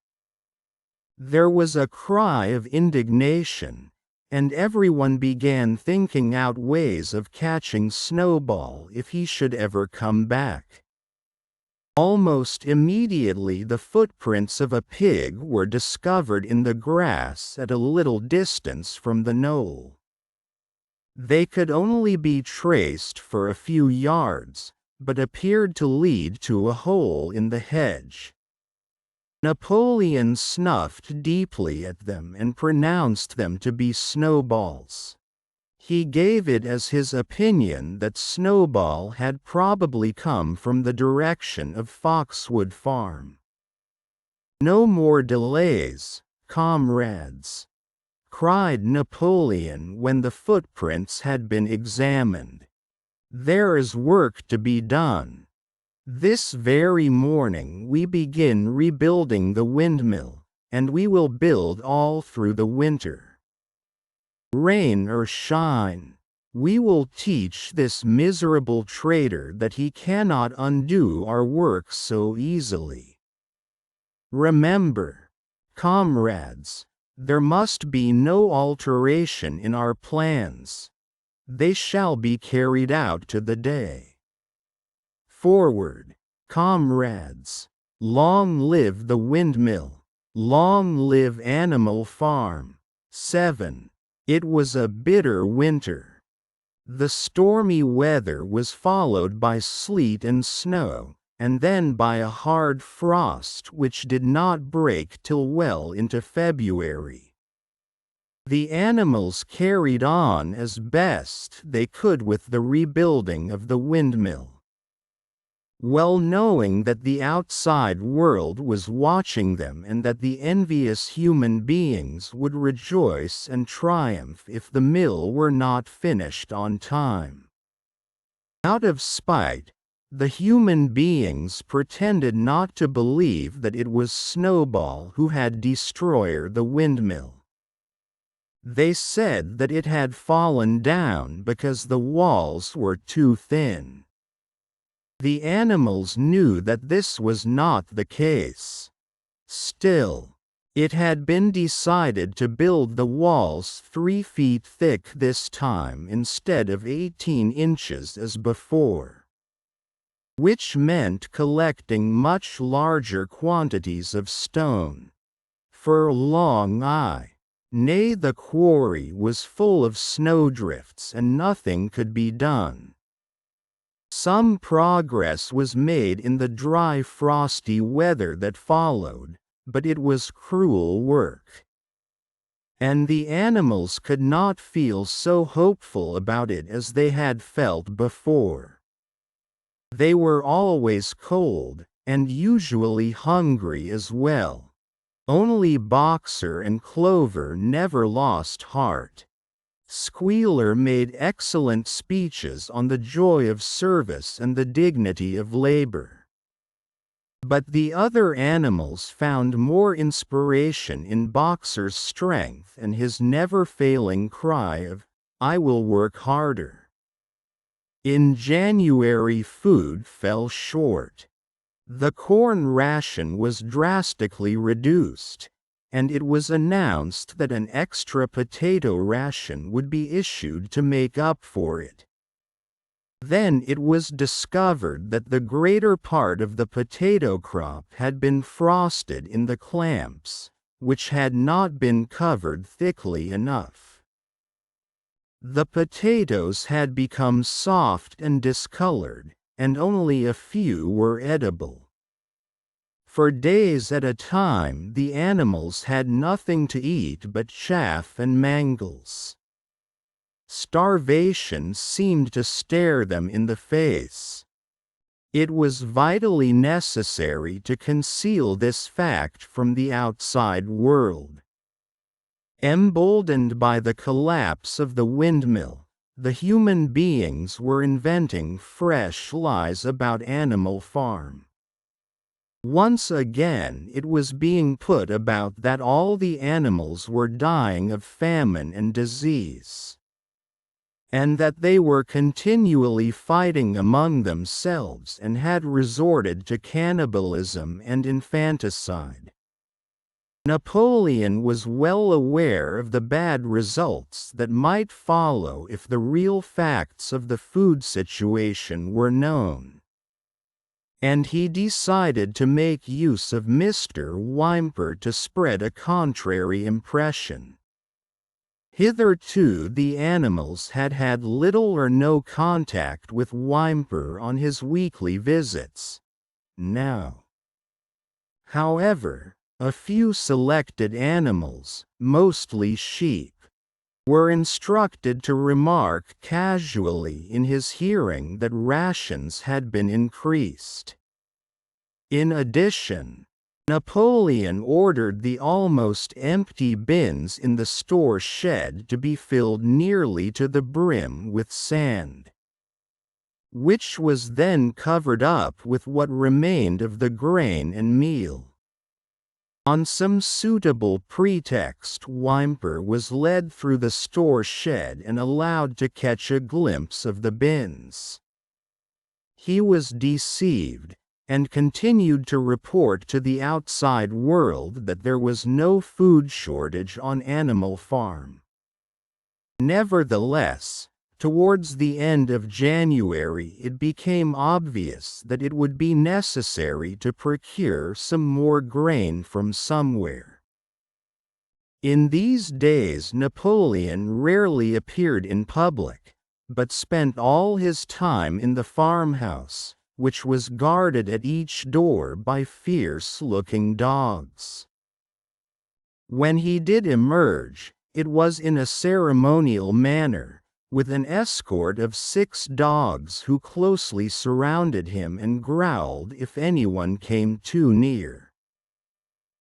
S1: There was a cry of indignation, and everyone began thinking out ways of catching Snowball if he should ever come back. Almost immediately the footprints of a pig were discovered in the grass at a little distance from the knoll. They could only be traced for a few yards, but appeared to lead to a hole in the hedge. Napoleon snuffed deeply at them and pronounced them to be Snowballs. He gave it as his opinion that Snowball had probably come from the direction of Foxwood Farm. "No more delays, comrades," cried Napoleon when the footprints had been examined. "There is work to be done. This very morning we begin rebuilding the windmill, and we will build all through the winter. Rain or shine, we will teach this miserable traitor that he cannot undo our work so easily. Remember, comrades, there must be no alteration in our plans. They shall be carried out to the day. Forward, comrades! Long live the windmill! Long live Animal Farm!" 7. It was a bitter winter. The stormy weather was followed by sleet and snow, and then by a hard frost which did not break till well into February. The animals carried on as best they could with the rebuilding of the windmill, well knowing that the outside world was watching them and that the envious human beings would rejoice and triumph if the mill were not finished on time. Out of spite, the human beings pretended not to believe that it was Snowball who had destroyed the windmill. They said that it had fallen down because the walls were too thin. The animals knew that this was not the case. Still, it had been decided to build the walls 3 feet thick this time instead of 18 inches as before, which meant collecting much larger quantities of stone. For long nay, the quarry was full of snowdrifts and nothing could be done. Some progress was made in the dry frosty weather that followed, but it was cruel work. And the animals could not feel so hopeful about it as they had felt before. They were always cold, and usually hungry as well. Only Boxer and Clover never lost heart. Squealer made excellent speeches on the joy of service and the dignity of labor. But the other animals found more inspiration in Boxer's strength and his never-failing cry of, "I will work harder." In January, food fell short. The corn ration was drastically reduced, and it was announced that an extra potato ration would be issued to make up for it. Then it was discovered that the greater part of the potato crop had been frosted in the clamps, which had not been covered thickly enough. The potatoes had become soft and discolored, and only a few were edible. For days at a time the animals had nothing to eat but chaff and mangles. Starvation seemed to stare them in the face. It was vitally necessary to conceal this fact from the outside world. Emboldened by the collapse of the windmill, the human beings were inventing fresh lies about Animal Farm. Once again it was being put about that all the animals were dying of famine and disease, and that they were continually fighting among themselves and had resorted to cannibalism and infanticide. Napoleon was well aware of the bad results that might follow if the real facts of the food situation were known, and he decided to make use of Mr. Whymper to spread a contrary impression. Hitherto the animals had had little or no contact with Whymper on his weekly visits. Now, however, a few selected animals, mostly sheep, were instructed to remark casually in his hearing that rations had been increased. In addition, Napoleon ordered the almost empty bins in the store shed to be filled nearly to the brim with sand, which was then covered up with what remained of the grain and meal. On some suitable pretext, Whymper was led through the store shed and allowed to catch a glimpse of the bins. He was deceived, and continued to report to the outside world that there was no food shortage on Animal Farm. Nevertheless, towards the end of January it became obvious that it would be necessary to procure some more grain from somewhere. In these days Napoleon rarely appeared in public, but spent all his time in the farmhouse, which was guarded at each door by fierce-looking dogs. When he did emerge, it was in a ceremonial manner, with an escort of 6 dogs who closely surrounded him and growled if anyone came too near.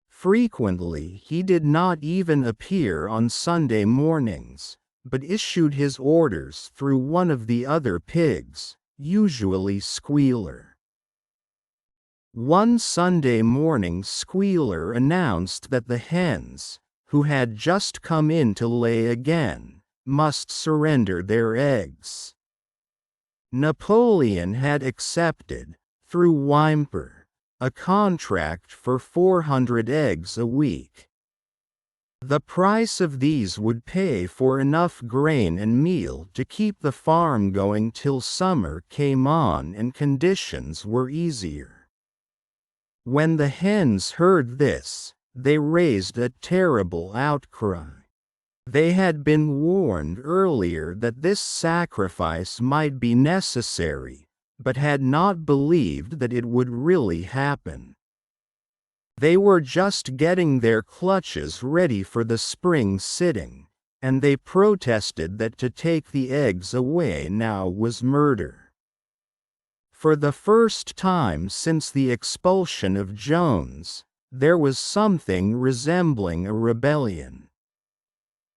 S1: Frequently he did not even appear on Sunday mornings, but issued his orders through one of the other pigs, usually Squealer. One Sunday morning Squealer announced that the hens, who had just come in to lay again, must surrender their eggs. Napoleon had accepted, through Whymper, a contract for 400 eggs a week. The price of these would pay for enough grain and meal to keep the farm going till summer came on and conditions were easier. When the hens heard this, they raised a terrible outcry. They had been warned earlier that this sacrifice might be necessary, but had not believed that it would really happen. They were just getting their clutches ready for the spring sitting, and they protested that to take the eggs away now was murder. For the first time since the expulsion of Jones, there was something resembling a rebellion.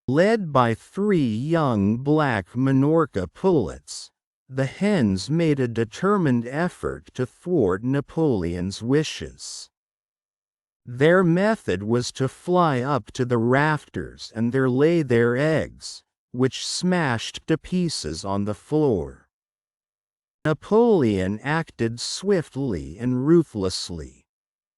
S1: Led by 3 young black Minorca pullets, the hens made a determined effort to thwart Napoleon's wishes. Their method was to fly up to the rafters and there lay their eggs, which smashed to pieces on the floor. Napoleon acted swiftly and ruthlessly.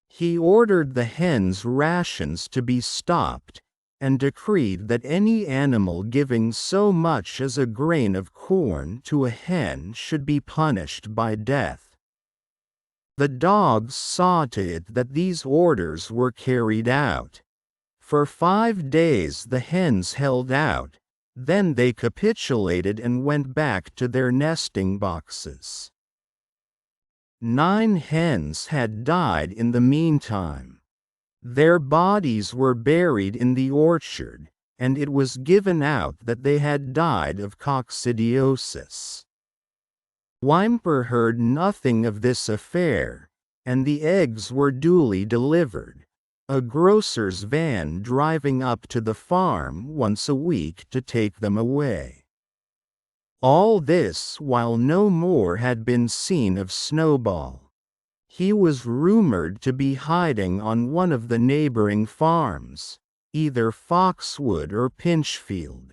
S1: He ordered the hens' rations to be stopped, and decreed that any animal giving so much as a grain of corn to a hen should be punished by death. The dogs saw to it that these orders were carried out. For 5 days the hens held out, then they capitulated and went back to their nesting boxes. 9 hens had died in the meantime. Their bodies were buried in the orchard, and it was given out that they had died of coccidiosis. Whymper heard nothing of this affair, and the eggs were duly delivered, a grocer's van driving up to the farm once a week to take them away. All this while no more had been seen of Snowball. He was rumored to be hiding on one of the neighboring farms, either Foxwood or Pinchfield.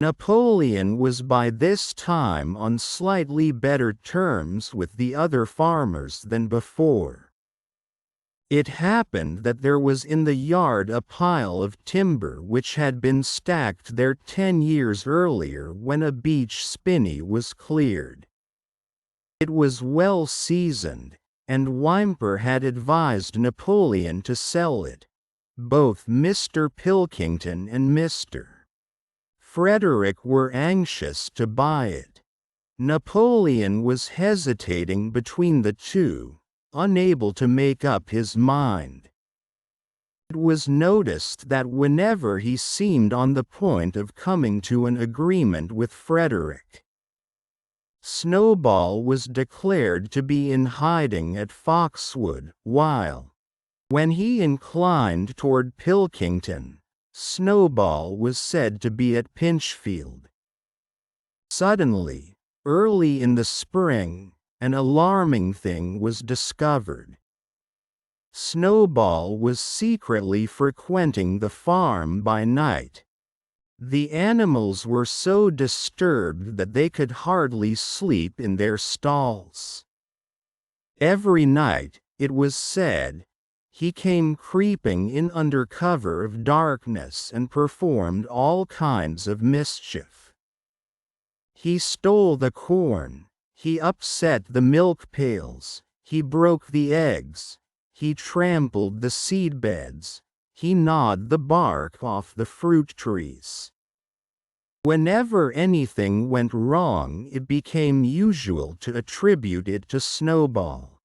S1: Napoleon was by this time on slightly better terms with the other farmers than before. It happened that there was in the yard a pile of timber which had been stacked there 10 years earlier when a beech spinney was cleared. It was well seasoned, and Whymper had advised Napoleon to sell it. Both Mr. Pilkington and Mr. Frederick were anxious to buy it. Napoleon was hesitating between the two, unable to make up his mind. It was noticed that whenever he seemed on the point of coming to an agreement with Frederick, Snowball was declared to be in hiding at Foxwood, while, when he inclined toward Pilkington, Snowball was said to be at Pinchfield. Suddenly, early in the spring, an alarming thing was discovered. Snowball was secretly frequenting the farm by night. The animals were so disturbed that they could hardly sleep in their stalls. Every night, it was said, he came creeping in under cover of darkness and performed all kinds of mischief. He stole the corn, he upset the milk pails, he broke the eggs, he trampled the seed beds, he gnawed the bark off the fruit trees. Whenever anything went wrong, it became usual to attribute it to Snowball.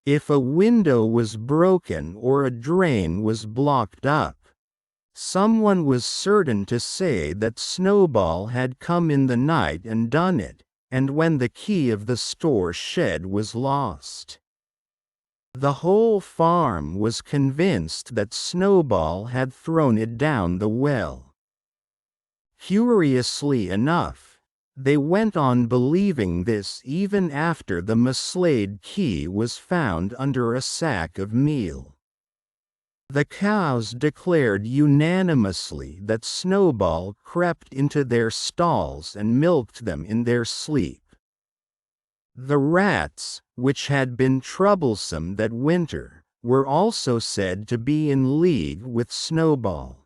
S1: If a window was broken or a drain was blocked up, someone was certain to say that Snowball had come in the night and done it, and when the key of the store shed was lost. The whole farm was convinced that Snowball had thrown it down the well. Curiously enough, they went on believing this even after the mislaid key was found under a sack of meal. The cows declared unanimously that Snowball crept into their stalls and milked them in their sleep. The rats, which had been troublesome that winter, were also said to be in league with Snowball.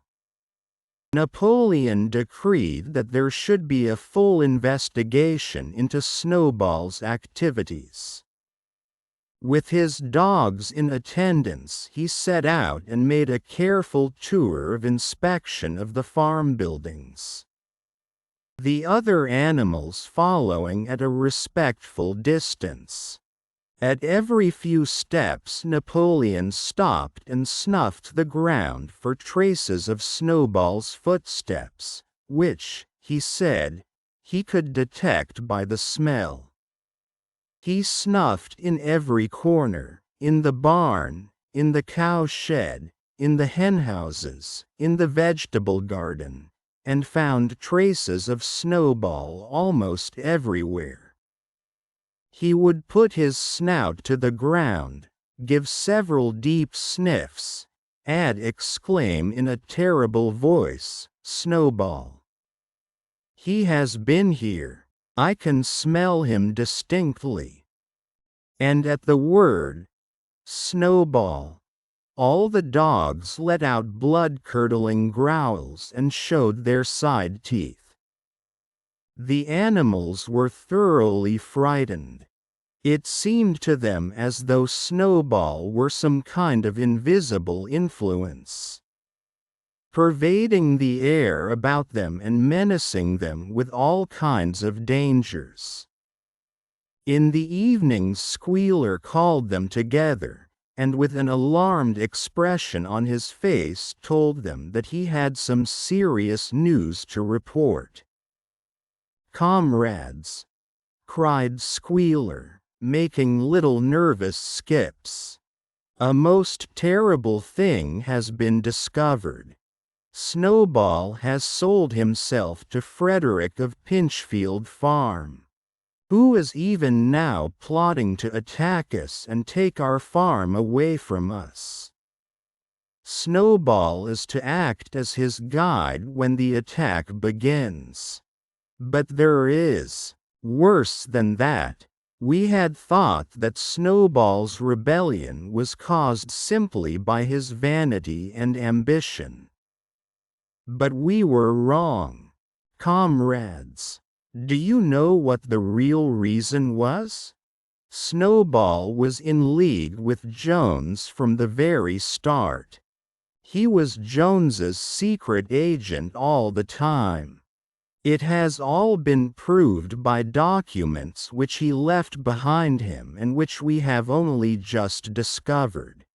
S1: Napoleon decreed that there should be a full investigation into Snowball's activities. With his dogs in attendance, he set out and made a careful tour of inspection of the farm buildings, the other animals following at a respectful distance. At every few steps Napoleon stopped and snuffed the ground for traces of Snowball's footsteps, which, he said, he could detect by the smell. He snuffed in every corner, in the barn, in the cow shed, in the henhouses, in the vegetable garden, and found traces of Snowball almost everywhere. He would put his snout to the ground, give several deep sniffs, and exclaim in a terrible voice, "Snowball! He has been here. I can smell him distinctly." And at the word, "Snowball," all the dogs let out blood-curdling growls and showed their side teeth. The animals were thoroughly frightened. It seemed to them as though Snowball were some kind of invisible influence, pervading the air about them and menacing them with all kinds of dangers. In the evening Squealer called them together, and with an alarmed expression on his face told them that he had some serious news to report. "Comrades," cried Squealer, making little nervous skips, "a most terrible thing has been discovered. Snowball has sold himself to Frederick of Pinchfield Farm, who is even now plotting to attack us and take our farm away from us. Snowball is to act as his guide when the attack begins. But there is, worse than that, we had thought that Snowball's rebellion was caused simply by his vanity and ambition. But we were wrong. Comrades, do you know what the real reason was? Snowball was in league with Jones from the very start. He was Jones's secret agent all the time. It has all been proved by documents which he left behind him and which we have only just discovered.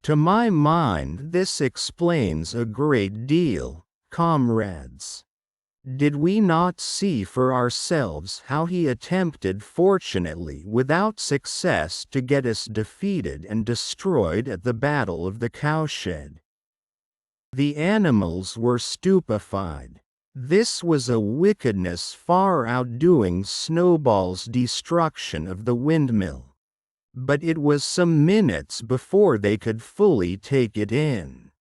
S1: To my mind this explains a great deal, comrades. Did we not see for ourselves how he attempted, fortunately without success, to get us defeated and destroyed at the Battle of the Cowshed? The animals were stupefied. This was a wickedness far outdoing Snowball's destruction of the windmill. But it was some minutes before they could fully take it in.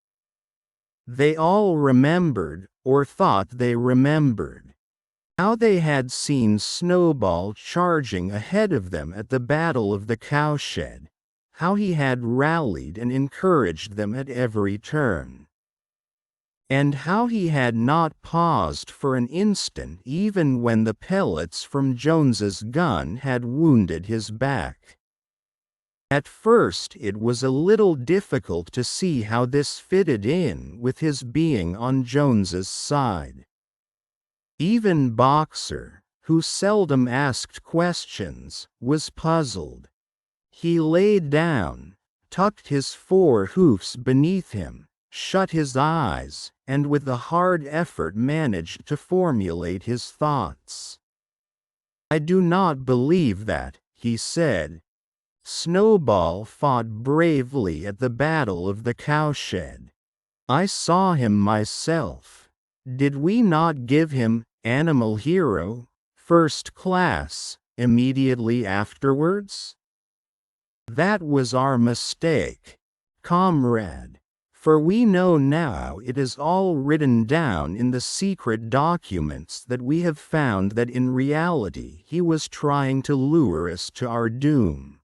S1: They all remembered, or thought they remembered, how they had seen Snowball charging ahead of them at the Battle of the Cowshed, how he had rallied and encouraged them at every turn, and how he had not paused for an instant even when the pellets from Jones's gun had wounded his back. At first it was a little difficult to see how this fitted in with his being on Jones's side. Even Boxer, who seldom asked questions, was puzzled. He lay down, tucked his 4 hoofs beneath him, shut his eyes, and with a hard effort managed to formulate his thoughts. "I do not believe that," he said. "Snowball fought bravely at the Battle of the Cowshed. I saw him myself. Did we not give him Animal Hero, First Class, immediately afterwards? That was our mistake, comrade, for we know now it is all written down in the secret documents that we have found that in reality he was trying to lure us to our doom."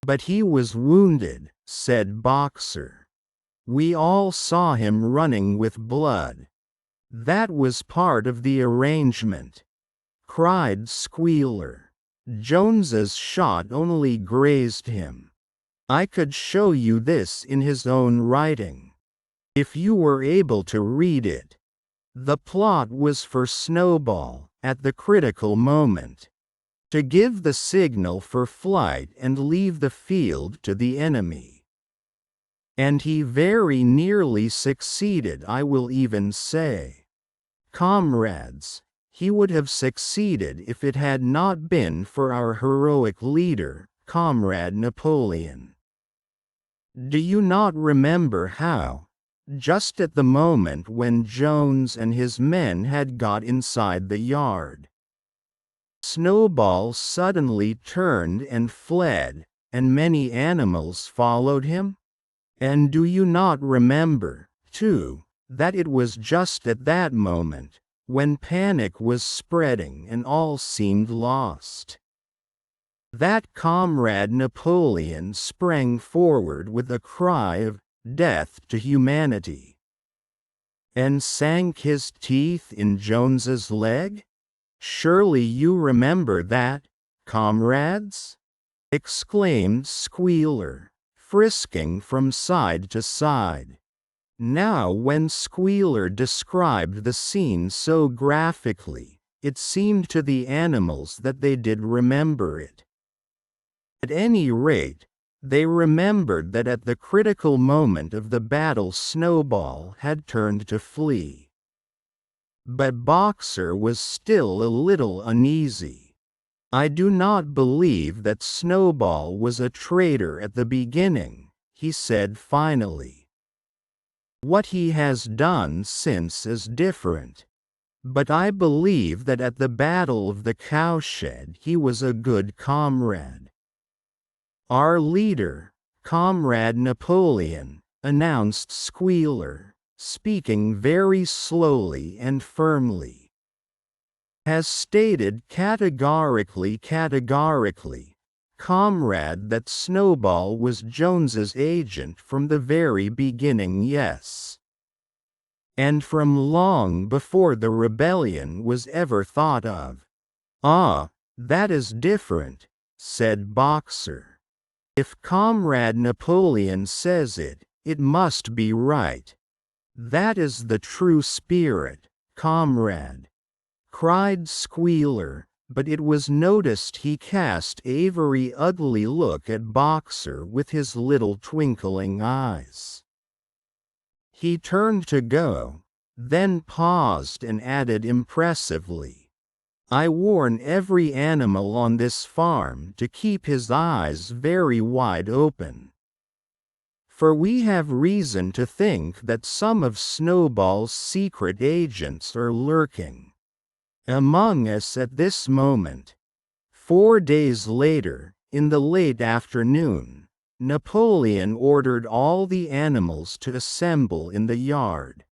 S1: "But he was wounded," said Boxer. "We all saw him running with blood." "That was part of the arrangement," cried Squealer. "Jones's shot only grazed him. I could show you this in his own writing, if you were able to read it. The plot was for Snowball, at the critical moment, to give the signal for flight and leave the field to the enemy. And he very nearly succeeded, I will even say. Comrades, he would have succeeded if it had not been for our heroic leader, Comrade Napoleon. Do you not remember how, just at the moment when Jones and his men had got inside the yard, Snowball suddenly turned and fled, and many animals followed him? And do you not remember, too, that it was just at that moment, when panic was spreading and all seemed lost, that Comrade Napoleon sprang forward with a cry of death to humanity, and sank his teeth in Jones's leg? Surely you remember that, comrades? Exclaimed Squealer, frisking from side to side. Now when Squealer described the scene so graphically, it seemed to the animals that they did remember it. At any rate, they remembered that at the critical moment of the battle Snowball had turned to flee. But Boxer was still a little uneasy. I do not believe that Snowball was a traitor at the beginning, he said finally. What he has done since is different. But I believe that at the Battle of the Cowshed he was a good comrade. Our leader, Comrade Napoleon, announced Squealer, speaking very slowly and firmly, has stated categorically, comrade, that Snowball was Jones's agent from the very beginning, yes. And from long before the rebellion was ever thought of. Ah, that is different, said Boxer. If Comrade Napoleon says it, it must be right. That is the true spirit, comrade, cried Squealer, but it was noticed he cast a very ugly look at Boxer with his little twinkling eyes. He turned to go, then paused and added impressively, I warn every animal on this farm to keep his eyes very wide open. For we have reason to think that some of Snowball's secret agents are lurking among us at this moment. 4 days later, in the late afternoon, Napoleon ordered all the animals to assemble in the yard.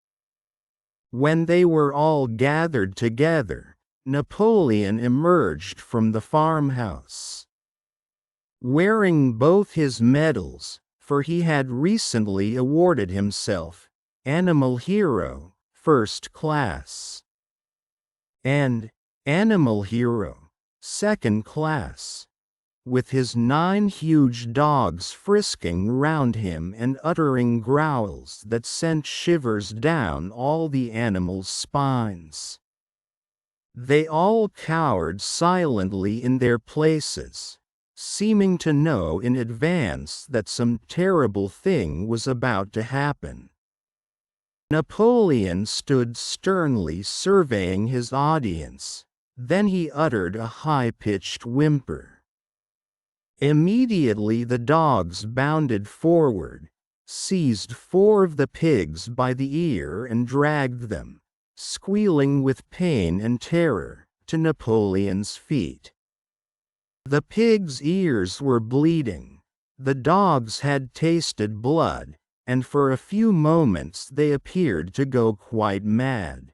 S1: When they were all gathered together, Napoleon emerged from the farmhouse, wearing both his medals, for he had recently awarded himself Animal Hero, First Class, and Animal Hero, Second Class, with his 9 huge dogs frisking round him and uttering growls that sent shivers down all the animals' spines. They all cowered silently in their places, seeming to know in advance that some terrible thing was about to happen. Napoleon stood sternly surveying his audience, then he uttered a high-pitched whimper. Immediately the dogs bounded forward, seized 4 of the pigs by the ear and dragged them, squealing with pain and terror, to Napoleon's feet. The pigs' ears were bleeding, the dogs had tasted blood, and for a few moments they appeared to go quite mad.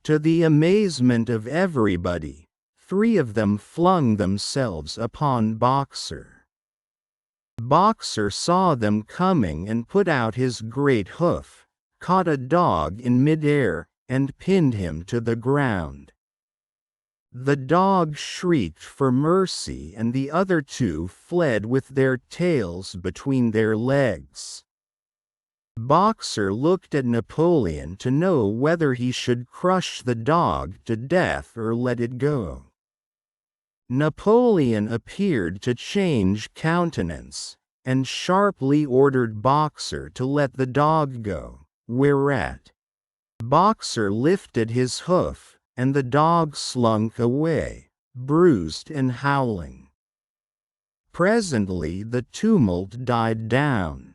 S1: To the amazement of everybody, 3 of them flung themselves upon Boxer. Boxer saw them coming and put out his great hoof, caught a dog in midair, and pinned him to the ground. The dog shrieked for mercy and the other 2 fled with their tails between their legs. Boxer looked at Napoleon to know whether he should crush the dog to death or let it go. Napoleon appeared to change countenance, and sharply ordered Boxer to let the dog go, whereat Boxer lifted his hoof, and the dog slunk away, bruised and howling. Presently the tumult died down.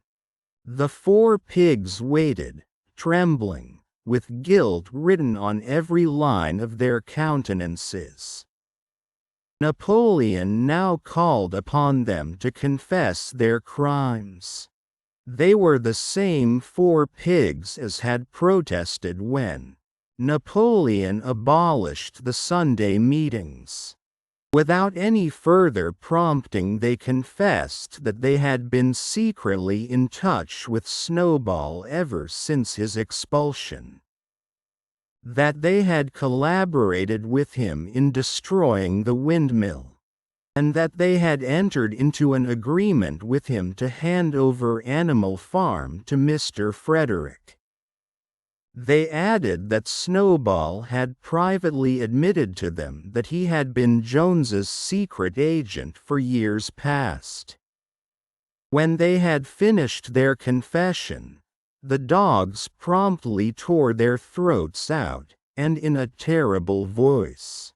S1: The 4 pigs waited, trembling, with guilt written on every line of their countenances. Napoleon now called upon them to confess their crimes. They were the same 4 pigs as had protested when Napoleon abolished the Sunday meetings. Without any further prompting, they confessed that they had been secretly in touch with Snowball ever since his expulsion. That they had collaborated with him in destroying the windmill, and that they had entered into an agreement with him to hand over Animal Farm to Mr. Frederick. They added that Snowball had privately admitted to them that he had been Jones's secret agent for years past. When they had finished their confession, the dogs promptly tore their throats out, and in a terrible voice,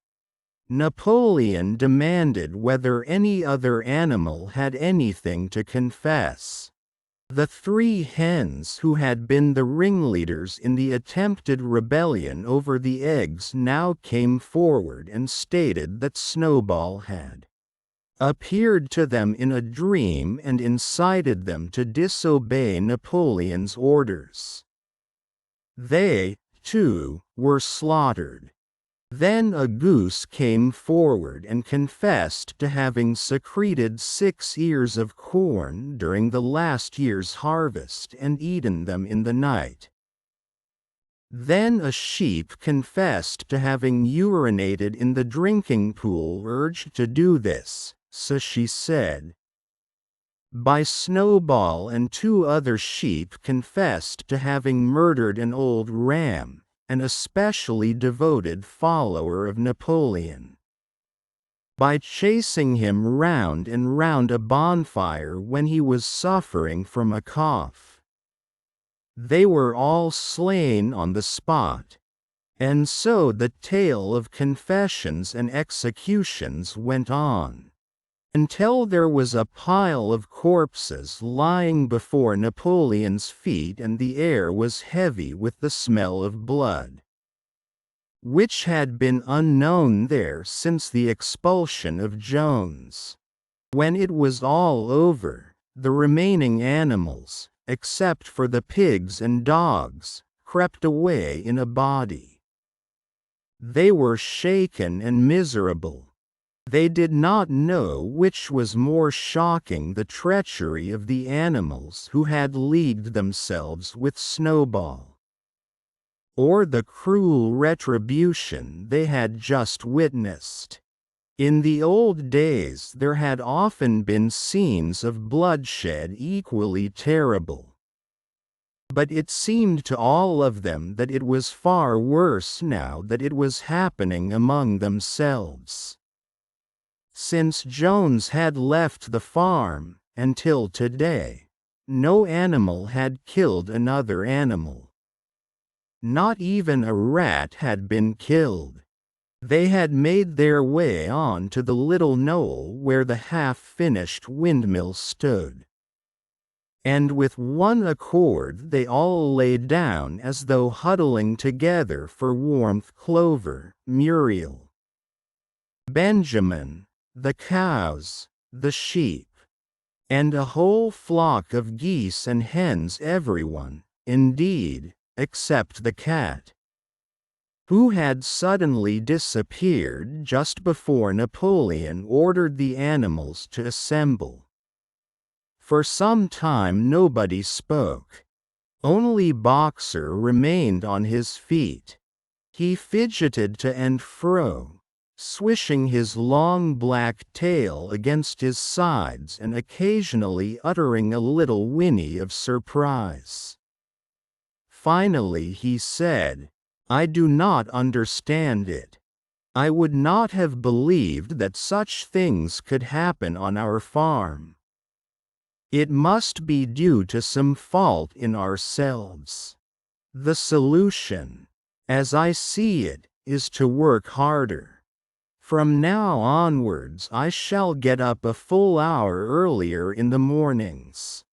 S1: Napoleon demanded whether any other animal had anything to confess. The 3 hens who had been the ringleaders in the attempted rebellion over the eggs now came forward and stated that Snowball had appeared to them in a dream and incited them to disobey Napoleon's orders. They, too, were slaughtered. Then a goose came forward and confessed to having secreted 6 ears of corn during the last year's harvest and eaten them in the night. Then a sheep confessed to having urinated in the drinking pool, urged to do this, so she said, by Snowball, and 2 other sheep confessed to having murdered an old ram, an especially devoted follower of Napoleon, by chasing him round and round a bonfire when he was suffering from a cough. They were all slain on the spot, and so the tale of confessions and executions went on, until there was a pile of corpses lying before Napoleon's feet, and the air was heavy with the smell of blood, which had been unknown there since the expulsion of Jones. When it was all over, the remaining animals, except for the pigs and dogs, crept away in a body. They were shaken and miserable. They did not know which was more shocking, the treachery of the animals who had leagued themselves with Snowball, or the cruel retribution they had just witnessed. In the old days there had often been scenes of bloodshed equally terrible, but it seemed to all of them that it was far worse now that it was happening among themselves. Since Jones had left the farm, until today, no animal had killed another animal. Not even a rat had been killed. They had made their way on to the little knoll where the half-finished windmill stood, and with one accord they all lay down as though huddling together for warmth. Clover, Muriel, Benjamin, the cows, the sheep, and a whole flock of geese and hens, everyone, indeed, except the cat, who had suddenly disappeared just before Napoleon ordered the animals to assemble. For some time nobody spoke. Only Boxer remained on his feet. He fidgeted to and fro, swishing his long black tail against his sides and occasionally uttering a little whinny of surprise. Finally he said, "I do not understand it. I would not have believed that such things could happen on our farm. It must be due to some fault in ourselves. The solution, as I see it, is to work harder. From now onwards I shall get up a full hour earlier in the mornings."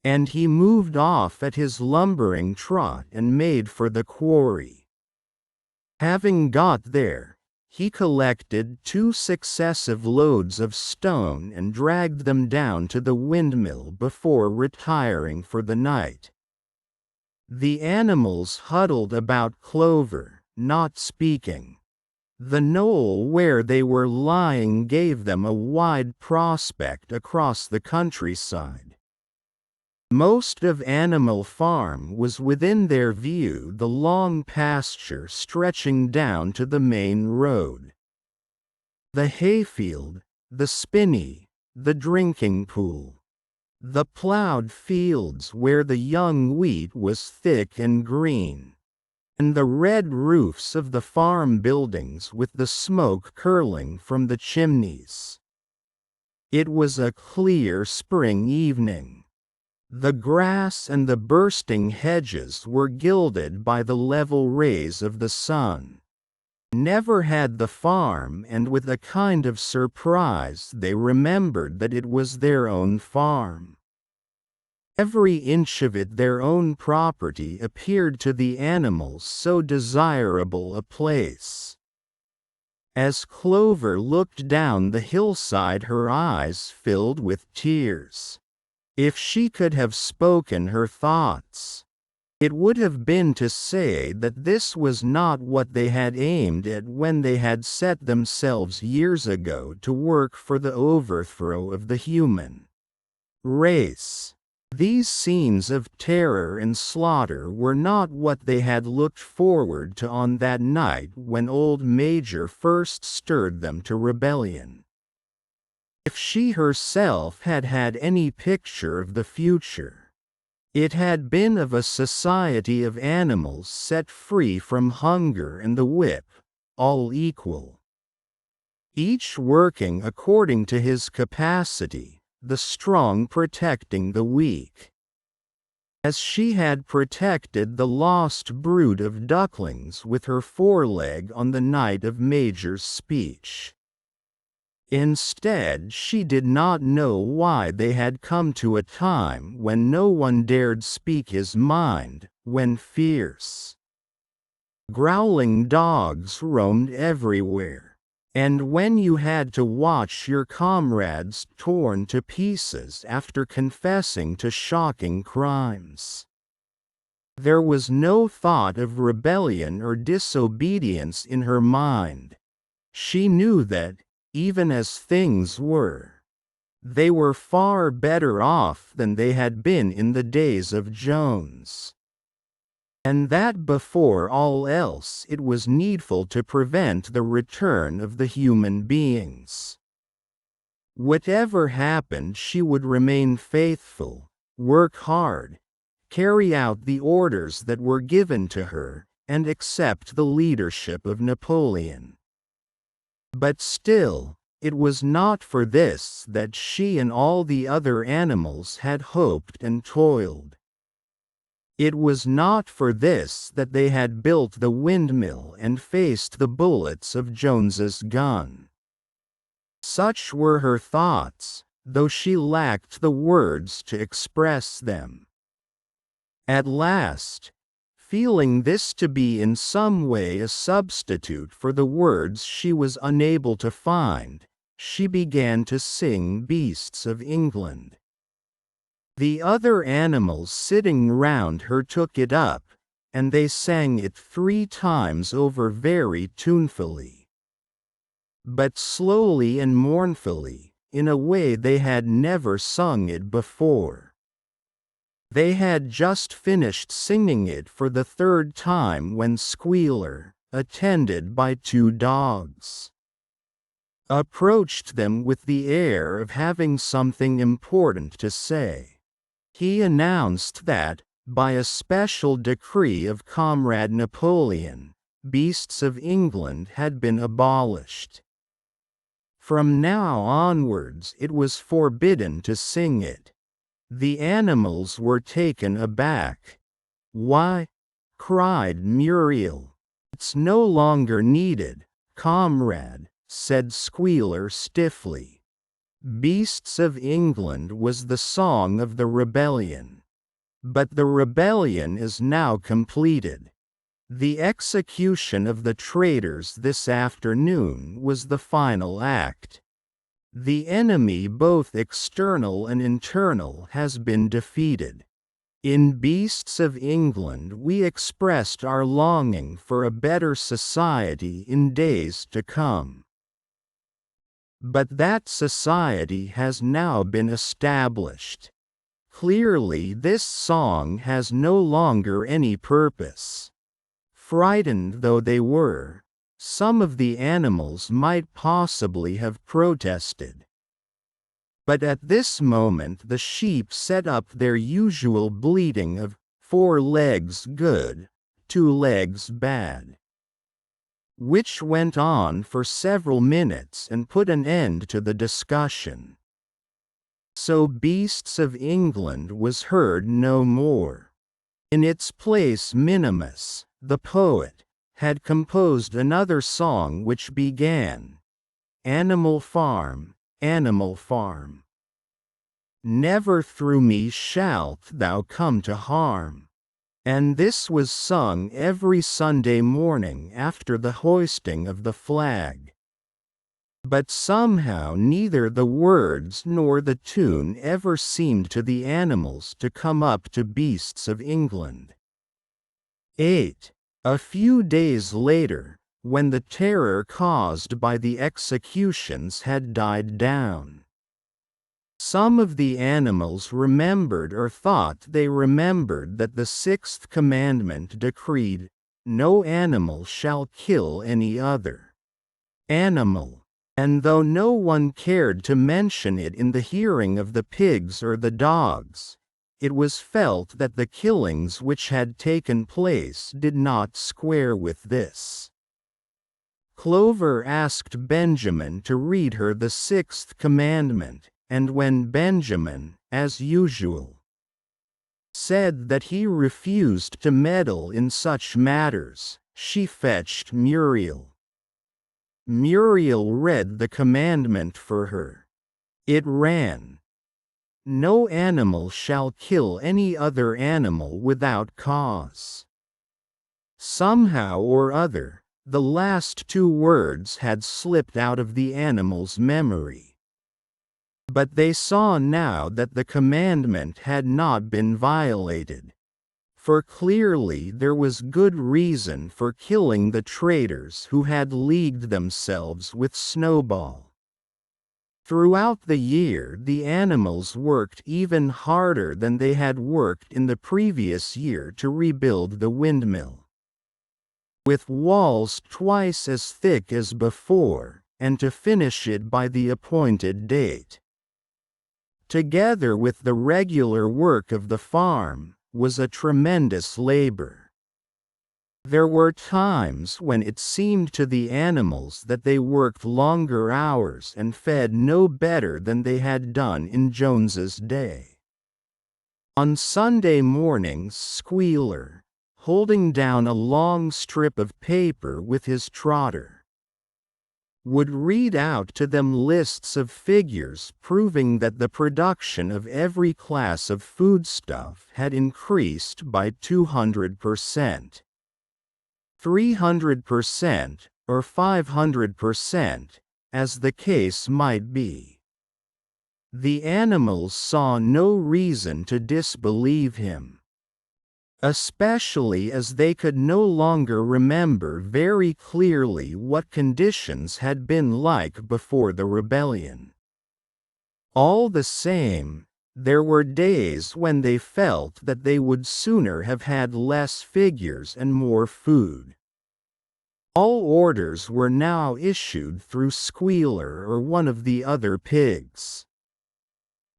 S1: And he moved off at his lumbering trot and made for the quarry. Having got there, he collected 2 successive loads of stone and dragged them down to the windmill before retiring for the night. The animals huddled about Clover, not speaking. The knoll where they were lying gave them a wide prospect across the countryside. Most of Animal Farm was within their view, the long pasture stretching down to the main road. The hayfield, the spinney, the drinking pool. The plowed fields where the young wheat was thick and green. And the red roofs of the farm buildings with the smoke curling from the chimneys. It was a clear spring evening. The grass and the bursting hedges were gilded by the level rays of the sun. Never had the farm, and with a kind of surprise they remembered that it was their own farm. Every inch of it their own property appeared to the animals so desirable a place. As Clover looked down the hillside her eyes filled with tears. If she could have spoken her thoughts, it would have been to say that this was not what they had aimed at when they had set themselves years ago to work for the overthrow of the human race. These scenes of terror and slaughter were not what they had looked forward to on that night when old Major first stirred them to rebellion. If she herself had had any picture of the future, it had been of a society of animals set free from hunger and the whip, all equal. Each working according to his capacity, the strong protecting the weak. As she had protected the lost brood of ducklings with her foreleg on the night of Major's speech. Instead, she did not know why they had come to a time when no one dared speak his mind, when fierce, growling dogs roamed everywhere. And when you had to watch your comrades torn to pieces after confessing to shocking crimes. There was no thought of rebellion or disobedience in her mind. She knew that, even as things were, they were far better off than they had been in the days of Jones. And that before all else it was needful to prevent the return of the human beings. Whatever happened, she would remain faithful, work hard, carry out the orders that were given to her, and accept the leadership of Napoleon. But still, it was not for this that she and all the other animals had hoped and toiled. It was not for this that they had built the windmill and faced the bullets of Jones's gun. Such were her thoughts, though she lacked the words to express them. At last, feeling this to be in some way a substitute for the words she was unable to find, she began to sing Beasts of England. The other animals sitting round her took it up, and they sang it 3 times over very tunefully. But slowly and mournfully, in a way they had never sung it before. They had just finished singing it for the 3rd time when Squealer, attended by 2 dogs, approached them with the air of having something important to say. He announced that, by a special decree of Comrade Napoleon, Beasts of England had been abolished. From now onwards it was forbidden to sing it. The animals were taken aback. "Why," cried Muriel, "it's no longer needed. "Comrade," said Squealer stiffly. "Beasts of England" was the song of the rebellion. But the rebellion is now completed. The execution of the traitors this afternoon was the final act. The enemy, both external and internal, has been defeated. In Beasts of England we expressed our longing for a better society in days to come. But that society has now been established. Clearly this song has no longer any purpose. Frightened though they were, some of the animals might possibly have protested. But at this moment the sheep set up their usual bleating of 4 legs good, 2 legs bad, which went on for several minutes and put an end to the discussion. So Beasts of England was heard no more. In its place Minimus, the poet, had composed another song which began, "Animal Farm, Animal Farm. Never through me shalt thou come to harm." And this was sung every Sunday morning after the hoisting of the flag. But somehow neither the words nor the tune ever seemed to the animals to come up to Beasts of England. 8. A few days later, when the terror caused by the executions had died down, some of the animals remembered or thought they remembered that the 6th commandment decreed, "No animal shall kill any other animal." And though no one cared to mention it in the hearing of the pigs or the dogs, it was felt that the killings which had taken place did not square with this. Clover asked Benjamin to read her the 6th commandment, and when Benjamin, as usual, said that he refused to meddle in such matters, she fetched Muriel. Muriel read the commandment for her. It ran, "No animal shall kill any other animal without cause." Somehow or other, the last 2 words had slipped out of the animal's memory. But they saw now that the commandment had not been violated. For clearly there was good reason for killing the traitors who had leagued themselves with Snowball. Throughout the year the animals worked even harder than they had worked in the previous year to rebuild the windmill, with walls twice as thick as before, and to finish it by the appointed date. Together with the regular work of the farm, was a tremendous labor. There were times when it seemed to the animals that they worked longer hours and fed no better than they had done in Jones's day. On Sunday mornings Squealer, holding down a long strip of paper with his trotter, would read out to them lists of figures proving that the production of every class of foodstuff had increased by 200%, 300%, or 500%, as the case might be. The animals saw no reason to disbelieve him, especially as they could no longer remember very clearly what conditions had been like before the rebellion. All the same, there were days when they felt that they would sooner have had less figures and more food. All orders were now issued through Squealer or one of the other pigs.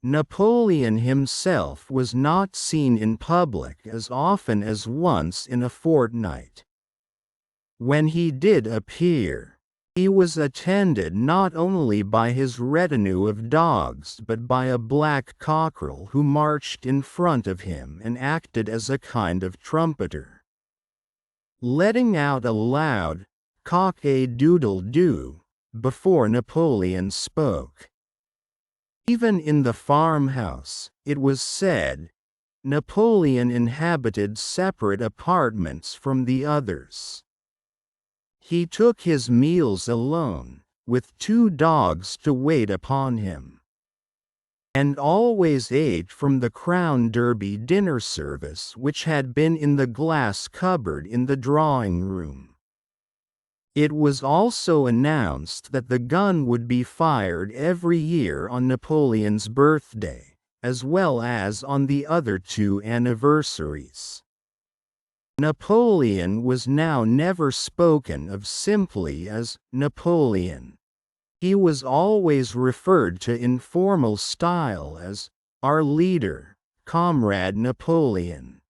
S1: Napoleon himself was not seen in public as often as once in a fortnight. When he did appear, he was attended not only by his retinue of dogs but by a black cockerel who marched in front of him and acted as a kind of trumpeter, letting out a loud cock-a-doodle-doo, before Napoleon spoke. Even in the farmhouse, it was said, Napoleon inhabited separate apartments from the others. He took his meals alone, with 2 dogs to wait upon him, and always ate from the Crown Derby dinner service which had been in the glass cupboard in the drawing-room. It was also announced that the gun would be fired every year on Napoleon's birthday, as well as on the other 2 anniversaries. Napoleon was now never spoken of simply as Napoleon. He was always referred to in formal style as our leader, Comrade Napoleon.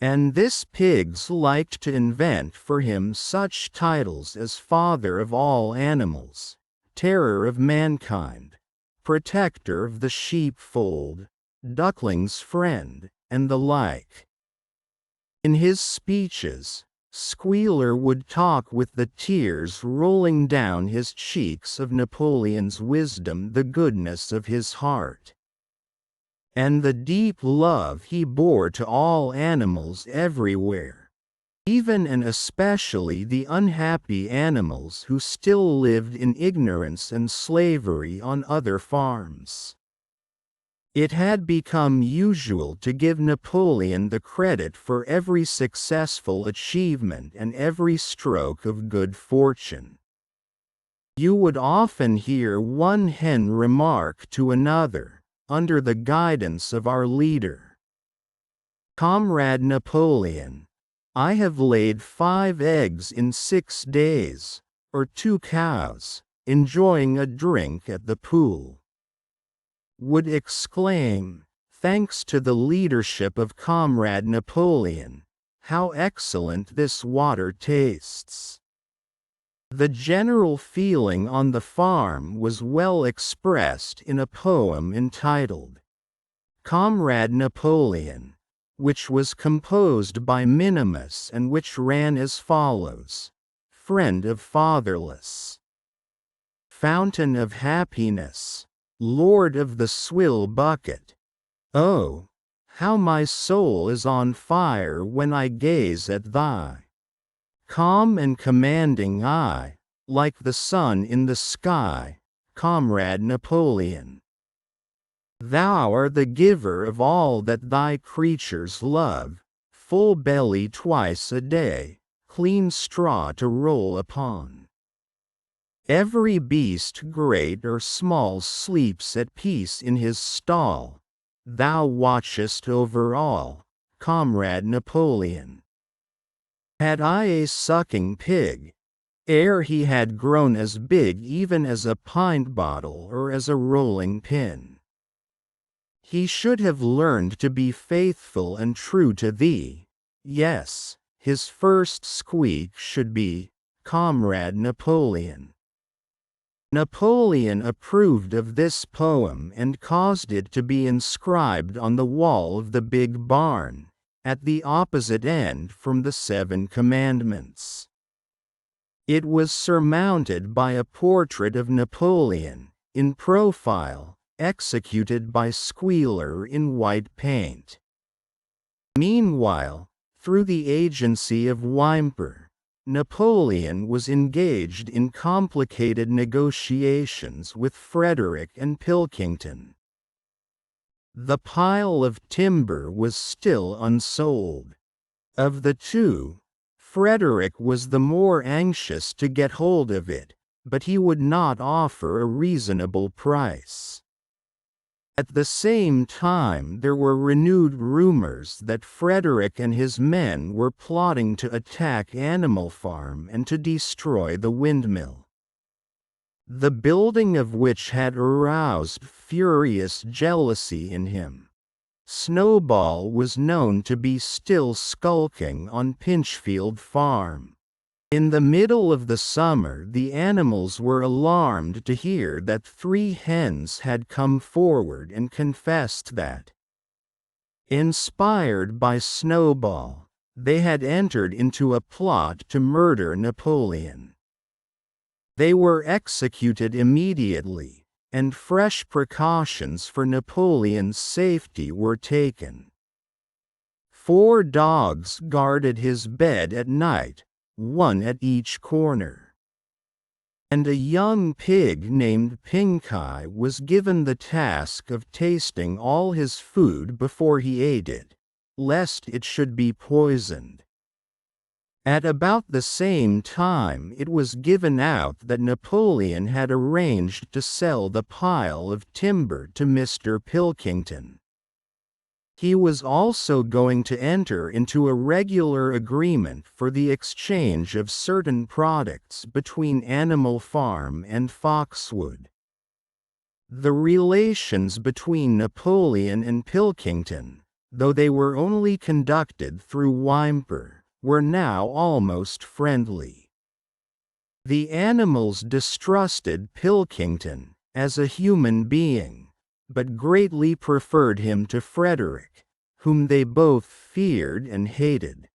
S1: And this pigs liked to invent for him such titles as Father of all animals, Terror of mankind, Protector of the sheepfold, Duckling's friend, and the like. In his speeches, Squealer would talk with the tears rolling down his cheeks of Napoleon's wisdom, the goodness of his heart, and the deep love he bore to all animals everywhere, even and especially the unhappy animals who still lived in ignorance and slavery on other farms. It had become usual to give Napoleon the credit for every successful achievement and every stroke of good fortune. You would often hear one hen remark to another, under the guidance of our leader, Comrade Napoleon, I have laid 5 eggs in 6 days, or 2 cows, enjoying a drink at the pool. Would exclaim, thanks to the leadership of Comrade Napoleon, how excellent this water tastes. The general feeling on the farm was well expressed in a poem entitled, Comrade Napoleon, which was composed by Minimus and which ran as follows, Friend of fatherless, Fountain of happiness, Lord of the swill bucket, oh, how my soul is on fire when I gaze at thy calm and commanding eye, like the sun in the sky, Comrade Napoleon. Thou art the giver of all that thy creatures love, full belly twice a day, clean straw to roll upon. Every beast great or small sleeps at peace in his stall, thou watchest over all, Comrade Napoleon. Had I a sucking pig, ere he had grown as big even as a pint bottle or as a rolling pin, he should have learned to be faithful and true to thee. Yes, his first squeak should be, Comrade Napoleon. Napoleon approved of this poem and caused it to be inscribed on the wall of the big barn, at the opposite end from the 7 Commandments. It was surmounted by a portrait of Napoleon, in profile, executed by Squealer in white paint. Meanwhile, through the agency of Whymper, Napoleon was engaged in complicated negotiations with Frederick and Pilkington. The pile of timber was still unsold. Of the 2, Frederick was the more anxious to get hold of it, but he would not offer a reasonable price. At the same time there were renewed rumors that Frederick and his men were plotting to attack Animal Farm and to destroy the windmill, the building of which had aroused furious jealousy in him. Snowball was known to be still skulking on Pinchfield Farm. In the middle of the summer the animals were alarmed to hear that 3 hens had come forward and confessed that, inspired by Snowball, they had entered into a plot to murder Napoleon. They were executed immediately, and fresh precautions for Napoleon's safety were taken. 4 dogs guarded his bed at night, one at each corner. And a young pig named Pinkai was given the task of tasting all his food before he ate it, lest it should be poisoned. At about the same time it was given out that Napoleon had arranged to sell the pile of timber to Mr. Pilkington. He was also going to enter into a regular agreement for the exchange of certain products between Animal Farm and Foxwood. The relations between Napoleon and Pilkington, though they were only conducted through Whymper, were now almost friendly. The animals distrusted Pilkington as a human being, but greatly preferred him to Frederick, whom they both feared and hated.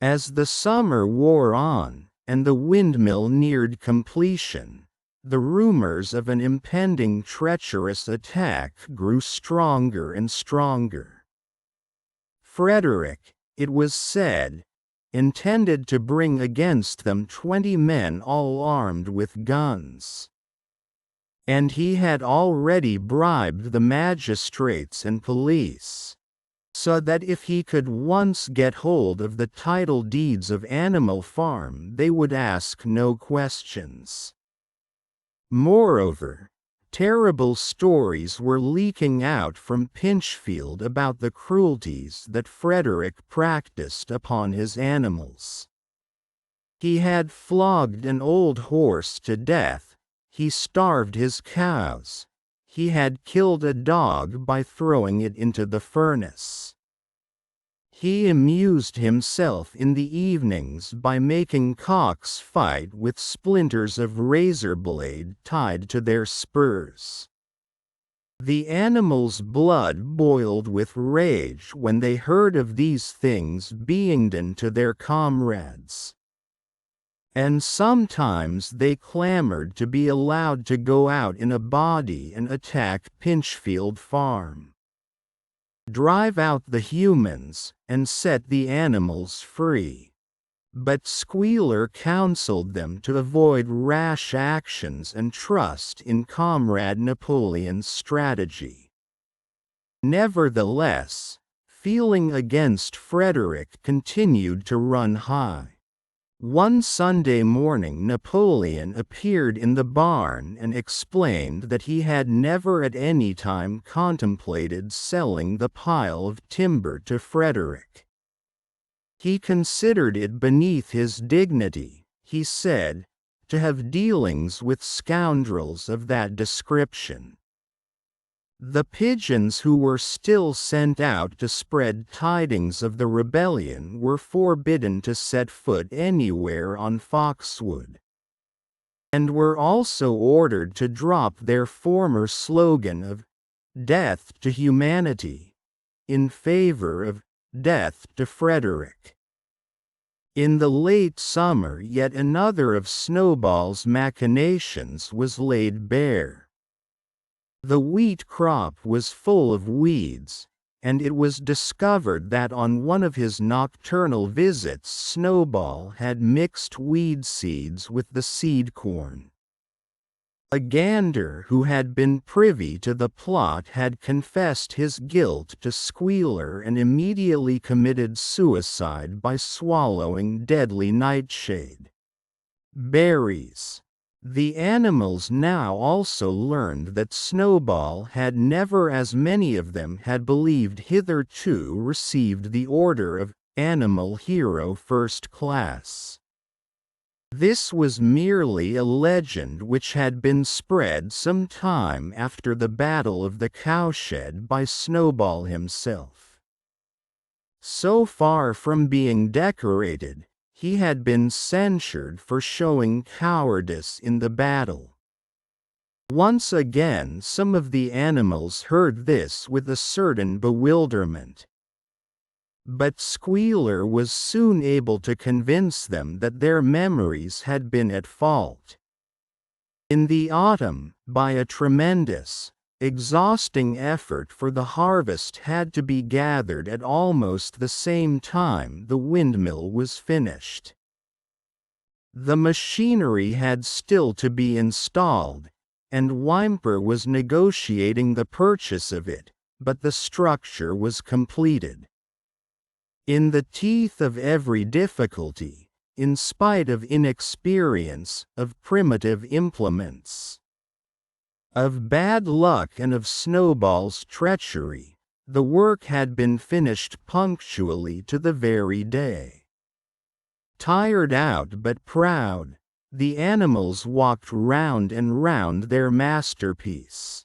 S1: As the summer wore on, and the windmill neared completion, the rumors of an impending treacherous attack grew stronger and stronger. Frederick, it was said, intended to bring against them 20 men all armed with guns. And he had already bribed the magistrates and police, so that if he could once get hold of the title deeds of Animal Farm they would ask no questions. Moreover, terrible stories were leaking out from Pinchfield about the cruelties that Frederick practiced upon his animals. He had flogged an old horse to death, he starved his cows, he had killed a dog by throwing it into the furnace. He amused himself in the evenings by making cocks fight with splinters of razor blade tied to their spurs. The animals' blood boiled with rage when they heard of these things being done to their comrades. And sometimes they clamored to be allowed to go out in a body and attack Pinchfield Farm, drive out the humans, and set the animals free. But Squealer counseled them to avoid rash actions and trust in Comrade Napoleon's strategy. Nevertheless, feeling against Frederick continued to run high. One Sunday morning Napoleon appeared in the barn and explained that he had never at any time contemplated selling the pile of timber to Frederick. He considered it beneath his dignity, he said, to have dealings with scoundrels of that description. The pigeons who were still sent out to spread tidings of the rebellion were forbidden to set foot anywhere on Foxwood, and were also ordered to drop their former slogan of "Death to Humanity" in favor of "Death to Frederick." In the late summer yet another of Snowball's machinations was laid bare. The wheat crop was full of weeds, and it was discovered that on one of his nocturnal visits Snowball had mixed weed seeds with the seed corn. A gander who had been privy to the plot had confessed his guilt to Squealer and immediately committed suicide by swallowing deadly nightshade. Berries. The animals now also learned that Snowball had never, as many of them had believed hitherto, received the order of Animal Hero First Class. This was merely a legend which had been spread some time after the Battle of the Cowshed by Snowball himself. So far from being decorated, he had been censured for showing cowardice in the battle. Once again some of the animals heard this with a certain bewilderment. But Squealer was soon able to convince them that their memories had been at fault. In the autumn, by a tremendous, exhausting effort, for the harvest had to be gathered at almost the same time the windmill was finished. The machinery had still to be installed, and Whymper was negotiating the purchase of it, but the structure was completed. In the teeth of every difficulty, in spite of inexperience, of primitive implements, of bad luck and of Snowball's treachery, the work had been finished punctually to the very day. Tired out but proud, the animals walked round and round their masterpiece,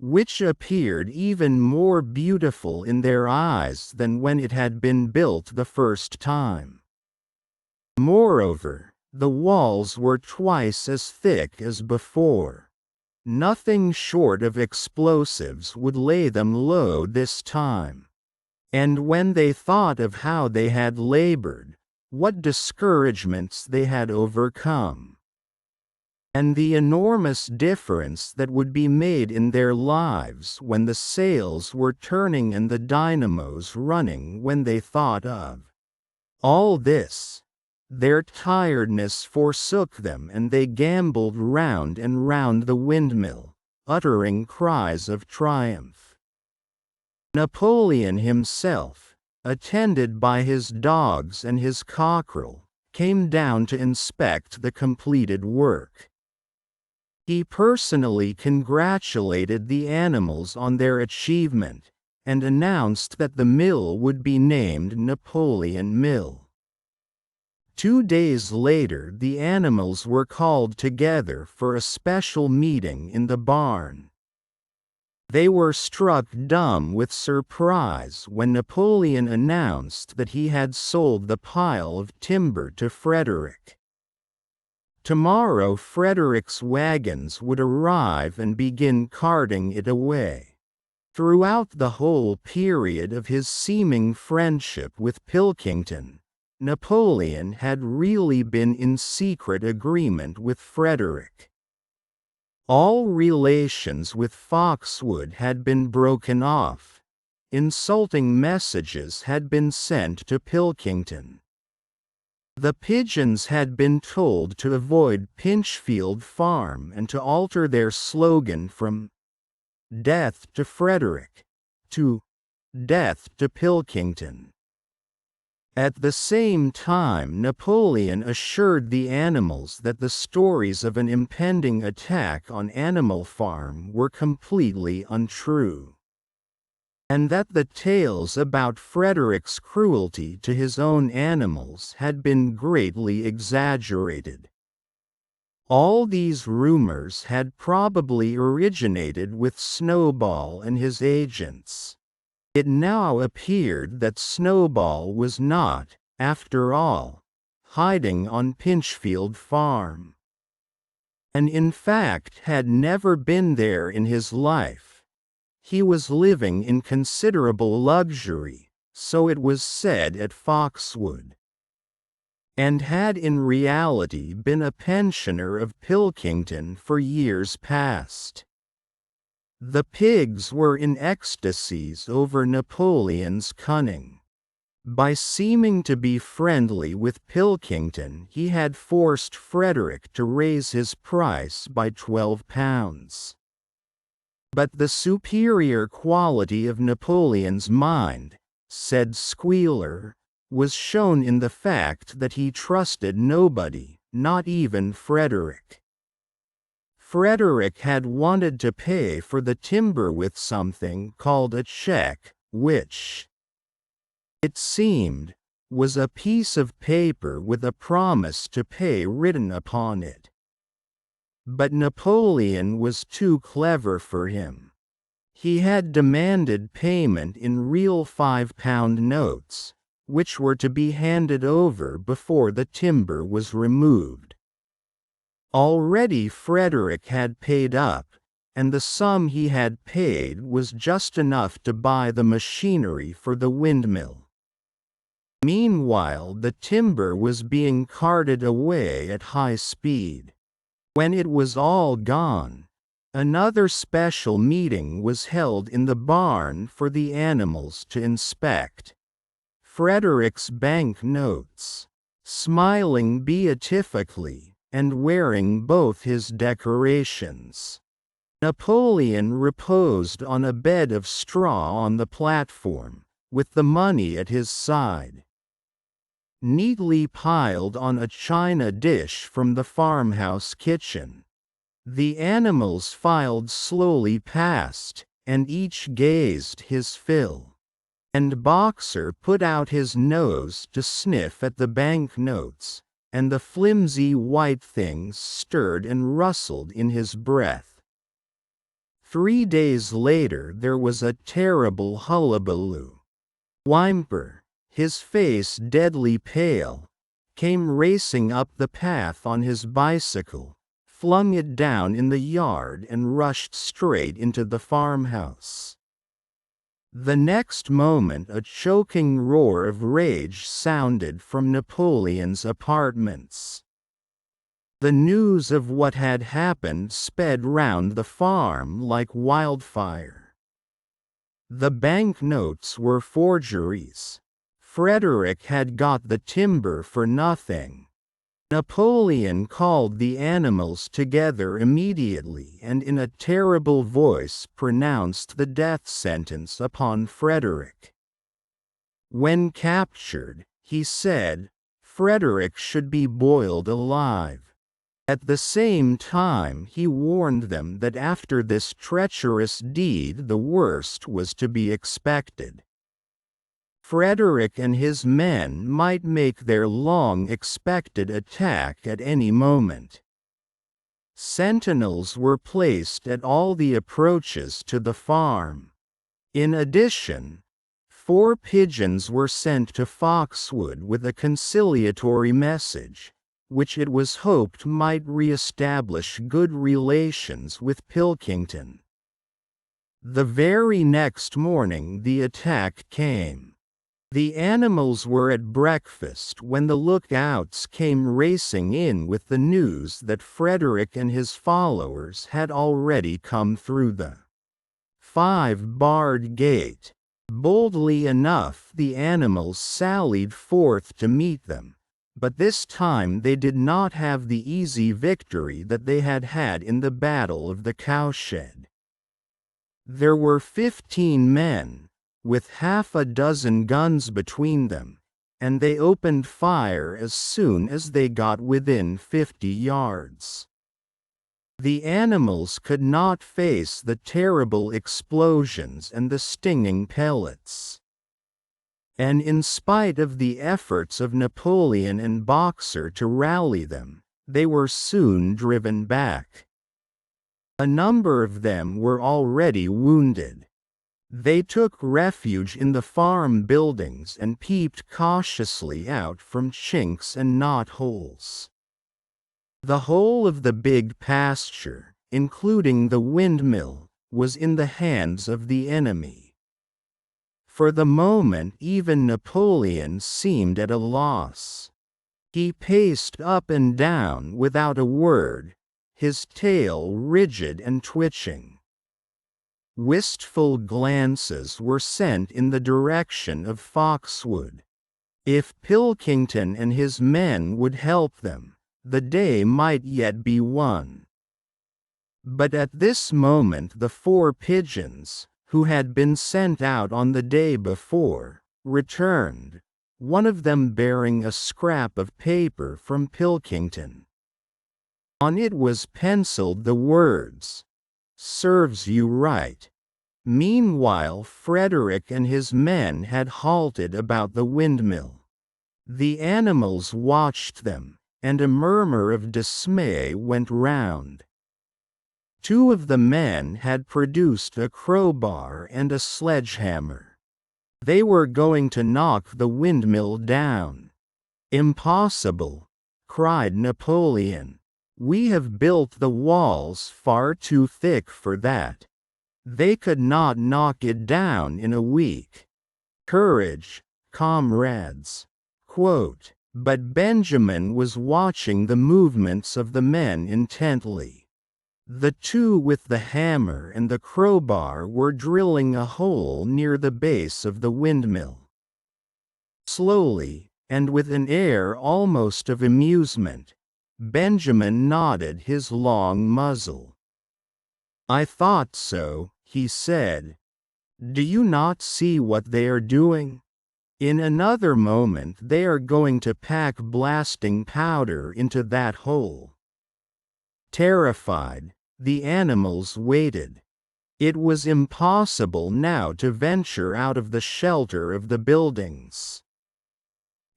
S1: which appeared even more beautiful in their eyes than when it had been built the first time. Moreover, the walls were twice as thick as before. Nothing short of explosives would lay them low this time. And when they thought of how they had labored, what discouragements they had overcome, and the enormous difference that would be made in their lives when the sails were turning and the dynamos running, when they thought of all this, their tiredness forsook them and they gamboled round and round the windmill, uttering cries of triumph. Napoleon himself, attended by his dogs and his cockerel, came down to inspect the completed work. He personally congratulated the animals on their achievement, and announced that the mill would be named Napoleon Mill. 2 days later the animals were called together for a special meeting in the barn. They were struck dumb with surprise when Napoleon announced that he had sold the pile of timber to Frederick. Tomorrow Frederick's wagons would arrive and begin carting it away. Throughout the whole period of his seeming friendship with Pilkington, Napoleon had really been in secret agreement with Frederick. All relations with Foxwood had been broken off. Insulting messages had been sent to Pilkington. The pigeons had been told to avoid Pinchfield Farm and to alter their slogan from "Death to Frederick" to "Death to Pilkington." At the same time Napoleon assured the animals that the stories of an impending attack on Animal Farm were completely untrue, and that the tales about Frederick's cruelty to his own animals had been greatly exaggerated. All these rumors had probably originated with Snowball and his agents. It now appeared that Snowball was not, after all, hiding on Pinchfield Farm, and in fact had never been there in his life. He was living in considerable luxury, so it was said at Foxwood, and had in reality been a pensioner of Pilkington for years past. The pigs were in ecstasies over Napoleon's cunning. By seeming to be friendly with Pilkington he had forced Frederick to raise his price by £12. But the superior quality of Napoleon's mind, said Squealer, was shown in the fact that he trusted nobody, not even Frederick. Frederick had wanted to pay for the timber with something called a check, which, it seemed, was a piece of paper with a promise to pay written upon it. But Napoleon was too clever for him. He had demanded payment in real £5 notes, which were to be handed over before the timber was removed. Already Frederick had paid up, and the sum he had paid was just enough to buy the machinery for the windmill. Meanwhile, the timber was being carted away at high speed. When it was all gone, another special meeting was held in the barn for the animals to inspect. Frederick's bank notes, smiling beatifically, and wearing both his decorations. Napoleon reposed on a bed of straw on the platform, with the money at his side, neatly piled on a china dish from the farmhouse kitchen. The animals filed slowly past, and each gazed his fill. And Boxer put out his nose to sniff at the bank notes, and the flimsy white things stirred and rustled in his breath. 3 days later there was a terrible hullabaloo. Whymper, his face deadly pale, came racing up the path on his bicycle, flung it down in the yard and rushed straight into the farmhouse. The next moment a choking roar of rage sounded from Napoleon's apartments. The news of what had happened sped round the farm like wildfire. The banknotes were forgeries. Frederick had got the timber for nothing. Napoleon called the animals together immediately and in a terrible voice pronounced the death sentence upon Frederick. When captured, he said, Frederick should be boiled alive. At the same time he warned them that after this treacherous deed the worst was to be expected. Frederick and his men might make their long-expected attack at any moment. Sentinels were placed at all the approaches to the farm. In addition, 4 pigeons were sent to Foxwood with a conciliatory message, which it was hoped might re-establish good relations with Pilkington. The very next morning the attack came. The animals were at breakfast when the lookouts came racing in with the news that Frederick and his followers had already come through the 5-barred gate. Boldly enough the animals sallied forth to meet them, but this time they did not have the easy victory that they had had in the Battle of the Cowshed. There were 15 men, with half a dozen guns between them, and they opened fire as soon as they got within 50 yards. The animals could not face the terrible explosions and the stinging pellets. And in spite of the efforts of Napoleon and Boxer to rally them, they were soon driven back. A number of them were already wounded. They took refuge in the farm buildings and peeped cautiously out from chinks and knotholes. The whole of the big pasture, including the windmill, was in the hands of the enemy. For the moment even Napoleon seemed at a loss. He paced up and down without a word, his tail rigid and twitching. Wistful glances were sent in the direction of Foxwood. If Pilkington and his men would help them, the day might yet be won. But at this moment the 4 pigeons, who had been sent out on the day before, returned, one of them bearing a scrap of paper from Pilkington. On it was penciled the words, "Serves you right." Meanwhile Frederick and his men had halted about the windmill. The animals watched them, and a murmur of dismay went round. 2 of the men had produced a crowbar and a sledgehammer. They were going to knock the windmill down. "Impossible!" cried Napoleon. We have built the walls far too thick for that. They could not knock it down in a week. Courage, comrades. Quote, but Benjamin was watching the movements of the men intently. The two with the hammer and the crowbar were drilling a hole near the base of the windmill. Slowly, and with an air almost of amusement, Benjamin nodded his long muzzle. I thought so, he said. Do you not see what they are doing? In another moment they are going to pack blasting powder into that hole. Terrified, the animals waited. It was impossible now to venture out of the shelter of the buildings.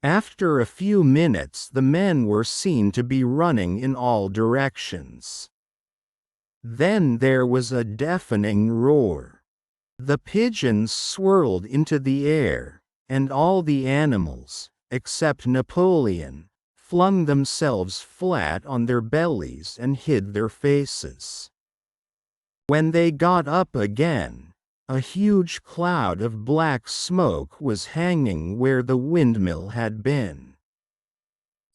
S1: After a few minutes the men were seen to be running in all directions. Then there was a deafening roar. The pigeons swirled into the air, and all the animals, except Napoleon, flung themselves flat on their bellies and hid their faces. When they got up again, a huge cloud of black smoke was hanging where the windmill had been.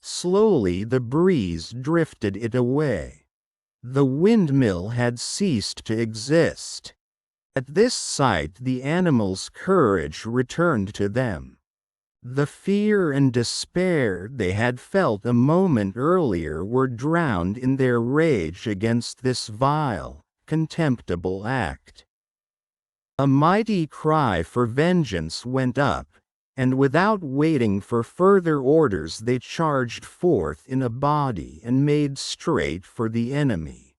S1: Slowly the breeze drifted it away. The windmill had ceased to exist. At this sight the animals' courage returned to them. The fear and despair they had felt a moment earlier were drowned in their rage against this vile, contemptible act. A mighty cry for vengeance went up, and without waiting for further orders they charged forth in a body and made straight for the enemy.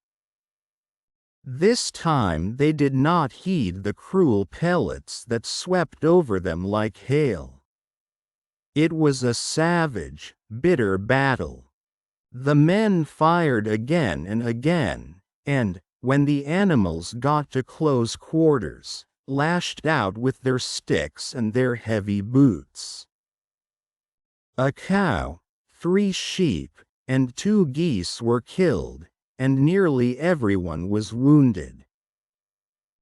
S1: This time they did not heed the cruel pellets that swept over them like hail. It was a savage, bitter battle. The men fired again and again, and, when the animals got to close quarters, lashed out with their sticks and their heavy boots. A cow, 3 sheep, and 2 geese were killed, and nearly everyone was wounded.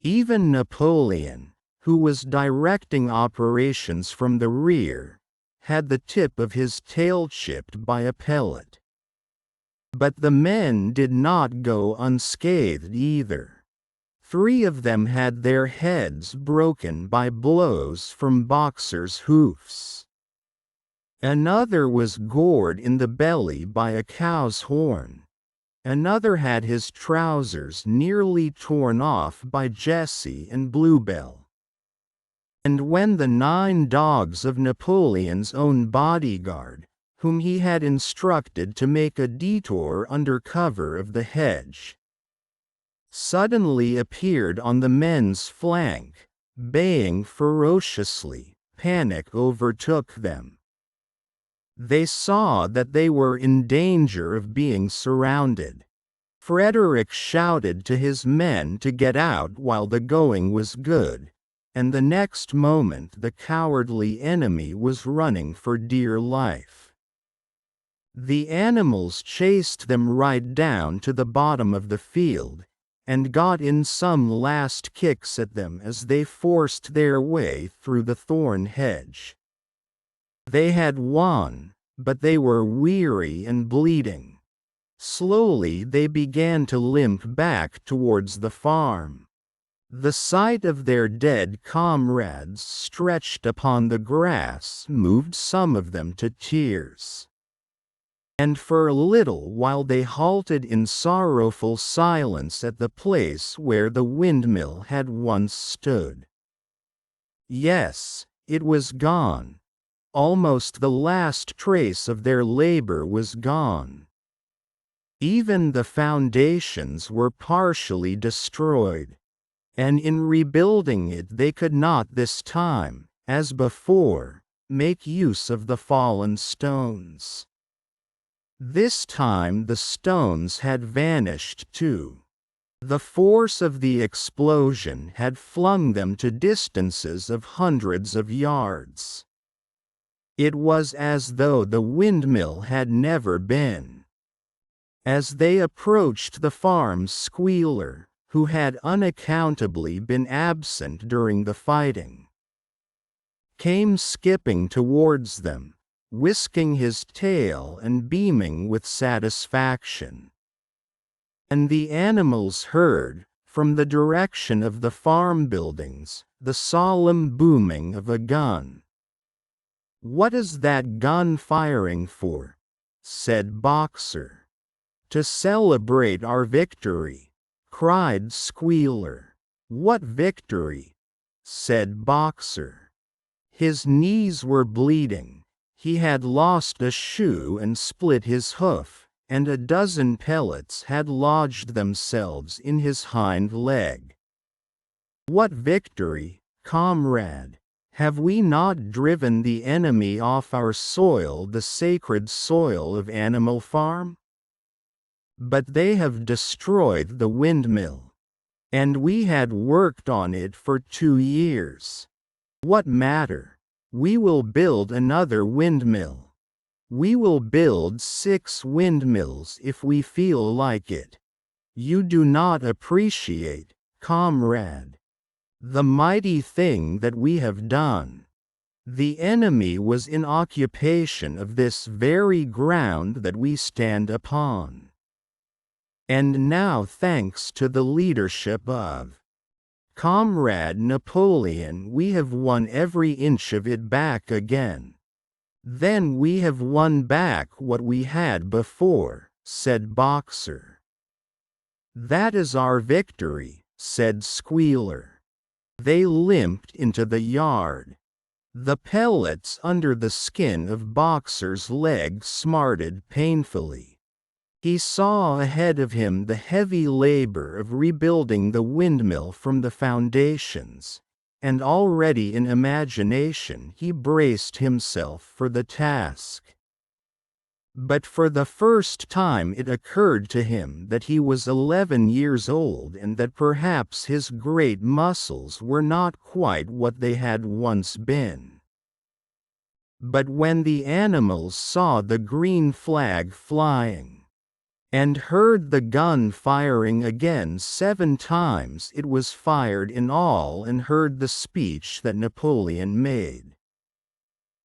S1: Even Napoleon, who was directing operations from the rear, had the tip of his tail chipped by a pellet. But the men did not go unscathed either. 3 of them had their heads broken by blows from boxers' hoofs. Another was gored in the belly by a cow's horn. Another had his trousers nearly torn off by Jessie and Bluebell. And when the 9 dogs of Napoleon's own bodyguard, whom he had instructed to make a detour under cover of the hedge, suddenly appeared on the men's flank, baying ferociously, panic overtook them. They saw that they were in danger of being surrounded. Frederick shouted to his men to get out while the going was good, and the next moment the cowardly enemy was running for dear life. The animals chased them right down to the bottom of the field, and got in some last kicks at them as they forced their way through the thorn hedge. They had won, but they were weary and bleeding. Slowly they began to limp back towards the farm. The sight of their dead comrades stretched upon the grass moved some of them to tears. And for a little while they halted in sorrowful silence at the place where the windmill had once stood. Yes, it was gone. Almost the last trace of their labor was gone. Even the foundations were partially destroyed. And in rebuilding it they could not this time, as before, make use of the fallen stones. This time the stones had vanished too. The force of the explosion had flung them to distances of hundreds of yards. It was as though the windmill had never been. As they approached the farm, Squealer, who had unaccountably been absent during the fighting, came skipping towards them, whisking his tail and beaming with satisfaction. And the animals heard, from the direction of the farm buildings, the solemn booming of a gun. "What is that gun firing for?" said Boxer. "To celebrate our victory," cried Squealer. "What victory?" said Boxer. His knees were bleeding, he had lost a shoe and split his hoof, and a dozen pellets had lodged themselves in his hind leg. "What victory, comrade? Have we not driven the enemy off our soil, the sacred soil of Animal Farm? But they have destroyed the windmill. And we had worked on it for 2 years. What matter? We will build another windmill. We will build 6 windmills if we feel like it. You do not appreciate, comrade, the mighty thing that we have done. The enemy was in occupation of this very ground that we stand upon. And now, thanks to the leadership of Comrade Napoleon, we have won every inch of it back again. Then we have won back what we had before," said Boxer. "That is our victory," said Squealer. They limped into the yard. The pellets under the skin of Boxer's leg smarted painfully. He saw ahead of him the heavy labor of rebuilding the windmill from the foundations, and already in imagination he braced himself for the task. But for the first time it occurred to him that he was 11 years old and that perhaps his great muscles were not quite what they had once been. But when the animals saw the green flag flying, and heard the gun firing again 7 times it was fired in all, and heard the speech that Napoleon made,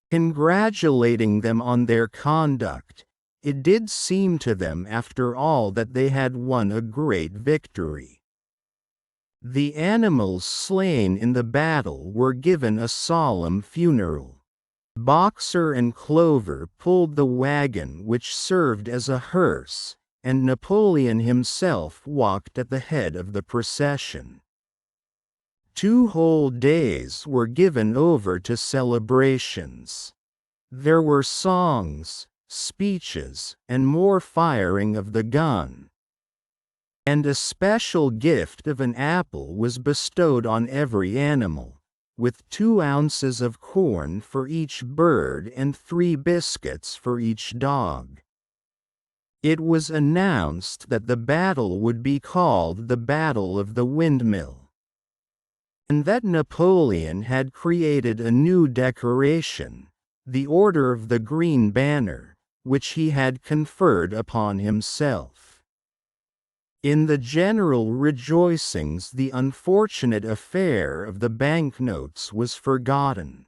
S1: congratulating them on their conduct, it did seem to them after all that they had won a great victory. The animals slain in the battle were given a solemn funeral. Boxer and Clover pulled the wagon which served as a hearse, and Napoleon himself walked at the head of the procession. 2 whole days were given over to celebrations. There were songs, speeches, and more firing of the gun. And a special gift of an apple was bestowed on every animal, with 2 ounces of corn for each bird and 3 biscuits for each dog. It was announced that the battle would be called the Battle of the Windmill, and that Napoleon had created a new decoration, the Order of the Green Banner, which he had conferred upon himself. In the general rejoicings, the unfortunate affair of the banknotes was forgotten.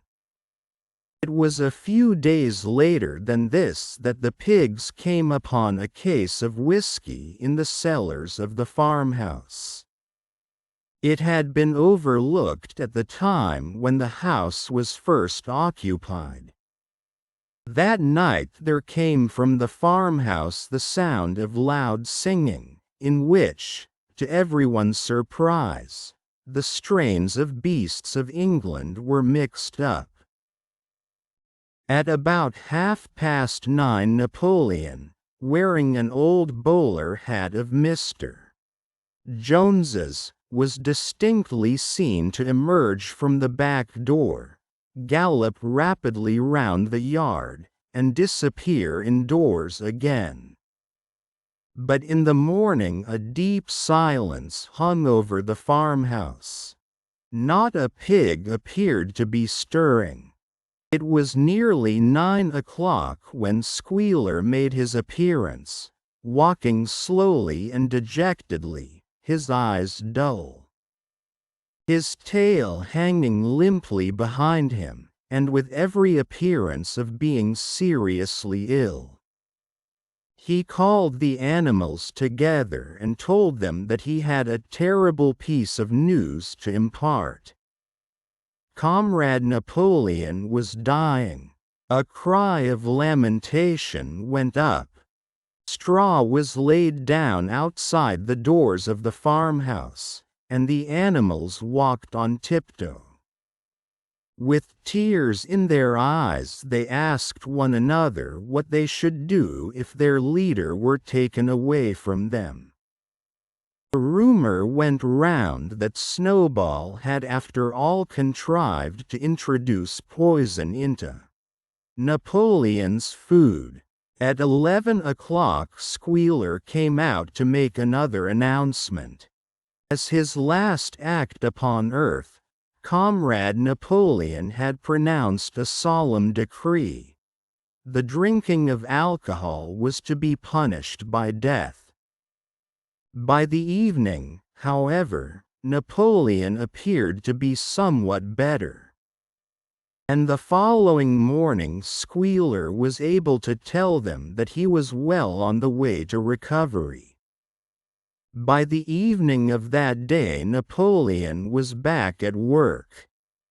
S1: It was a few days later than this that the pigs came upon a case of whiskey in the cellars of the farmhouse. It had been overlooked at the time when the house was first occupied. That night there came from the farmhouse the sound of loud singing, in which, to everyone's surprise, the strains of Beasts of England were mixed up. At about 9:30 Napoleon, wearing an old bowler hat of Mr. Jones's, was distinctly seen to emerge from the back door, gallop rapidly round the yard, and disappear indoors again. But in the morning a deep silence hung over the farmhouse. Not a pig appeared to be stirring. It was nearly 9 o'clock when Squealer made his appearance, walking slowly and dejectedly, his eyes dull. His tail hanging limply behind him, and with every appearance of being seriously ill. He called the animals together and told them that he had a terrible piece of news to impart. Comrade Napoleon was dying. A cry of lamentation went up. Straw was laid down outside the doors of the farmhouse, and the animals walked on tiptoe. With tears in their eyes, they asked one another what they should do if their leader were taken away from them. A rumor went round that Snowball had after all contrived to introduce poison into Napoleon's food. At 11 o'clock Squealer came out to make another announcement. As his last act upon earth, Comrade Napoleon had pronounced a solemn decree. The drinking of alcohol was to be punished by death. By the evening, however, Napoleon appeared to be somewhat better. And the following morning Squealer was able to tell them that he was well on the way to recovery. By the evening of that day Napoleon was back at work,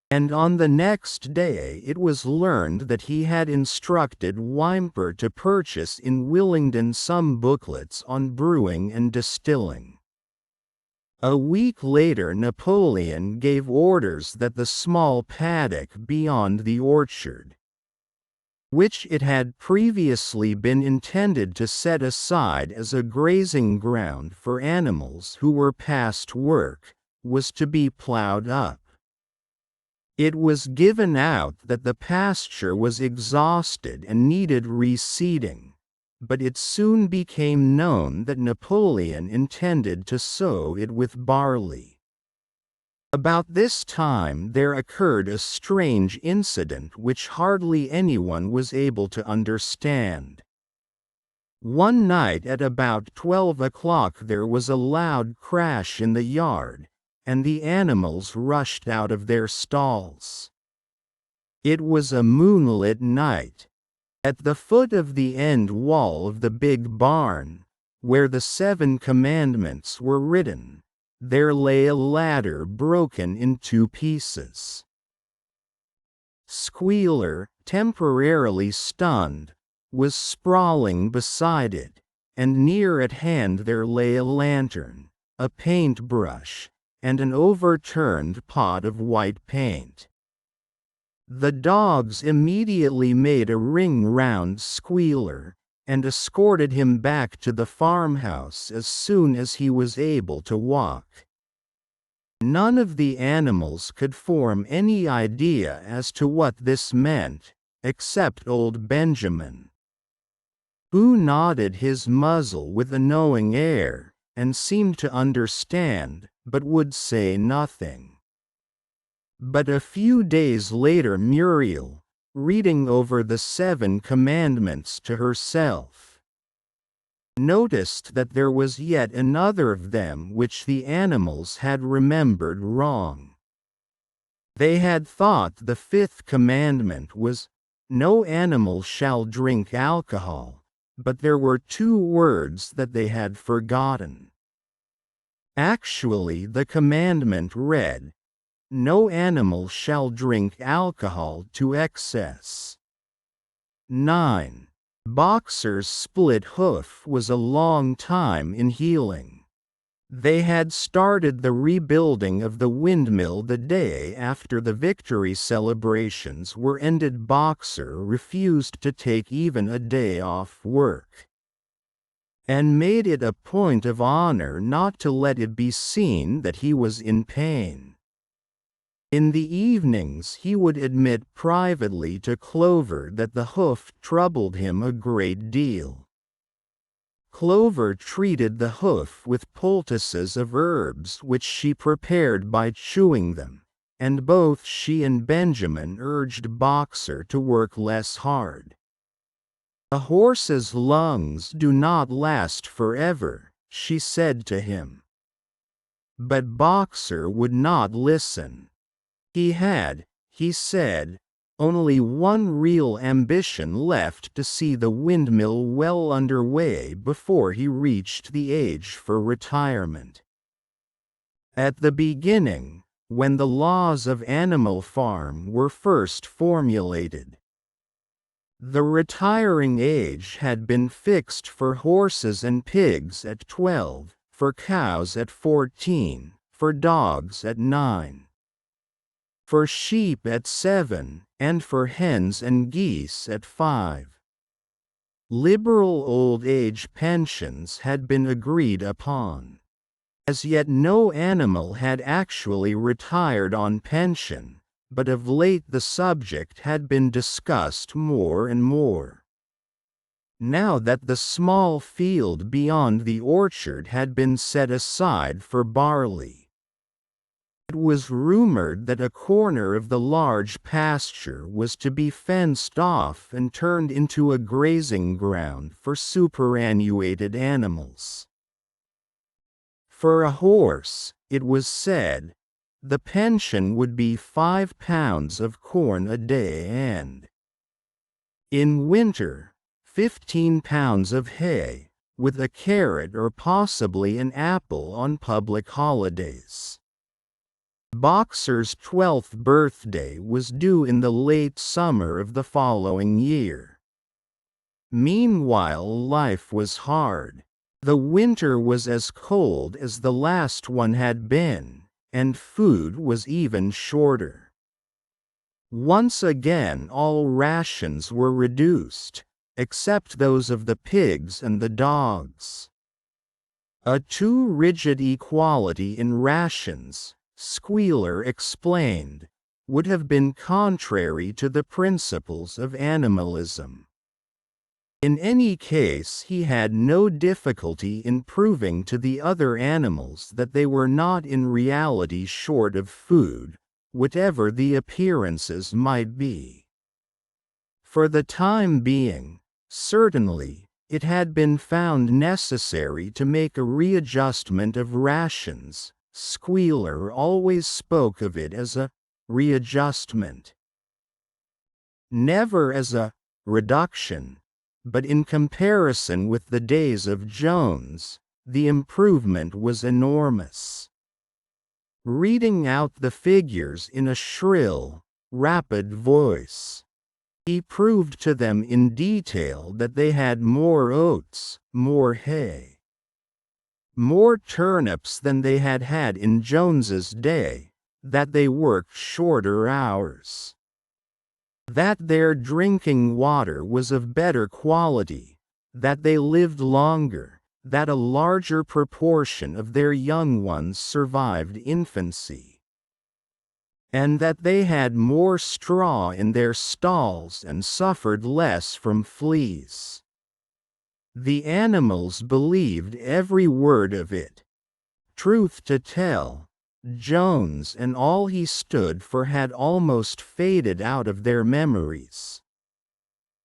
S1: and on the next day it was learned that he had instructed Whymper to purchase in Willingdon some booklets on brewing and distilling. A week later Napoleon gave orders that the small paddock beyond the orchard, which it had previously been intended to set aside as a grazing ground for animals who were past work, was to be plowed up. It was given out that the pasture was exhausted and needed reseeding, but it soon became known that Napoleon intended to sow it with barley. About this time there occurred a strange incident which hardly anyone was able to understand. One night at about 12 o'clock there was a loud crash in the yard, and the animals rushed out of their stalls. It was a moonlit night. At the foot of the end wall of the big barn, where the 7 commandments were written, there lay a ladder broken in 2 pieces. Squealer, temporarily stunned, was sprawling beside it, and near at hand there lay a lantern, a paintbrush, and an overturned pot of white paint. The dogs immediately made a ring round Squealer, and escorted him back to the farmhouse as soon as he was able to walk. None of the animals could form any idea as to what this meant, except old Benjamin, who nodded his muzzle with a knowing air, and seemed to understand, but would say nothing. But a few days later Muriel, reading over the 7 commandments to herself, noticed that there was yet another of them which the animals had remembered wrong. They had thought the 5th commandment was, "No animal shall drink alcohol," but there were 2 words that they had forgotten. Actually, the commandment read, "No animal shall drink alcohol to excess." 9. Boxer's split hoof was a long time in healing. They had started the rebuilding of the windmill the day after the victory celebrations were ended. Boxer refused to take even a day off work, and made it a point of honor not to let it be seen that he was in pain. In the evenings he would admit privately to Clover that the hoof troubled him a great deal. Clover treated the hoof with poultices of herbs which she prepared by chewing them, and both she and Benjamin urged Boxer to work less hard. "A horse's lungs do not last forever," she said to him. But Boxer would not listen. He had, he said, only one real ambition left: to see the windmill well under way before he reached the age for retirement. At the beginning, when the laws of Animal Farm were first formulated, the retiring age had been fixed for horses and pigs at 12, for cows at 14, for dogs at 9, for sheep at 7, and for hens and geese at 5. Liberal old age pensions had been agreed upon. As yet no animal had actually retired on pension, but of late the subject had been discussed more and more. Now that the small field beyond the orchard had been set aside for barley, it was rumored that a corner of the large pasture was to be fenced off and turned into a grazing ground for superannuated animals. For a horse, it was said, the pension would be 5 pounds of corn a day and, in winter, 15 pounds of hay, with a carrot or possibly an apple on public holidays. Boxer's 12th birthday was due in the late summer of the following year. Meanwhile life was hard. The winter was as cold as the last one had been, and food was even shorter. Once again all rations were reduced, except those of the pigs and the dogs. A too rigid equality in rations, Squealer explained, would have been contrary to the principles of animalism. In any case, he had no difficulty in proving to the other animals that they were not in reality short of food, whatever the appearances might be. For the time being, certainly, it had been found necessary to make a readjustment of rations. Squealer always spoke of it as a readjustment, never as a reduction. But in comparison with the days of Jones, the improvement was enormous. Reading out the figures in a shrill, rapid voice, he proved to them in detail that they had more oats, more hay, more turnips than they had had in Jones's day, that they worked shorter hours, that their drinking water was of better quality, that they lived longer, that a larger proportion of their young ones survived infancy, and that they had more straw in their stalls and suffered less from fleas. The animals believed every word of it. Truth to tell, Jones and all he stood for had almost faded out of their memories.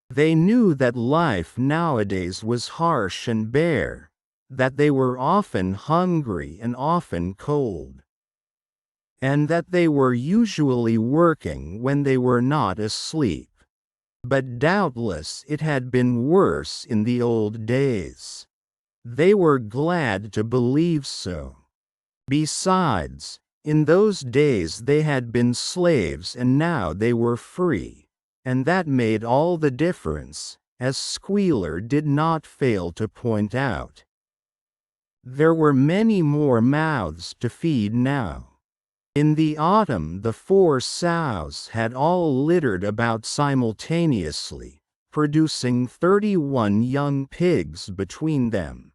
S1: They knew that life nowadays was harsh and bare, that they were often hungry and often cold, and that they were usually working when they were not asleep. But doubtless it had been worse in the old days. They were glad to believe so. Besides, in those days they had been slaves and now they were free, and that made all the difference, as Squealer did not fail to point out. There were many more mouths to feed now. In the autumn the 4 sows had all littered about simultaneously, producing 31 young pigs between them.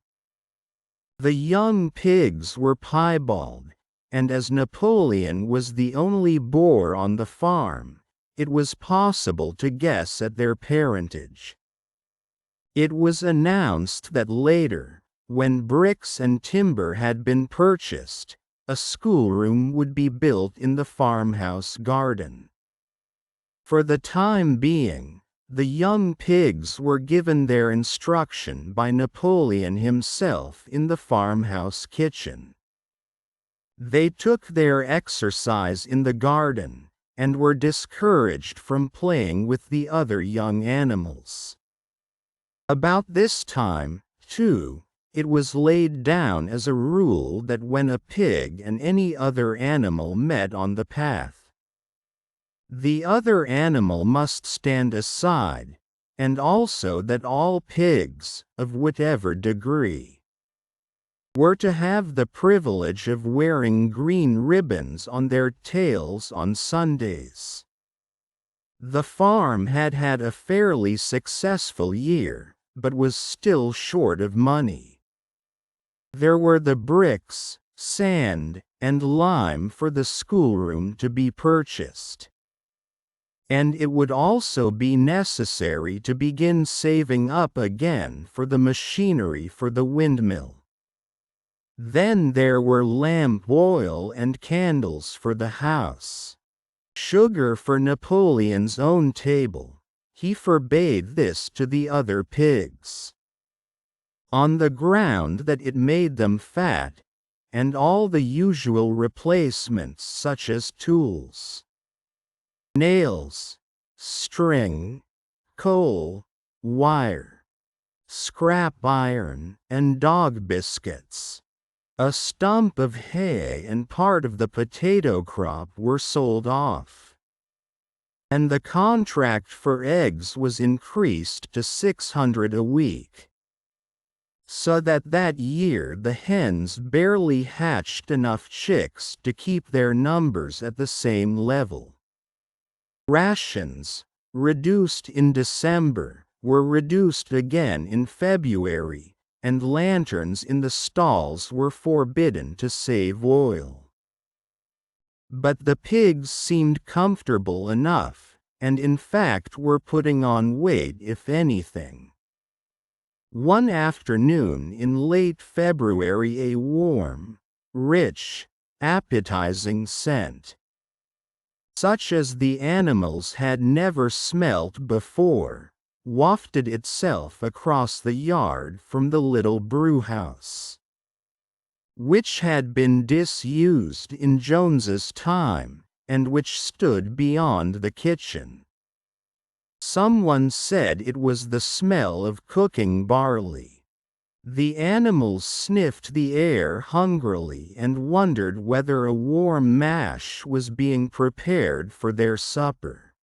S1: The young pigs were piebald, and as Napoleon was the only boar on the farm, it was possible to guess at their parentage. It was announced that later, when bricks and timber had been purchased, a schoolroom would be built in the farmhouse garden. For the time being, The young pigs were given their instruction by Napoleon himself in the farmhouse kitchen. They took their exercise in the garden, and were discouraged from playing with the other young animals. About this time, too, it was laid down as a rule that when a pig and any other animal met on the path, the other animal must stand aside, and also that all pigs, of whatever degree, were to have the privilege of wearing green ribbons on their tails on Sundays. The farm had had a fairly successful year, but was still short of money. There were the bricks, sand, and lime for the schoolroom to be purchased. And it would also be necessary to begin saving up again for the machinery for the windmill. Then there were lamp oil and candles for the house. Sugar for Napoleon's own table. He forbade this to the other pigs, on the ground that it made them fat, and all the usual replacements such as tools, nails, string, coal, wire, scrap iron, and dog biscuits. A stump of hay and part of the potato crop were sold off, and the contract for eggs was increased to 600 a week, so that year the hens barely hatched enough chicks to keep their numbers at the same level. Rations, reduced in December, were reduced again in February, and lanterns in the stalls were forbidden to save oil. But the pigs seemed comfortable enough, and in fact were putting on weight if anything. One afternoon in late February a warm, rich, appetizing scent, such as the animals had never smelt before, wafted itself across the yard from the little brewhouse, which had been disused in Jones's time, and which stood beyond the kitchen. Someone said it was the smell of cooking barley. The animals sniffed the air hungrily and wondered whether a warm mash was being prepared for their supper.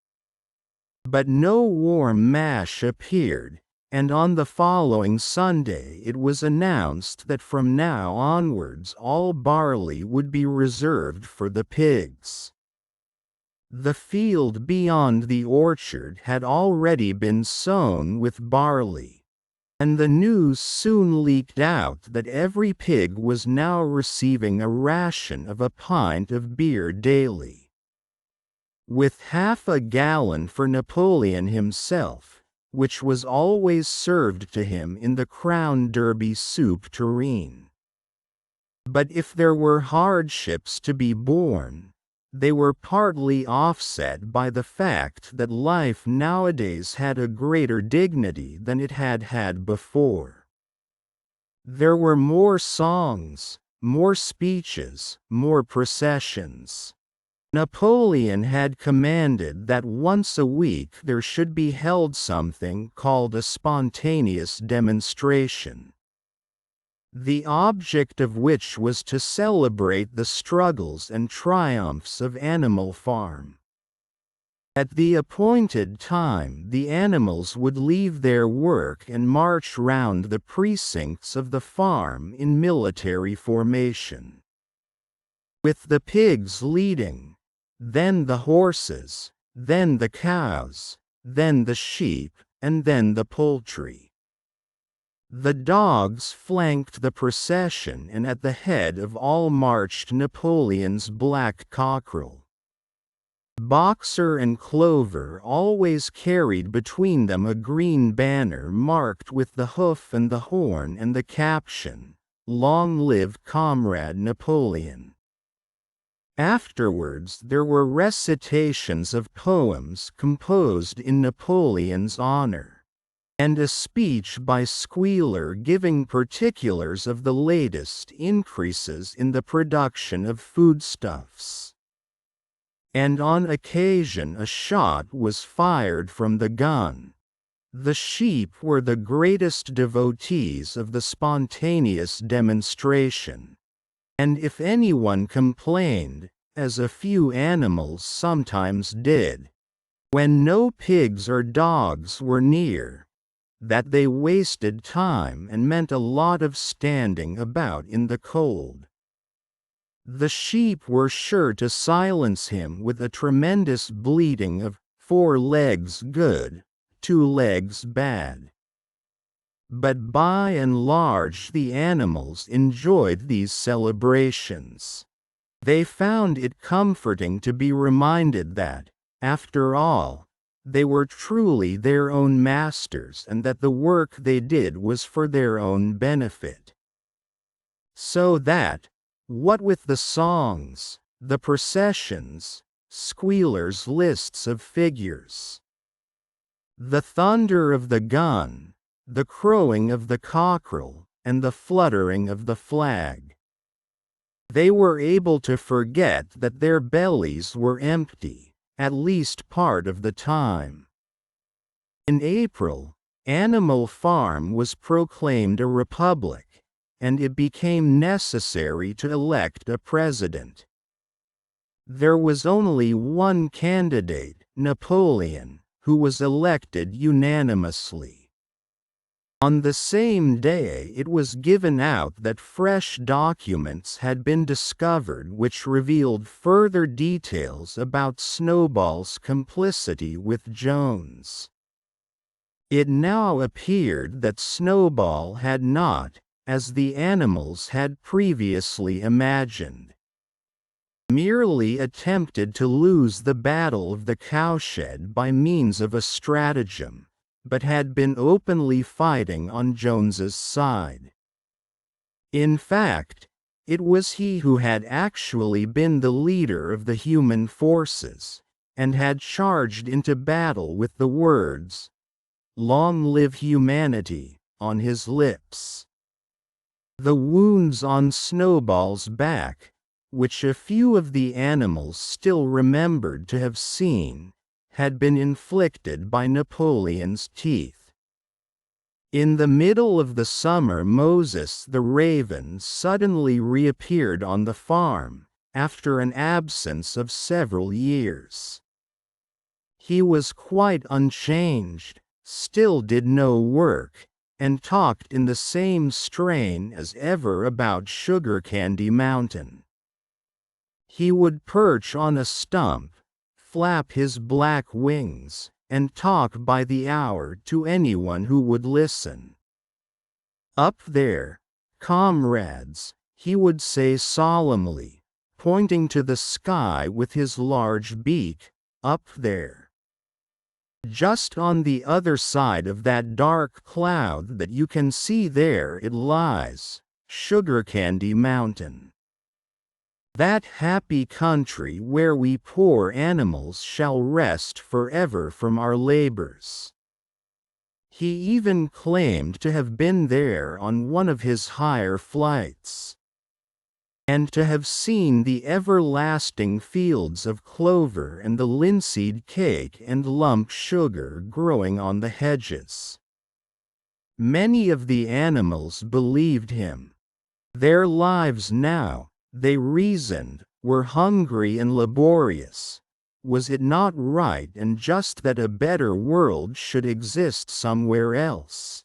S1: But no warm mash appeared, and on the following Sunday it was announced that from now onwards all barley would be reserved for the pigs. The field beyond the orchard had already been sown with barley, and the news soon leaked out that every pig was now receiving a ration of a pint of beer daily, with half a gallon for Napoleon himself, which was always served to him in the Crown Derby soup tureen. But if there were hardships to be borne, they were partly offset by the fact that life nowadays had a greater dignity than it had had before. There were more songs, more speeches, more processions. Napoleon had commanded that once a week there should be held something called a spontaneous demonstration, the object of which was to celebrate the struggles and triumphs of Animal Farm. At the appointed time the animals would leave their work and march round the precincts of the farm in military formation, with the pigs leading, then the horses, then the cows, then the sheep, and then the poultry. The dogs flanked the procession, and at the head of all marched Napoleon's black cockerel. Boxer and Clover always carried between them a green banner marked with the hoof and the horn and the caption, "Long live Comrade Napoleon." Afterwards there were recitations of poems composed in Napoleon's honor, and a speech by Squealer giving particulars of the latest increases in the production of foodstuffs. And on occasion a shot was fired from the gun. The sheep were the greatest devotees of the spontaneous demonstration, and if anyone complained, as a few animals sometimes did, when no pigs or dogs were near, that they wasted time and meant a lot of standing about in the cold, the sheep were sure to silence him with a tremendous bleating of 4 legs good, 2 legs bad. But by and large the animals enjoyed these celebrations. They found it comforting to be reminded that, after all, they were truly their own masters and that the work they did was for their own benefit. So that, what with the songs, the processions, Squealer's lists of figures, the thunder of the gun, the crowing of the cockerel, and the fluttering of the flag, they were able to forget that their bellies were empty, at least part of the time. In April, Animal Farm was proclaimed a republic, and it became necessary to elect a president. There was only one candidate, Napoleon, who was elected unanimously. On the same day it was given out that fresh documents had been discovered which revealed further details about Snowball's complicity with Jones. It now appeared that Snowball had not, as the animals had previously imagined, merely attempted to lose the Battle of the Cowshed by means of a stratagem, but had been openly fighting on Jones's side. In fact, it was he who had actually been the leader of the human forces, and had charged into battle with the words, "Long live humanity," on his lips. The wounds on Snowball's back, which a few of the animals still remembered to have seen, had been inflicted by Napoleon's teeth. In the middle of the summer Moses the raven suddenly reappeared on the farm, after an absence of several years. He was quite unchanged, still did no work, and talked in the same strain as ever about Sugar Candy Mountain. He would perch on a stump, flap his black wings, and talk by the hour to anyone who would listen. "Up there, comrades," he would say solemnly, pointing to the sky with his large beak, "up there. Just on the other side of that dark cloud that you can see there it lies, Sugar Candy Mountain. That happy country where we poor animals shall rest forever from our labors." He even claimed to have been there on one of his higher flights, and to have seen the everlasting fields of clover and the linseed cake and lump sugar growing on the hedges. Many of the animals believed him. Their lives now, they reasoned, were hungry and laborious. Was it not right and just that a better world should exist somewhere else?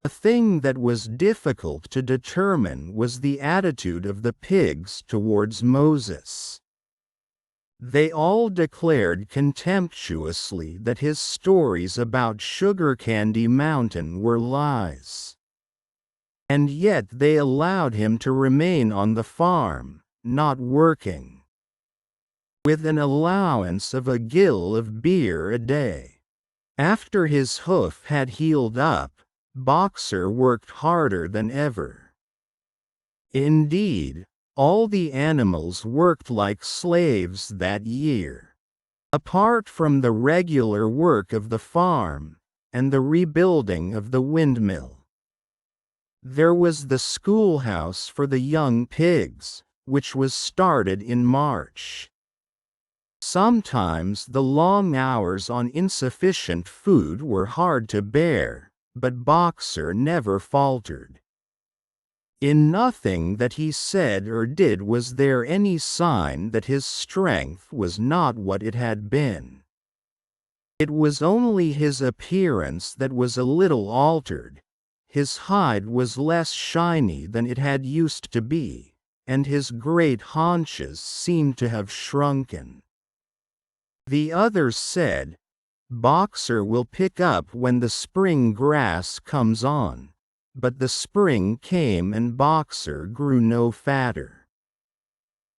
S1: A thing that was difficult to determine was the attitude of the pigs towards Moses. They all declared contemptuously that his stories about Sugar Candy Mountain were lies. And yet they allowed him to remain on the farm, not working, with an allowance of a gill of beer a day. After his hoof had healed up, Boxer worked harder than ever. Indeed, All the animals worked like slaves that year. Apart from the regular work of the farm, and the rebuilding of the windmill. There was the schoolhouse for the young pigs, which was started in March. Sometimes the long hours on insufficient food were hard to bear, but Boxer never faltered. In nothing that he said or did was there any sign that his strength was not what it had been. It was only his appearance that was a little altered. His hide was less shiny than it had used to be, and his great haunches seemed to have shrunken. The others said, "Boxer will pick up when the spring grass comes on." But the spring came and Boxer grew no fatter.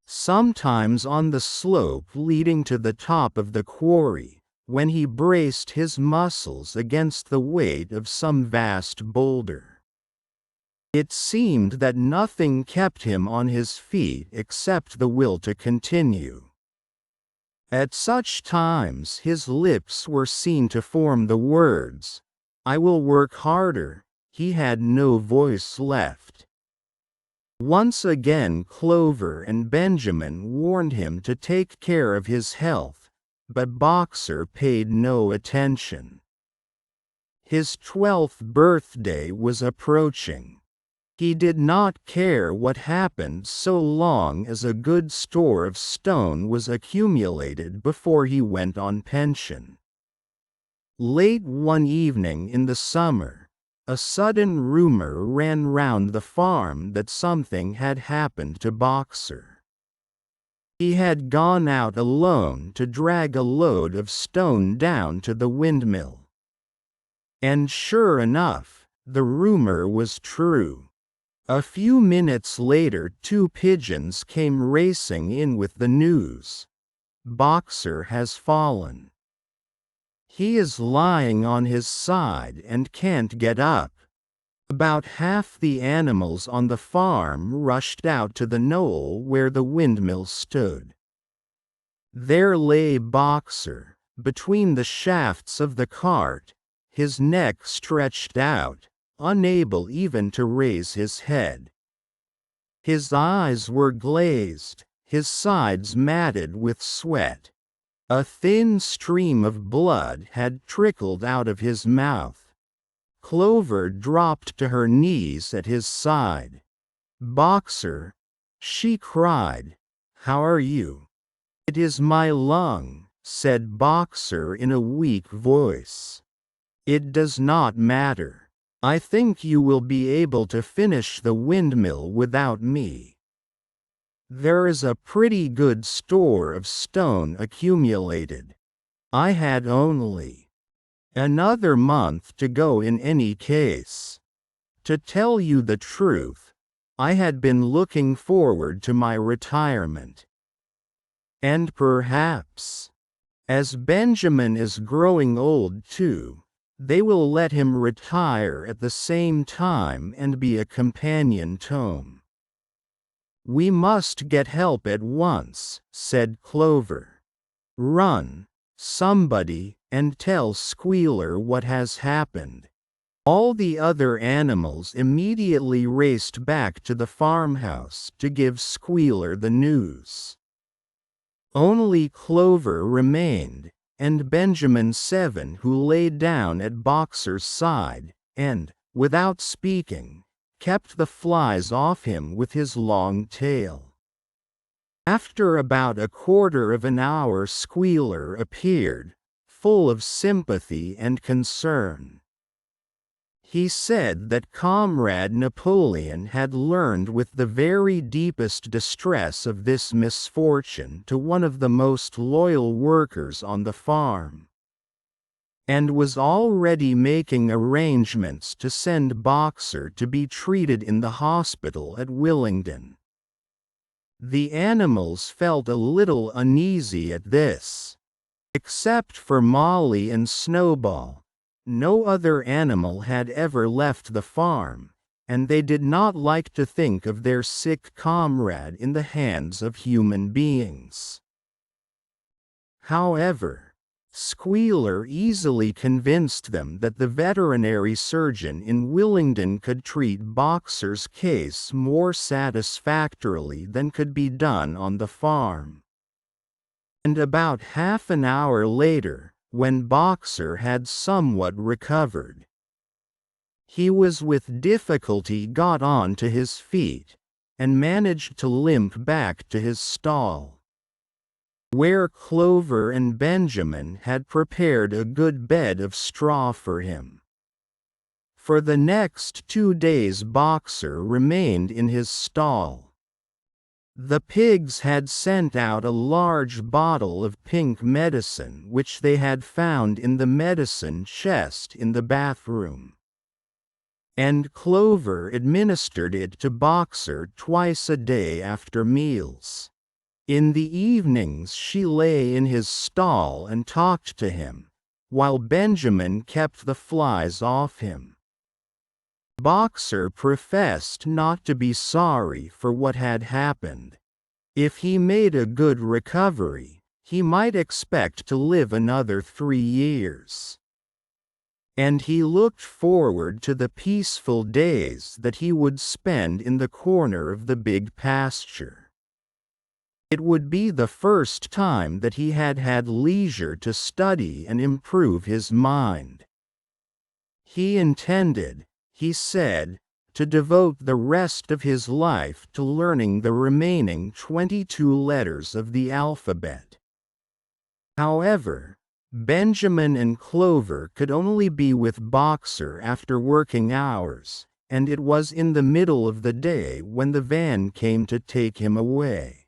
S1: Sometimes on the slope leading to the top of the quarry, when he braced his muscles against the weight of some vast boulder, it seemed that nothing kept him on his feet except the will to continue. At such times his lips were seen to form the words, "I will work harder." He had no voice left. Once again Clover and Benjamin warned him to take care of his health, but Boxer paid no attention. His 12th birthday was approaching. He did not care what happened so long as a good store of stone was accumulated before he went on pension. Late one evening in the summer, a sudden rumor ran round the farm that something had happened to Boxer. He had gone out alone to drag a load of stone down to the windmill. And sure enough, the rumor was true. A few minutes later 2 pigeons came racing in with the news. "Boxer has fallen. He is lying on his side and can't get up." About half the animals on the farm rushed out to the knoll where the windmill stood. There lay Boxer, between the shafts of the cart, his neck stretched out, unable even to raise his head. His eyes were glazed, his sides matted with sweat. A thin stream of blood had trickled out of his mouth. Clover dropped to her knees at his side. "Boxer," she cried, "how are you?" "It is my lung," said Boxer in a weak voice. "It does not matter. I think you will be able to finish the windmill without me. There is a pretty good store of stone accumulated. I had only another month to go in any case. To tell you the truth, I had been looking forward to my retirement. And perhaps, as Benjamin is growing old too, they will let him retire at the same time and be a companion tome." "We must get help at once," said Clover. "Run, somebody, and tell Squealer what has happened." All the other animals immediately raced back to the farmhouse to give Squealer the news. Only Clover remained, and Benjamin 7, who lay down at Boxer's side, and, without speaking, kept the flies off him with his long tail. After about a quarter of an hour Squealer appeared, full of sympathy and concern. He said that Comrade Napoleon had learned with the very deepest distress of this misfortune to one of the most loyal workers on the farm, and was already making arrangements to send Boxer to be treated in the hospital at Willingdon. The animals felt a little uneasy at this. Except for Molly and Snowball, no other animal had ever left the farm, and they did not like to think of their sick comrade in the hands of human beings. However, Squealer easily convinced them that the veterinary surgeon in Willingdon could treat Boxer's case more satisfactorily than could be done on the farm. And about half an hour later, when Boxer had somewhat recovered, he was with difficulty got on to his feet, and managed to limp back to his stall, where Clover and Benjamin had prepared a good bed of straw for him. For the next 2 days Boxer remained in his stall. The pigs had sent out a large bottle of pink medicine which they had found in the medicine chest in the bathroom, and Clover administered it to Boxer twice a day after meals. In the evenings she lay in his stall and talked to him, while Benjamin kept the flies off him. Boxer professed not to be sorry for what had happened. If he made a good recovery, he might expect to live another 3 years. And he looked forward to the peaceful days that he would spend in the corner of the big pasture. It would be the first time that he had had leisure to study and improve his mind. He intended, he said, to devote the rest of his life to learning the remaining 22 letters of the alphabet. However, Benjamin and Clover could only be with Boxer after working hours, and it was in the middle of the day when the van came to take him away.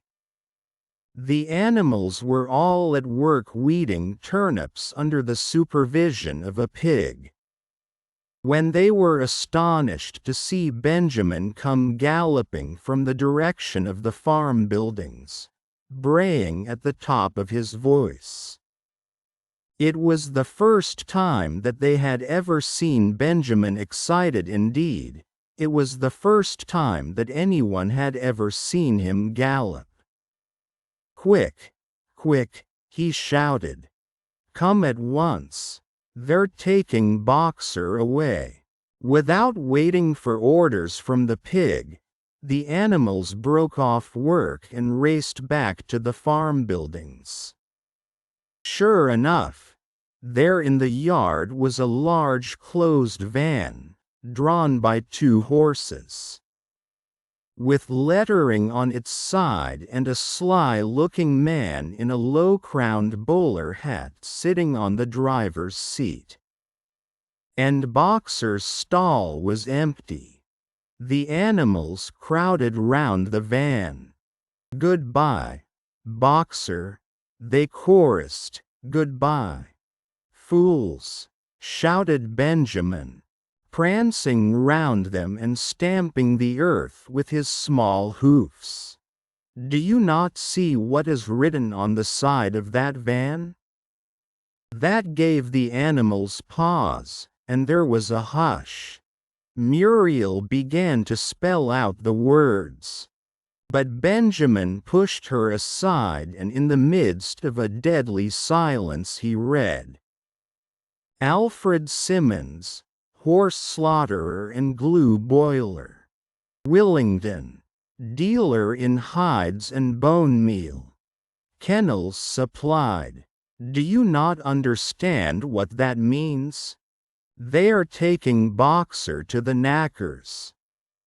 S1: The animals were all at work weeding turnips under the supervision of a pig, when they were astonished to see Benjamin come galloping from the direction of the farm buildings, braying at the top of his voice. It was the first time that they had ever seen Benjamin excited. Indeed, it was the first time that anyone had ever seen him gallop. "Quick, quick," he shouted. "Come at once. They're taking Boxer away." Without waiting for orders from the pig, the animals broke off work and raced back to the farm buildings. Sure enough, there in the yard was a large closed van, drawn by 2 horses, with lettering on its side and a sly-looking man in a low-crowned bowler hat sitting on the driver's seat. And Boxer's stall was empty. The animals crowded round the van. "Goodbye, Boxer," they chorused. "Goodbye, fools," shouted Benjamin, prancing round them and stamping the earth with his small hoofs. "Do you not see what is written on the side of that van?" That gave the animals pause, and there was a hush. Muriel began to spell out the words, but Benjamin pushed her aside, and in the midst of a deadly silence he read, "Alfred Simmons, horse slaughterer and glue boiler, Willingdon, dealer in hides and bone meal. Kennels supplied." Do you not understand what that means? They are taking Boxer to the knackers.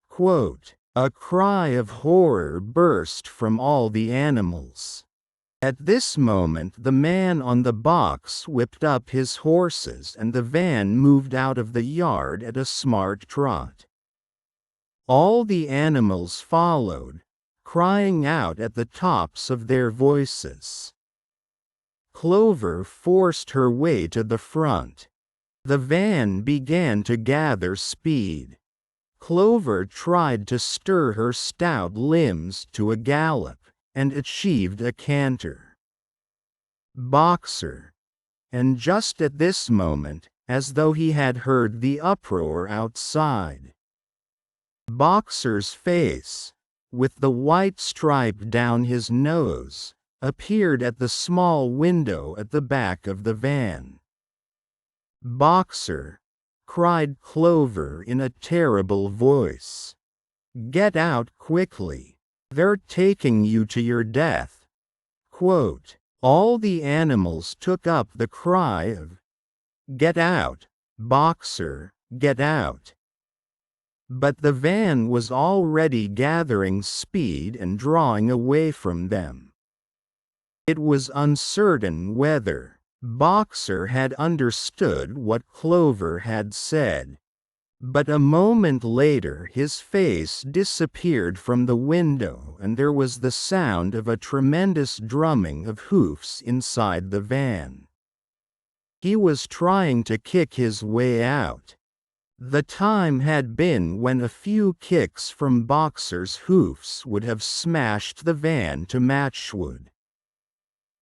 S1: Quote, a cry of horror burst from all the animals. At this moment the man on the box whipped up his horses and the van moved out of the yard at a smart trot. All the animals followed, crying out at the tops of their voices. Clover forced her way to the front. The van began to gather speed. Clover tried to stir her stout limbs to a gallop, and achieved a canter. Boxer. And just at this moment, as though he had heard the uproar outside, Boxer's face, with the white stripe down his nose, appeared at the small window at the back of the van. "Boxer!" cried Clover in a terrible voice. "Get out quickly. They're taking you to your death." Quote, all the animals took up the cry of, "Get out, Boxer, get out." But the van was already gathering speed and drawing away from them. It was uncertain whether Boxer had understood what Clover had said, but a moment later his face disappeared from the window and there was the sound of a tremendous drumming of hoofs inside the van. He was trying to kick his way out. The time had been when a few kicks from Boxer's hoofs would have smashed the van to matchwood.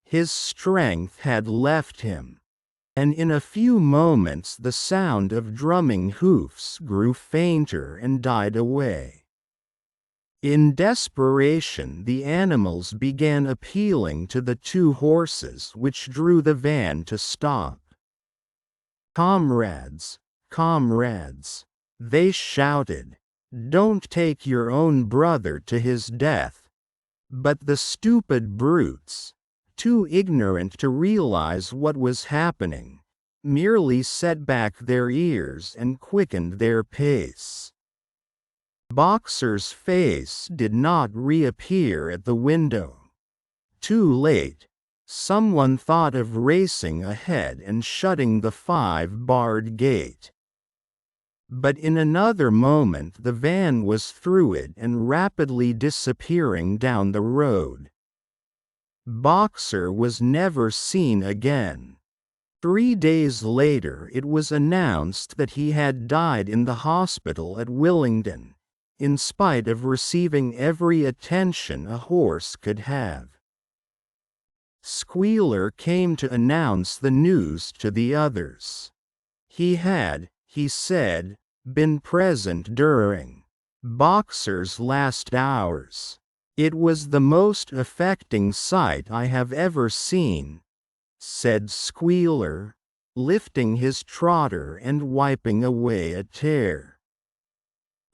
S1: His strength had left him, and in a few moments the sound of drumming hoofs grew fainter and died away. In desperation the animals began appealing to the two horses which drew the van to stop. "Comrades, comrades," they shouted, "don't take your own brother to his death." But the stupid brutes, too ignorant to realize what was happening, merely set back their ears and quickened their pace. Boxer's face did not reappear at the window. Too late, someone thought of racing ahead and shutting the 5-barred gate. But in another moment the van was through it and rapidly disappearing down the road. Boxer was never seen again. 3 days later it was announced that he had died in the hospital at Willingdon, in spite of receiving every attention a horse could have. Squealer came to announce the news to the others. He had, he said, been present during Boxer's last hours. "It was the most affecting sight I have ever seen," said Squealer, lifting his trotter and wiping away a tear.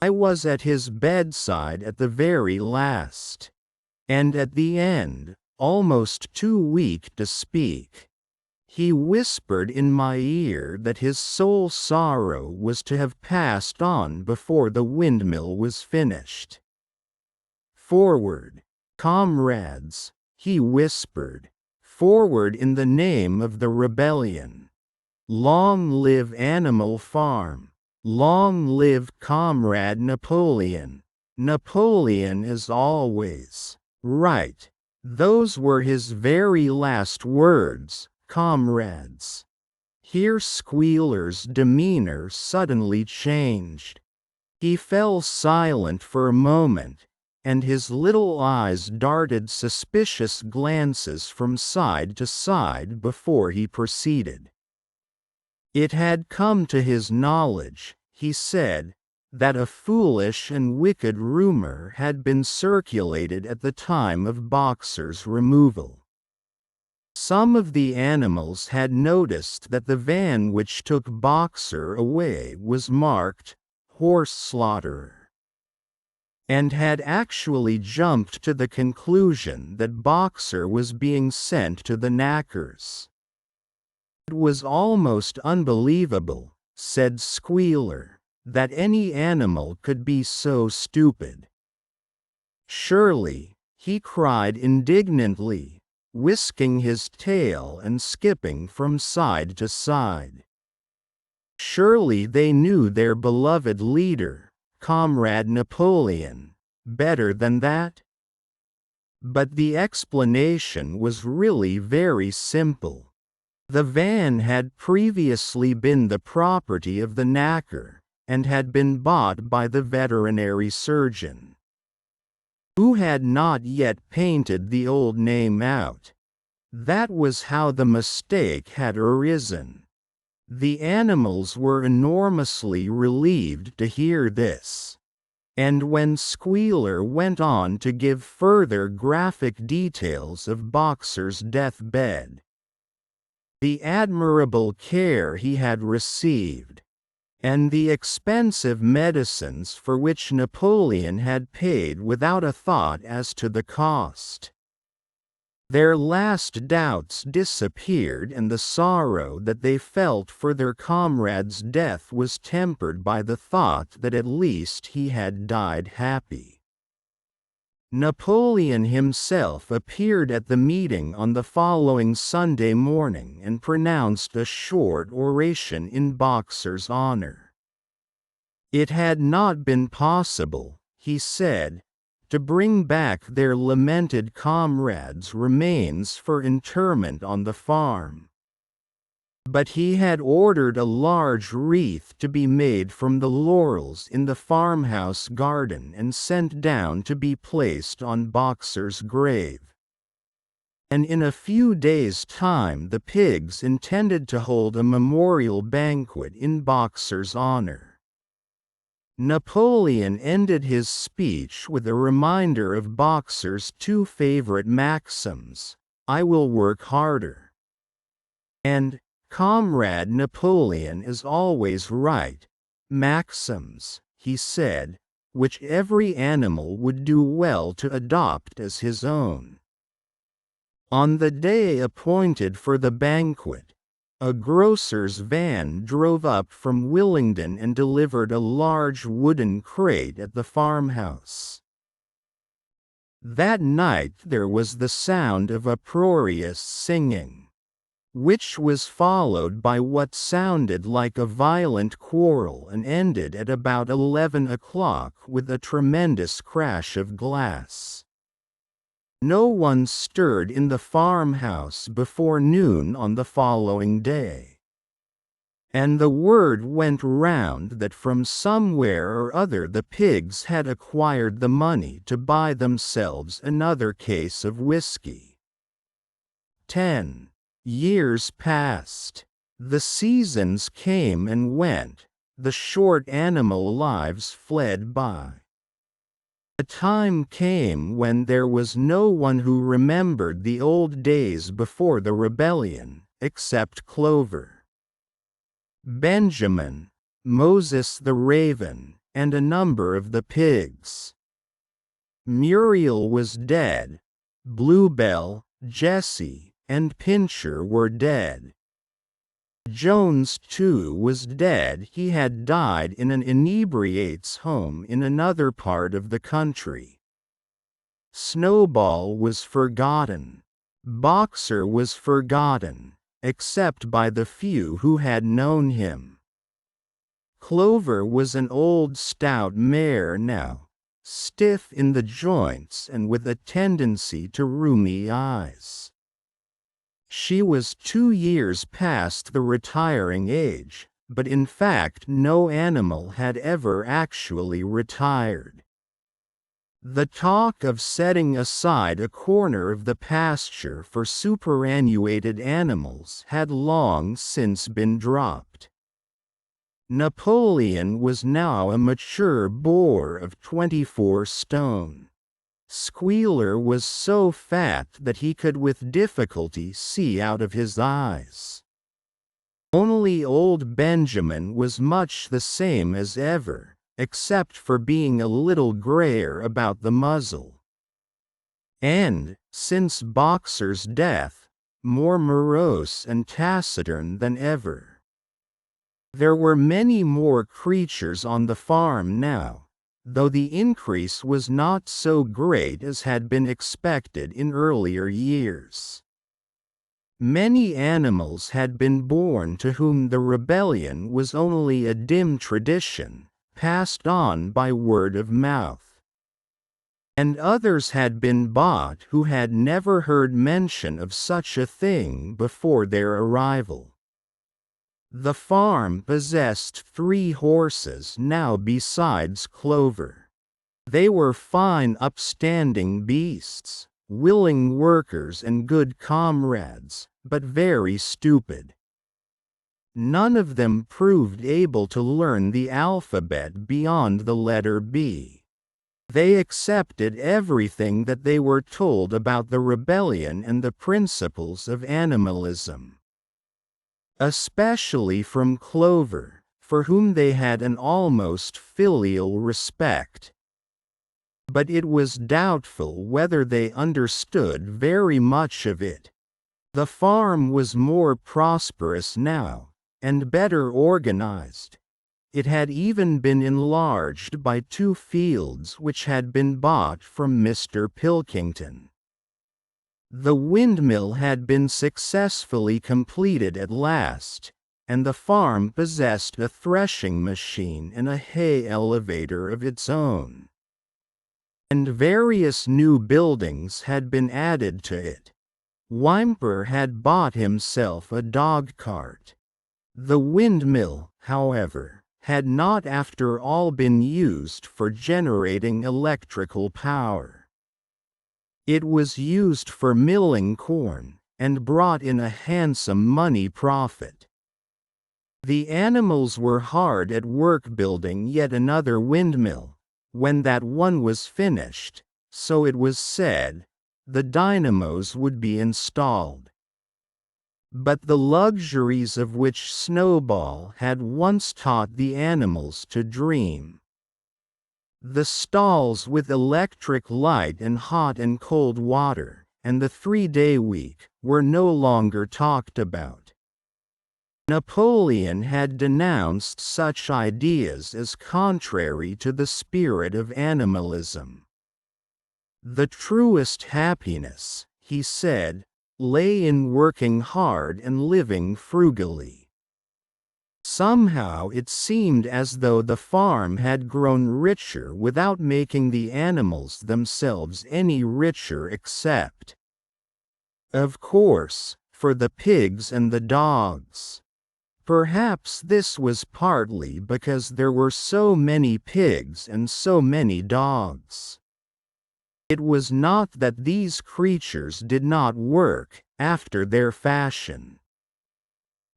S1: "I was at his bedside at the very last. And at the end, almost too weak to speak, he whispered in my ear that his sole sorrow was to have passed on before the windmill was finished. 'Forward, comrades,' he whispered, 'forward in the name of the rebellion. Long live Animal Farm! Long live Comrade Napoleon! Napoleon is always right.' Those were his very last words, comrades." Here Squealer's demeanor suddenly changed. He fell silent for a moment, and his little eyes darted suspicious glances from side to side before he proceeded. "It had come to his knowledge," he said, "that a foolish and wicked rumor had been circulated at the time of Boxer's removal. Some of the animals had noticed that the van which took Boxer away was marked, 'Horse Slaughterer,' and had actually jumped to the conclusion that Boxer was being sent to the knackers. It was almost unbelievable," said Squealer, "that any animal could be so stupid. Surely," he cried indignantly, whisking his tail and skipping from side to side, "surely they knew their beloved leader, Comrade Napoleon, better than that?" But the explanation was really very simple. The van had previously been the property of the knacker, and had been bought by the veterinary surgeon, who had not yet painted the old name out. That was how the mistake had arisen. The animals were enormously relieved to hear this. And when Squealer went on to give further graphic details of Boxer's deathbed, the admirable care he had received, and the expensive medicines for which Napoleon had paid without a thought as to the cost, their last doubts disappeared, and the sorrow that they felt for their comrade's death was tempered by the thought that at least he had died happy. Napoleon himself appeared at the meeting on the following Sunday morning and pronounced a short oration in Boxer's honor. It had not been possible, he said, to bring back their lamented comrade's remains for interment on the farm, but he had ordered a large wreath to be made from the laurels in the farmhouse garden and sent down to be placed on Boxer's grave. And in a few days' time the pigs intended to hold a memorial banquet in Boxer's honor. Napoleon ended his speech with a reminder of Boxer's two favorite maxims: "I will work harder," and "Comrade Napoleon is always right," maxims, he said, which every animal would do well to adopt as his own. On the day appointed for the banquet, a grocer's van drove up from Willingdon and delivered a large wooden crate at the farmhouse. That night there was the sound of uproarious singing, which was followed by what sounded like a violent quarrel and ended at about 11 o'clock with a tremendous crash of glass. No one stirred in the farmhouse before noon on the following day, and the word went round that from somewhere or other the pigs had acquired the money to buy themselves another case of whiskey. 10 years passed. The seasons came and went, the short animal lives fled by. A time came when there was no one who remembered the old days before the rebellion, except Clover, Benjamin, Moses the raven, and a number of the pigs. Muriel was dead, Bluebell, Jessie, and Pincher were dead. Jones, too, was dead. He had died in an inebriate's home in another part of the country. Snowball was forgotten. Boxer was forgotten, except by the few who had known him. Clover was an old stout mare now, stiff in the joints and with a tendency to rheumy eyes. She was 2 years past the retiring age, but in fact no animal had ever actually retired. The talk of setting aside a corner of the pasture for superannuated animals had long since been dropped. Napoleon was now a mature boar of 24 stone. Squealer was so fat that he could with difficulty see out of his eyes. Only old Benjamin was much the same as ever, except for being a little grayer about the muzzle. And, since Boxer's death, more morose and taciturn than ever. There were many more creatures on the farm now, though the increase was not so great as had been expected in earlier years. Many animals had been born to whom the rebellion was only a dim tradition, passed on by word of mouth. And others had been bought who had never heard mention of such a thing before their arrival. The farm possessed 3 horses now besides Clover. They were fine upstanding beasts, willing workers and good comrades, but very stupid. None of them proved able to learn the alphabet beyond the letter B. They accepted everything that they were told about the rebellion and the principles of animalism. Especially from Clover, for whom they had an almost filial respect. But it was doubtful whether they understood very much of it. The farm was more prosperous now, and better organized. It had even been enlarged by 2 fields which had been bought from Mr. Pilkington. The windmill had been successfully completed at last, and the farm possessed a threshing machine and a hay elevator of its own. And various new buildings had been added to it. Whymper had bought himself a dog cart. The windmill, however, had not after all been used for generating electrical power. It was used for milling corn, and brought in a handsome money profit. The animals were hard at work building yet another windmill. When that one was finished, so it was said, the dynamos would be installed. But the luxuries of which Snowball had once taught the animals to dream, the stalls with electric light and hot and cold water, and the 3-day week, were no longer talked about. Napoleon had denounced such ideas as contrary to the spirit of animalism. The truest happiness, he said, lay in working hard and living frugally. Somehow it seemed as though the farm had grown richer without making the animals themselves any richer except, of course, for the pigs and the dogs. Perhaps this was partly because there were so many pigs and so many dogs. It was not that these creatures did not work, after their fashion.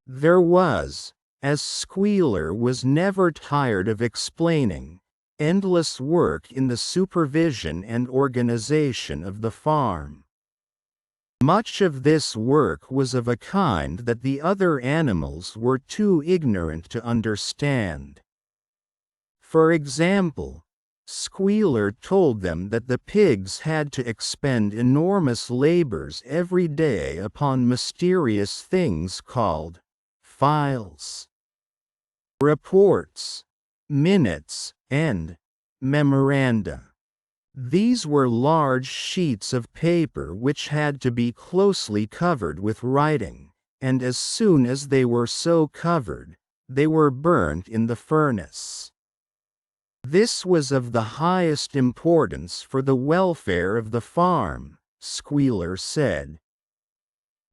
S1: There was, as Squealer was never tired of explaining, endless work in the supervision and organization of the farm. Much of this work was of a kind that the other animals were too ignorant to understand. For example, Squealer told them that the pigs had to expend enormous labors every day upon mysterious things called files, reports, minutes, and memoranda. These were large sheets of paper which had to be closely covered with writing, and as soon as they were so covered, they were burnt in the furnace. This was of the highest importance for the welfare of the farm, Squealer said.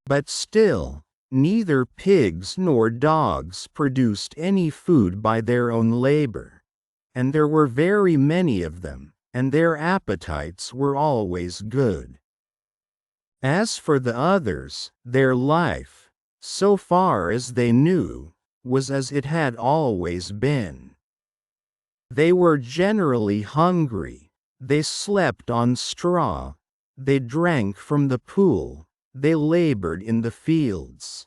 S1: But still, neither pigs nor dogs produced any food by their own labor, and there were very many of them, and their appetites were always good. As for the others, their life, so far as they knew, was as it had always been. They were generally hungry, they slept on straw, they drank from the pool, they labored in the fields.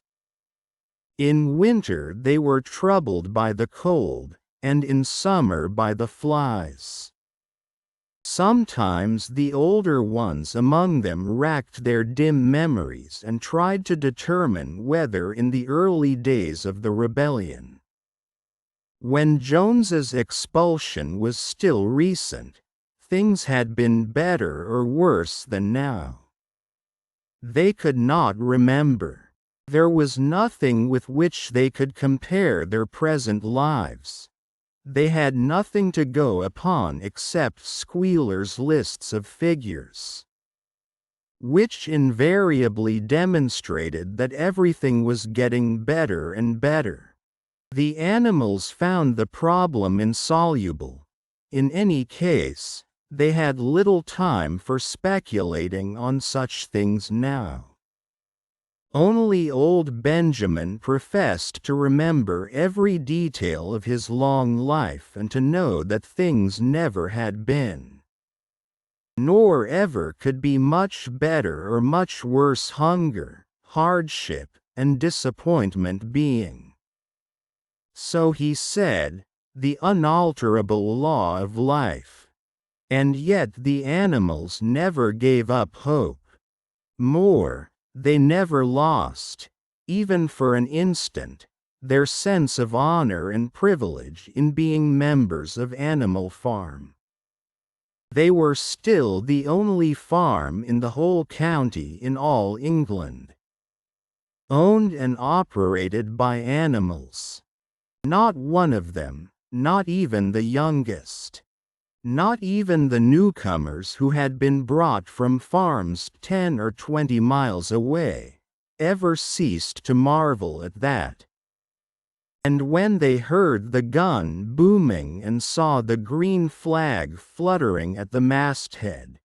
S1: In winter they were troubled by the cold, and in summer by the flies. Sometimes the older ones among them racked their dim memories and tried to determine whether in the early days of the rebellion, when Jones's expulsion was still recent, things had been better or worse than now. They could not remember. There was nothing with which they could compare their present lives. They had nothing to go upon except Squealer's lists of figures, which invariably demonstrated that everything was getting better and better. The animals found the problem insoluble. In any case, they had little time for speculating on such things now. Only old Benjamin professed to remember every detail of his long life and to know that things never had been nor ever could be much better or much worse hunger, hardship, and disappointment being. So he said, the unalterable law of life. And yet the animals never gave up hope. More, they never lost, even for an instant, their sense of honor and privilege in being members of Animal Farm. They were still the only farm in the whole county in all England, owned and operated by animals. Not one of them, not even the youngest, not even the newcomers who had been brought from farms 10 or 20 miles away, ever ceased to marvel at that. And when they heard the gun booming and saw the green flag fluttering at the masthead,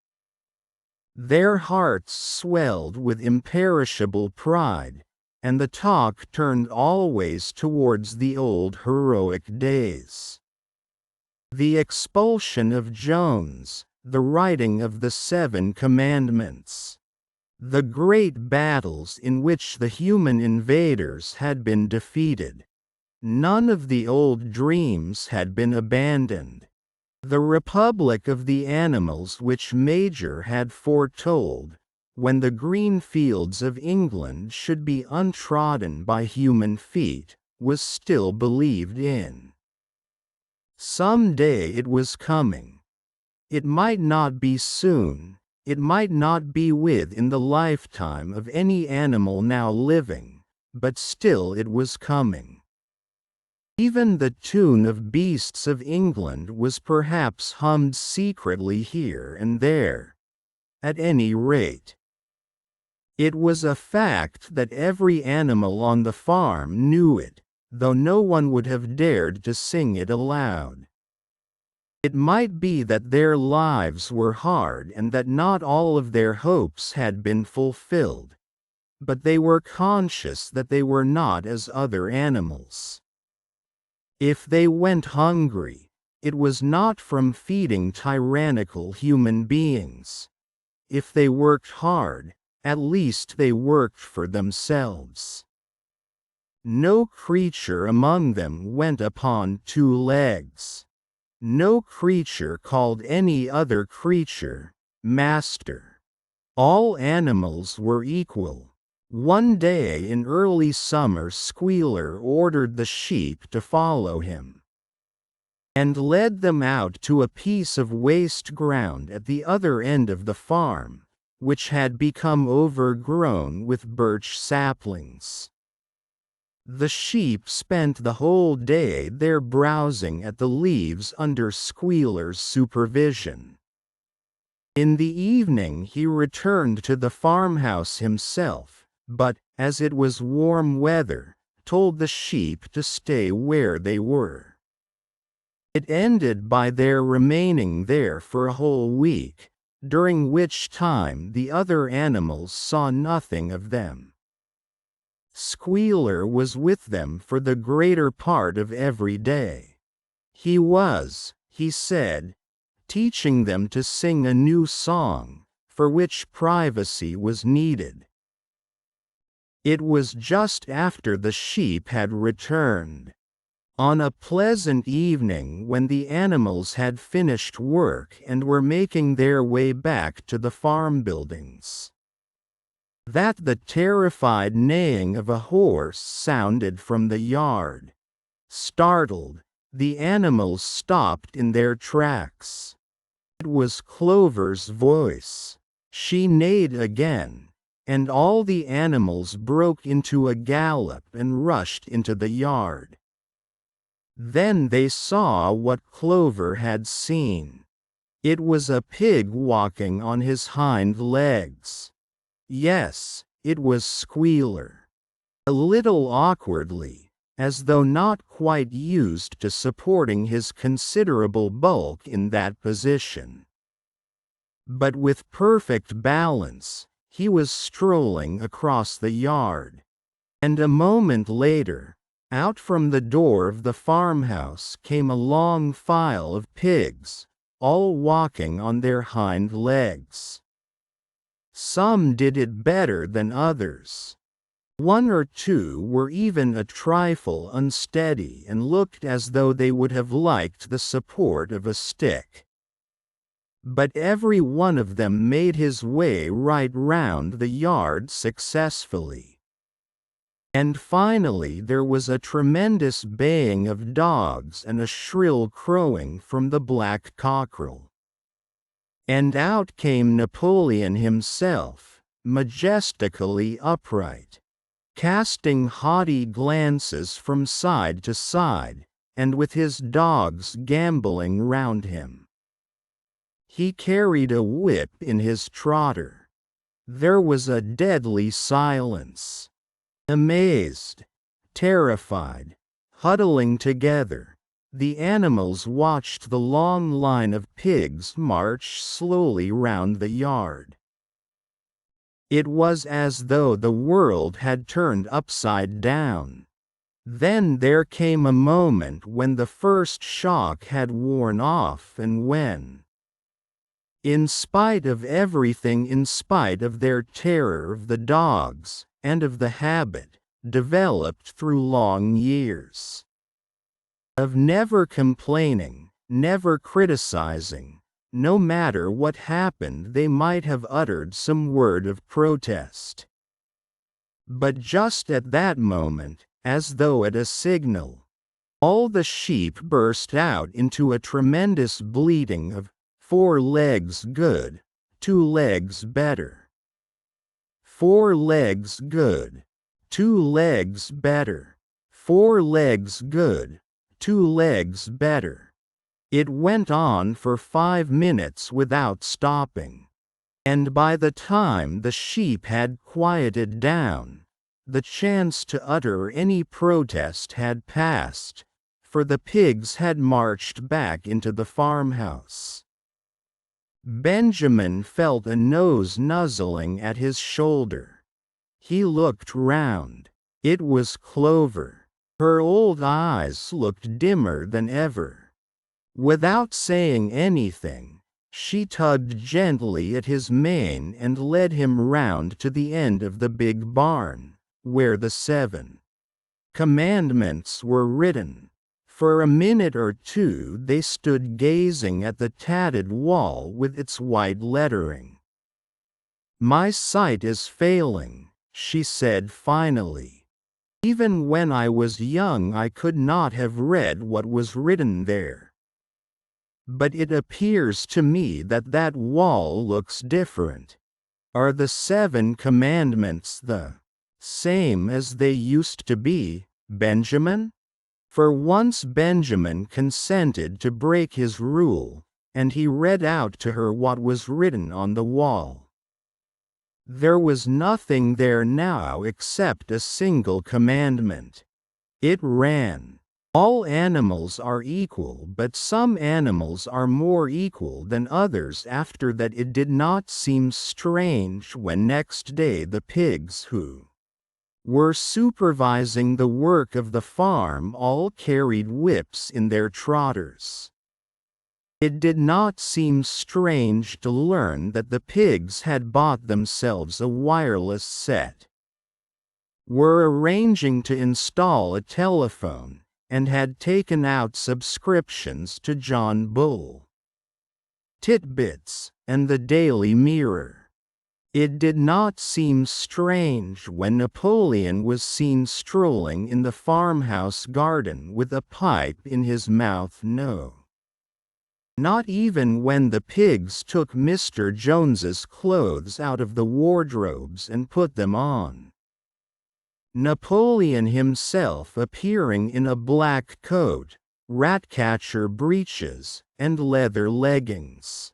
S1: their hearts swelled with imperishable pride, and the talk turned always towards the old heroic days. The expulsion of Jones, the writing of the 7 Commandments, the great battles in which the human invaders had been defeated. None of the old dreams had been abandoned. The Republic of the Animals which Major had foretold, when the green fields of England should be untrodden by human feet, was still believed in. Some day it was coming. It might not be soon, it might not be within the lifetime of any animal now living, but still it was coming. Even the tune of Beasts of England was perhaps hummed secretly here and there. At any rate, it was a fact that every animal on the farm knew it, though no one would have dared to sing it aloud. It might be that their lives were hard and that not all of their hopes had been fulfilled, but they were conscious that they were not as other animals. If they went hungry, it was not from feeding tyrannical human beings. If they worked hard, at least they worked for themselves. No creature among them went upon 2 legs. No creature called any other creature master. All animals were equal. One day in early summer Squealer ordered the sheep to follow him, and led them out to a piece of waste ground at the other end of the farm, which had become overgrown with birch saplings. The sheep spent the whole day there browsing at the leaves under Squealer's supervision. In the evening he returned to the farmhouse himself, but, as it was warm weather, told the sheep to stay where they were. It ended by their remaining there for a whole week, during which time the other animals saw nothing of them. Squealer was with them for the greater part of every day. He was, he said, teaching them to sing a new song, for which privacy was needed. It was just after the sheep had returned, on a pleasant evening when the animals had finished work and were making their way back to the farm buildings, that the terrified neighing of a horse sounded from the yard. Startled, the animals stopped in their tracks. It was Clover's voice. She neighed again, and all the animals broke into a gallop and rushed into the yard. Then they saw what Clover had seen. It was a pig walking on his hind legs. Yes, it was Squealer. A little awkwardly, as though not quite used to supporting his considerable bulk in that position. But with perfect balance, he was strolling across the yard. And a moment later, out from the door of the farmhouse came a long file of pigs, all walking on their hind legs. Some did it better than others. One or two were even a trifle unsteady and looked as though they would have liked the support of a stick. But every one of them made his way right round the yard successfully. And finally there was a tremendous baying of dogs and a shrill crowing from the black cockerel. And out came Napoleon himself, majestically upright, casting haughty glances from side to side, and with his dogs gambolling round him. He carried a whip in his trotter. There was a deadly silence. Amazed, terrified, huddling together, the animals watched the long line of pigs march slowly round the yard. It was as though the world had turned upside down. Then there came a moment when the first shock had worn off and when, in spite of everything, in spite of their terror of the dogs, and of the habit, developed through long years, of never complaining, never criticizing, no matter what happened they might have uttered some word of protest. But just at that moment, as though at a signal, all the sheep burst out into a tremendous bleating of 4 legs good, 2 legs better. 4 legs good, 2 legs better. 4 legs good, 2 legs better. It went on for 5 minutes without stopping. And by the time the sheep had quieted down, the chance to utter any protest had passed, for the pigs had marched back into the farmhouse. Benjamin felt a nose nuzzling at his shoulder. He looked round. It was Clover. Her old eyes looked dimmer than ever. Without saying anything, she tugged gently at his mane and led him round to the end of the big barn, where the 7 commandments were written. For a minute or two they stood gazing at the tattered wall with its white lettering. "My sight is failing," she said finally. "Even when I was young I could not have read what was written there. But it appears to me that that wall looks different. Are the 7 commandments the same as they used to be, Benjamin?" For once Benjamin consented to break his rule, and he read out to her what was written on the wall. There was nothing there now except a single commandment. It ran, "All animals are equal, but some animals are more equal than others." After that it did not seem strange when next day the pigs who were supervising the work of the farm all carried whips in their trotters. It did not seem strange to learn that the pigs had bought themselves a wireless set, were arranging to install a telephone, and had taken out subscriptions to John Bull, Titbits, and the Daily Mirror. It did not seem strange when Napoleon was seen strolling in the farmhouse garden with a pipe in his mouth. No. Not even when the pigs took Mr. Jones's clothes out of the wardrobes and put them on. Napoleon himself appearing in a black coat, ratcatcher breeches, and leather leggings,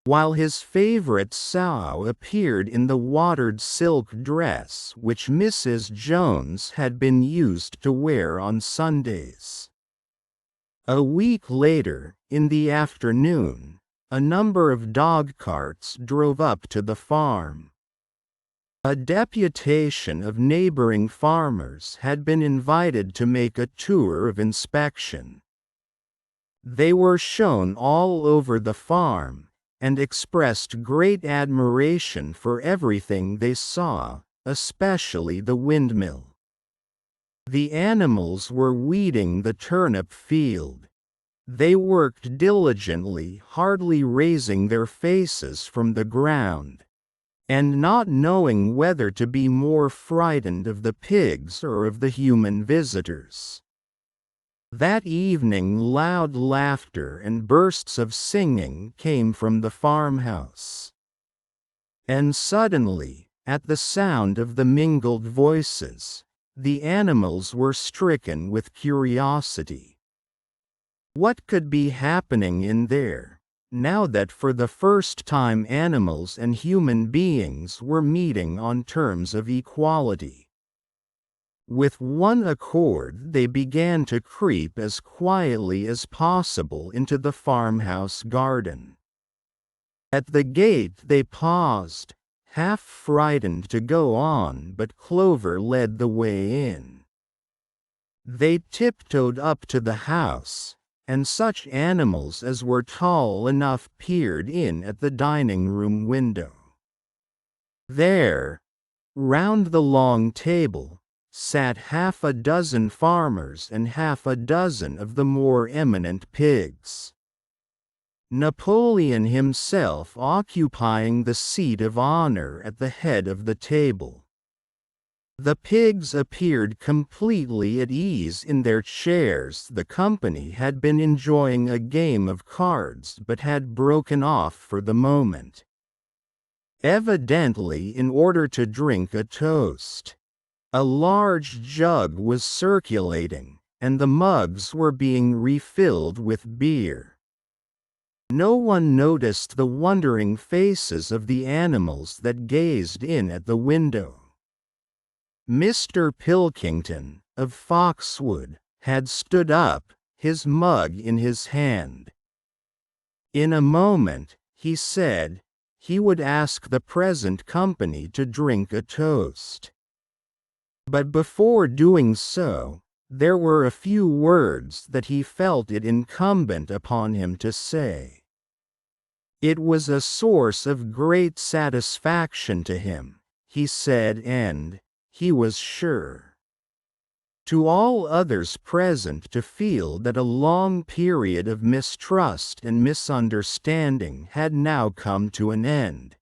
S1: while his favorite sow appeared in the watered silk dress which Mrs. Jones had been used to wear on Sundays. A week later, in the afternoon, a number of dog carts drove up to the farm. A deputation of neighboring farmers had been invited to make a tour of inspection. They were shown all over the farm, and expressed great admiration for everything they saw, especially the windmill. The animals were weeding the turnip field. They worked diligently, hardly raising their faces from the ground, and not knowing whether to be more frightened of the pigs or of the human visitors. That evening loud laughter and bursts of singing came from the farmhouse. And suddenly, at the sound of the mingled voices, the animals were stricken with curiosity. What could be happening in there, now that for the first time animals and human beings were meeting on terms of equality? With one accord they began to creep as quietly as possible into the farmhouse garden. At the gate they paused, half frightened to go on, but Clover led the way in. They tiptoed up to the house, and such animals as were tall enough peered in at the dining-room window. There, round the long table, sat half a dozen farmers and half a dozen of the more eminent pigs. Napoleon himself occupying the seat of honor at the head of the table. The pigs appeared completely at ease in their chairs. The company had been enjoying a game of cards but had broken off for the moment, evidently in order to drink a toast. A large jug was circulating, and the mugs were being refilled with beer. No one noticed the wondering faces of the animals that gazed in at the window. Mr. Pilkington, of Foxwood, had stood up, his mug in his hand. In a moment, he said, he would ask the present company to drink a toast. But before doing so, there were a few words that he felt it incumbent upon him to say. It was a source of great satisfaction to him, he said, and, he was sure, to all others present, to feel that a long period of mistrust and misunderstanding had now come to an end.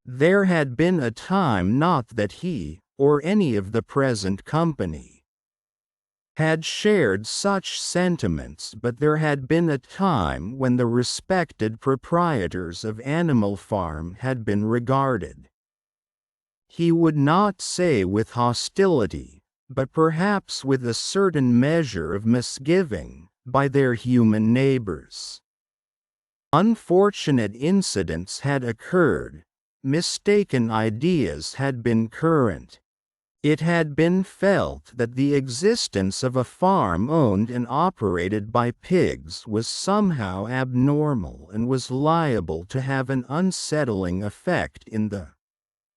S1: There had been a time not that he, or any of the present company, had shared such sentiments, but there had been a time when the respected proprietors of Animal Farm had been regarded, he would not say with hostility, but perhaps with a certain measure of misgiving, by their human neighbors. Unfortunate incidents had occurred, mistaken ideas had been current. It had been felt that the existence of a farm owned and operated by pigs was somehow abnormal and was liable to have an unsettling effect in the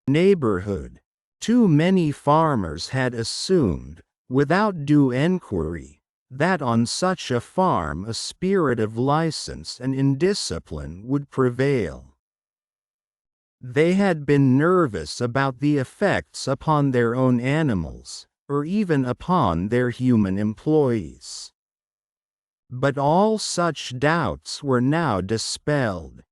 S1: neighborhood. Too many farmers had assumed, without due enquiry, that on such a farm a spirit of license and indiscipline would prevail. They had been nervous about the effects upon their own animals, or even upon their human employees. But all such doubts were now dispelled.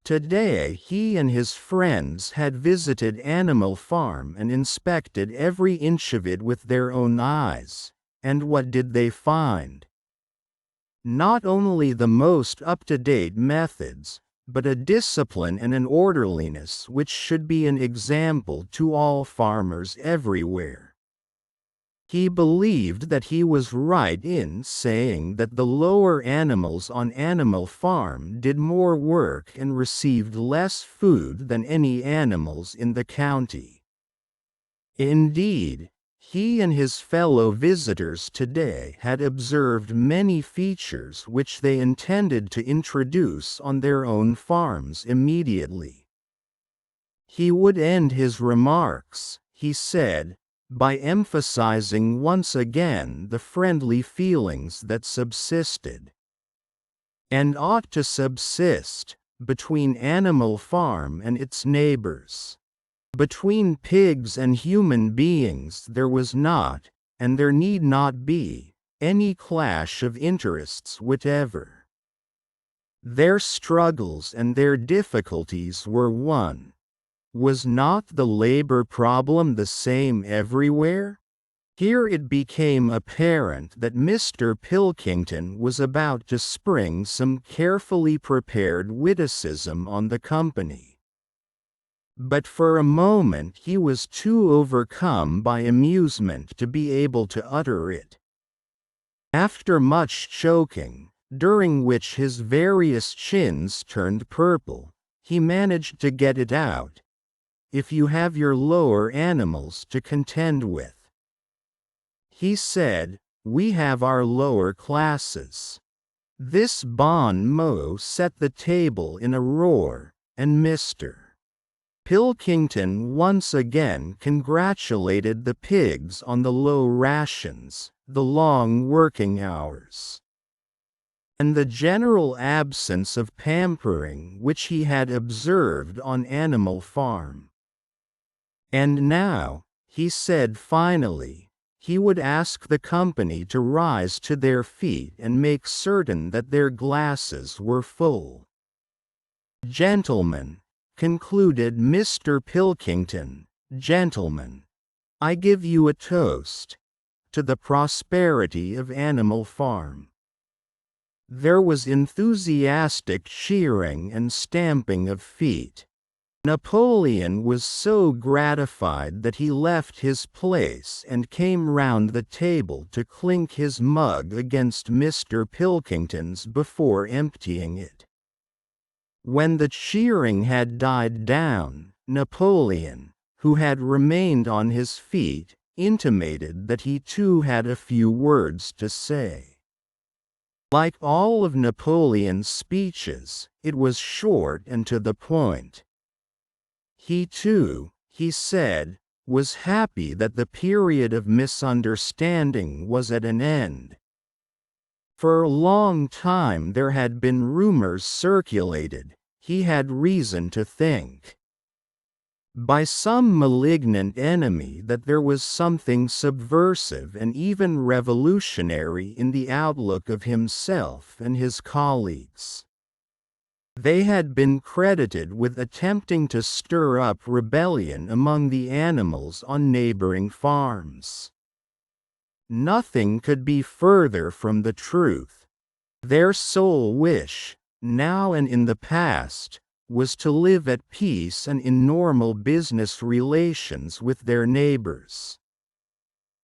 S1: Today he and his friends had visited Animal Farm and inspected every inch of it with their own eyes, and what did they find? Not only the most up-to-date methods, but a discipline and an orderliness which should be an example to all farmers everywhere. He believed that he was right in saying that the lower animals on Animal Farm did more work and received less food than any animals in the county. Indeed, he and his fellow visitors today had observed many features which they intended to introduce on their own farms immediately. He would end his remarks, he said, by emphasizing once again the friendly feelings that subsisted and ought to subsist between Animal Farm and its neighbors. Between pigs and human beings there was not, and there need not be, any clash of interests whatever. Their struggles and their difficulties were one. Was not the labor problem the same everywhere? Here it became apparent that Mr. Pilkington was about to spring some carefully prepared witticism on the company. But for a moment he was too overcome by amusement to be able to utter it. After much choking, during which his various chins turned purple, he managed to get it out. If you have your lower animals to contend with, he said, we have our lower classes. This bon mot set the table in a roar, and Mr. Pilkington once again congratulated the pigs on the low rations, the long working hours, and the general absence of pampering which he had observed on Animal Farm. And now, he said finally, he would ask the company to rise to their feet and make certain that their glasses were full. Gentlemen, concluded Mr. Pilkington, gentlemen, I give you a toast to the prosperity of Animal Farm. There was enthusiastic cheering and stamping of feet. Napoleon was so gratified that he left his place and came round the table to clink his mug against Mr. Pilkington's before emptying it. When the cheering had died down, Napoleon, who had remained on his feet, intimated that he too had a few words to say. Like all of Napoleon's speeches, it was short and to the point. He too, he said, was happy that the period of misunderstanding was at an end. For a long time there had been rumors circulated, he had reason to think, by some malignant enemy that there was something subversive and even revolutionary in the outlook of himself and his colleagues. They had been credited with attempting to stir up rebellion among the animals on neighboring farms. Nothing could be further from the truth. Their sole wish, now and in the past, was to live at peace and in normal business relations with their neighbors.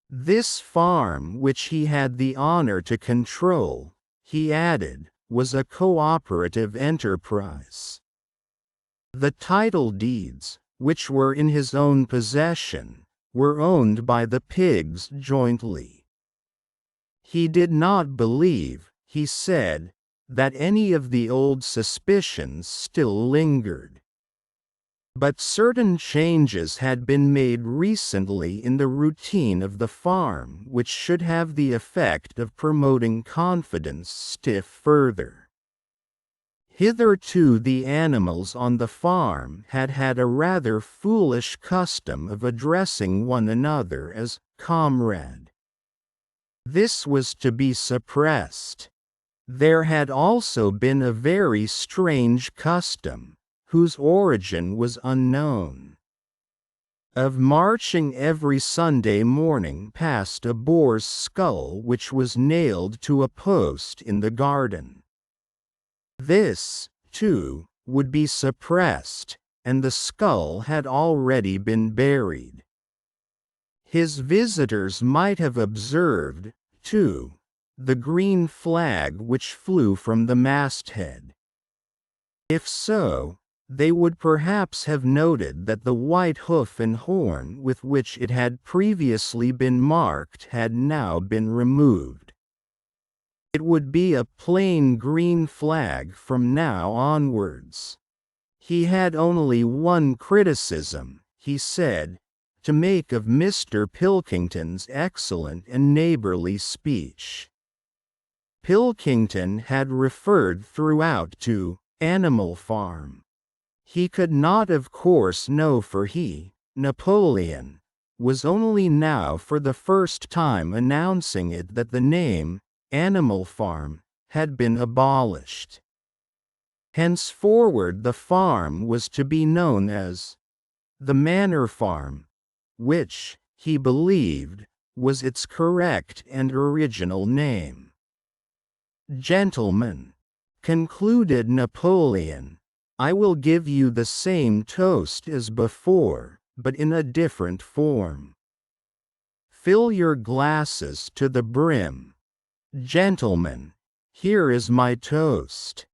S1: This farm, which he had the honor to control, he added, was a cooperative enterprise. The title deeds, which were in his own possession, were owned by the pigs jointly. He did not believe, he said, that any of the old suspicions still lingered. But certain changes had been made recently in the routine of the farm which should have the effect of promoting confidence still further. Hitherto the animals on the farm had had a rather foolish custom of addressing one another as comrade. This was to be suppressed. There had also been a very strange custom, whose origin was unknown, of marching every Sunday morning past a boar's skull which was nailed to a post in the garden. This, too, would be suppressed, and the skull had already been buried. His visitors might have observed, too, the green flag which flew from the masthead. If so, they would perhaps have noted that the white hoof and horn with which it had previously been marked had now been removed. It would be a plain green flag from now onwards. He had only one criticism, he said, to make of Mr. Pilkington's excellent and neighborly speech. Pilkington had referred throughout to Animal Farm. He could not of course know, for he, Napoleon, was only now for the first time announcing it, that the name Animal Farm had been abolished. Henceforward the farm was to be known as the Manor Farm, which, he believed, was its correct and original name. "Gentlemen," concluded Napoleon, "I will give you the same toast as before, but in a different form. Fill your glasses to the brim. Gentlemen, here is my toast.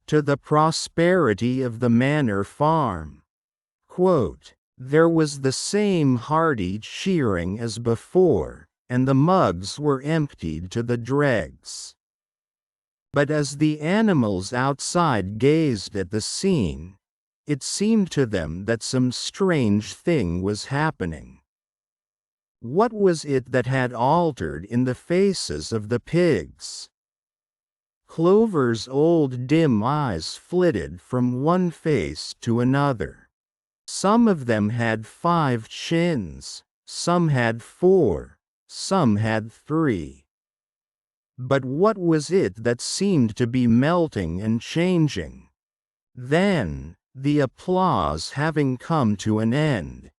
S1: To the prosperity of the Manor Farm." There was the same hearty cheering as before, and the mugs were emptied to the dregs. But as the animals outside gazed at the scene, it seemed to them that some strange thing was happening. What was it that had altered in the faces of the pigs? Clover's old dim eyes flitted from one face to another. Some of them had 5 chins, some had 4, some had 3. But what was it that seemed to be melting and changing? Then, the applause having come to an end,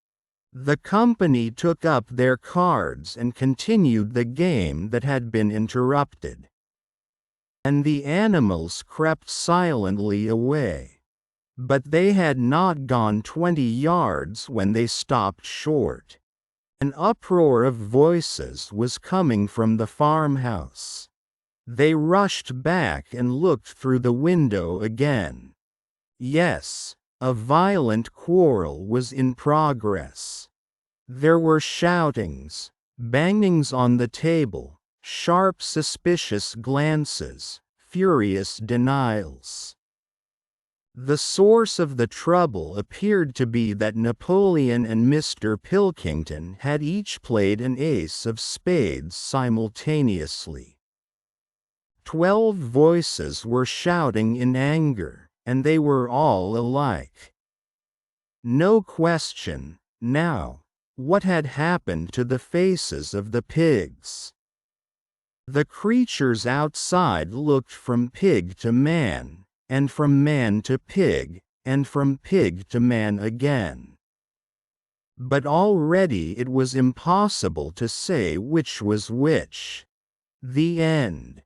S1: the company took up their cards and continued the game that had been interrupted. And the animals crept silently away. But they had not gone 20 yards when they stopped short. An uproar of voices was coming from the farmhouse. They rushed back and looked through the window again. Yes, a violent quarrel was in progress. There were shoutings, bangings on the table, sharp suspicious glances, furious denials. The source of the trouble appeared to be that Napoleon and Mr. Pilkington had each played an ace of spades simultaneously. 12 voices were shouting in anger, and they were all alike. No question, now, what had happened to the faces of the pigs. The creatures outside looked from pig to man, and from man to pig, and from pig to man again. But already it was impossible to say which was which. The end.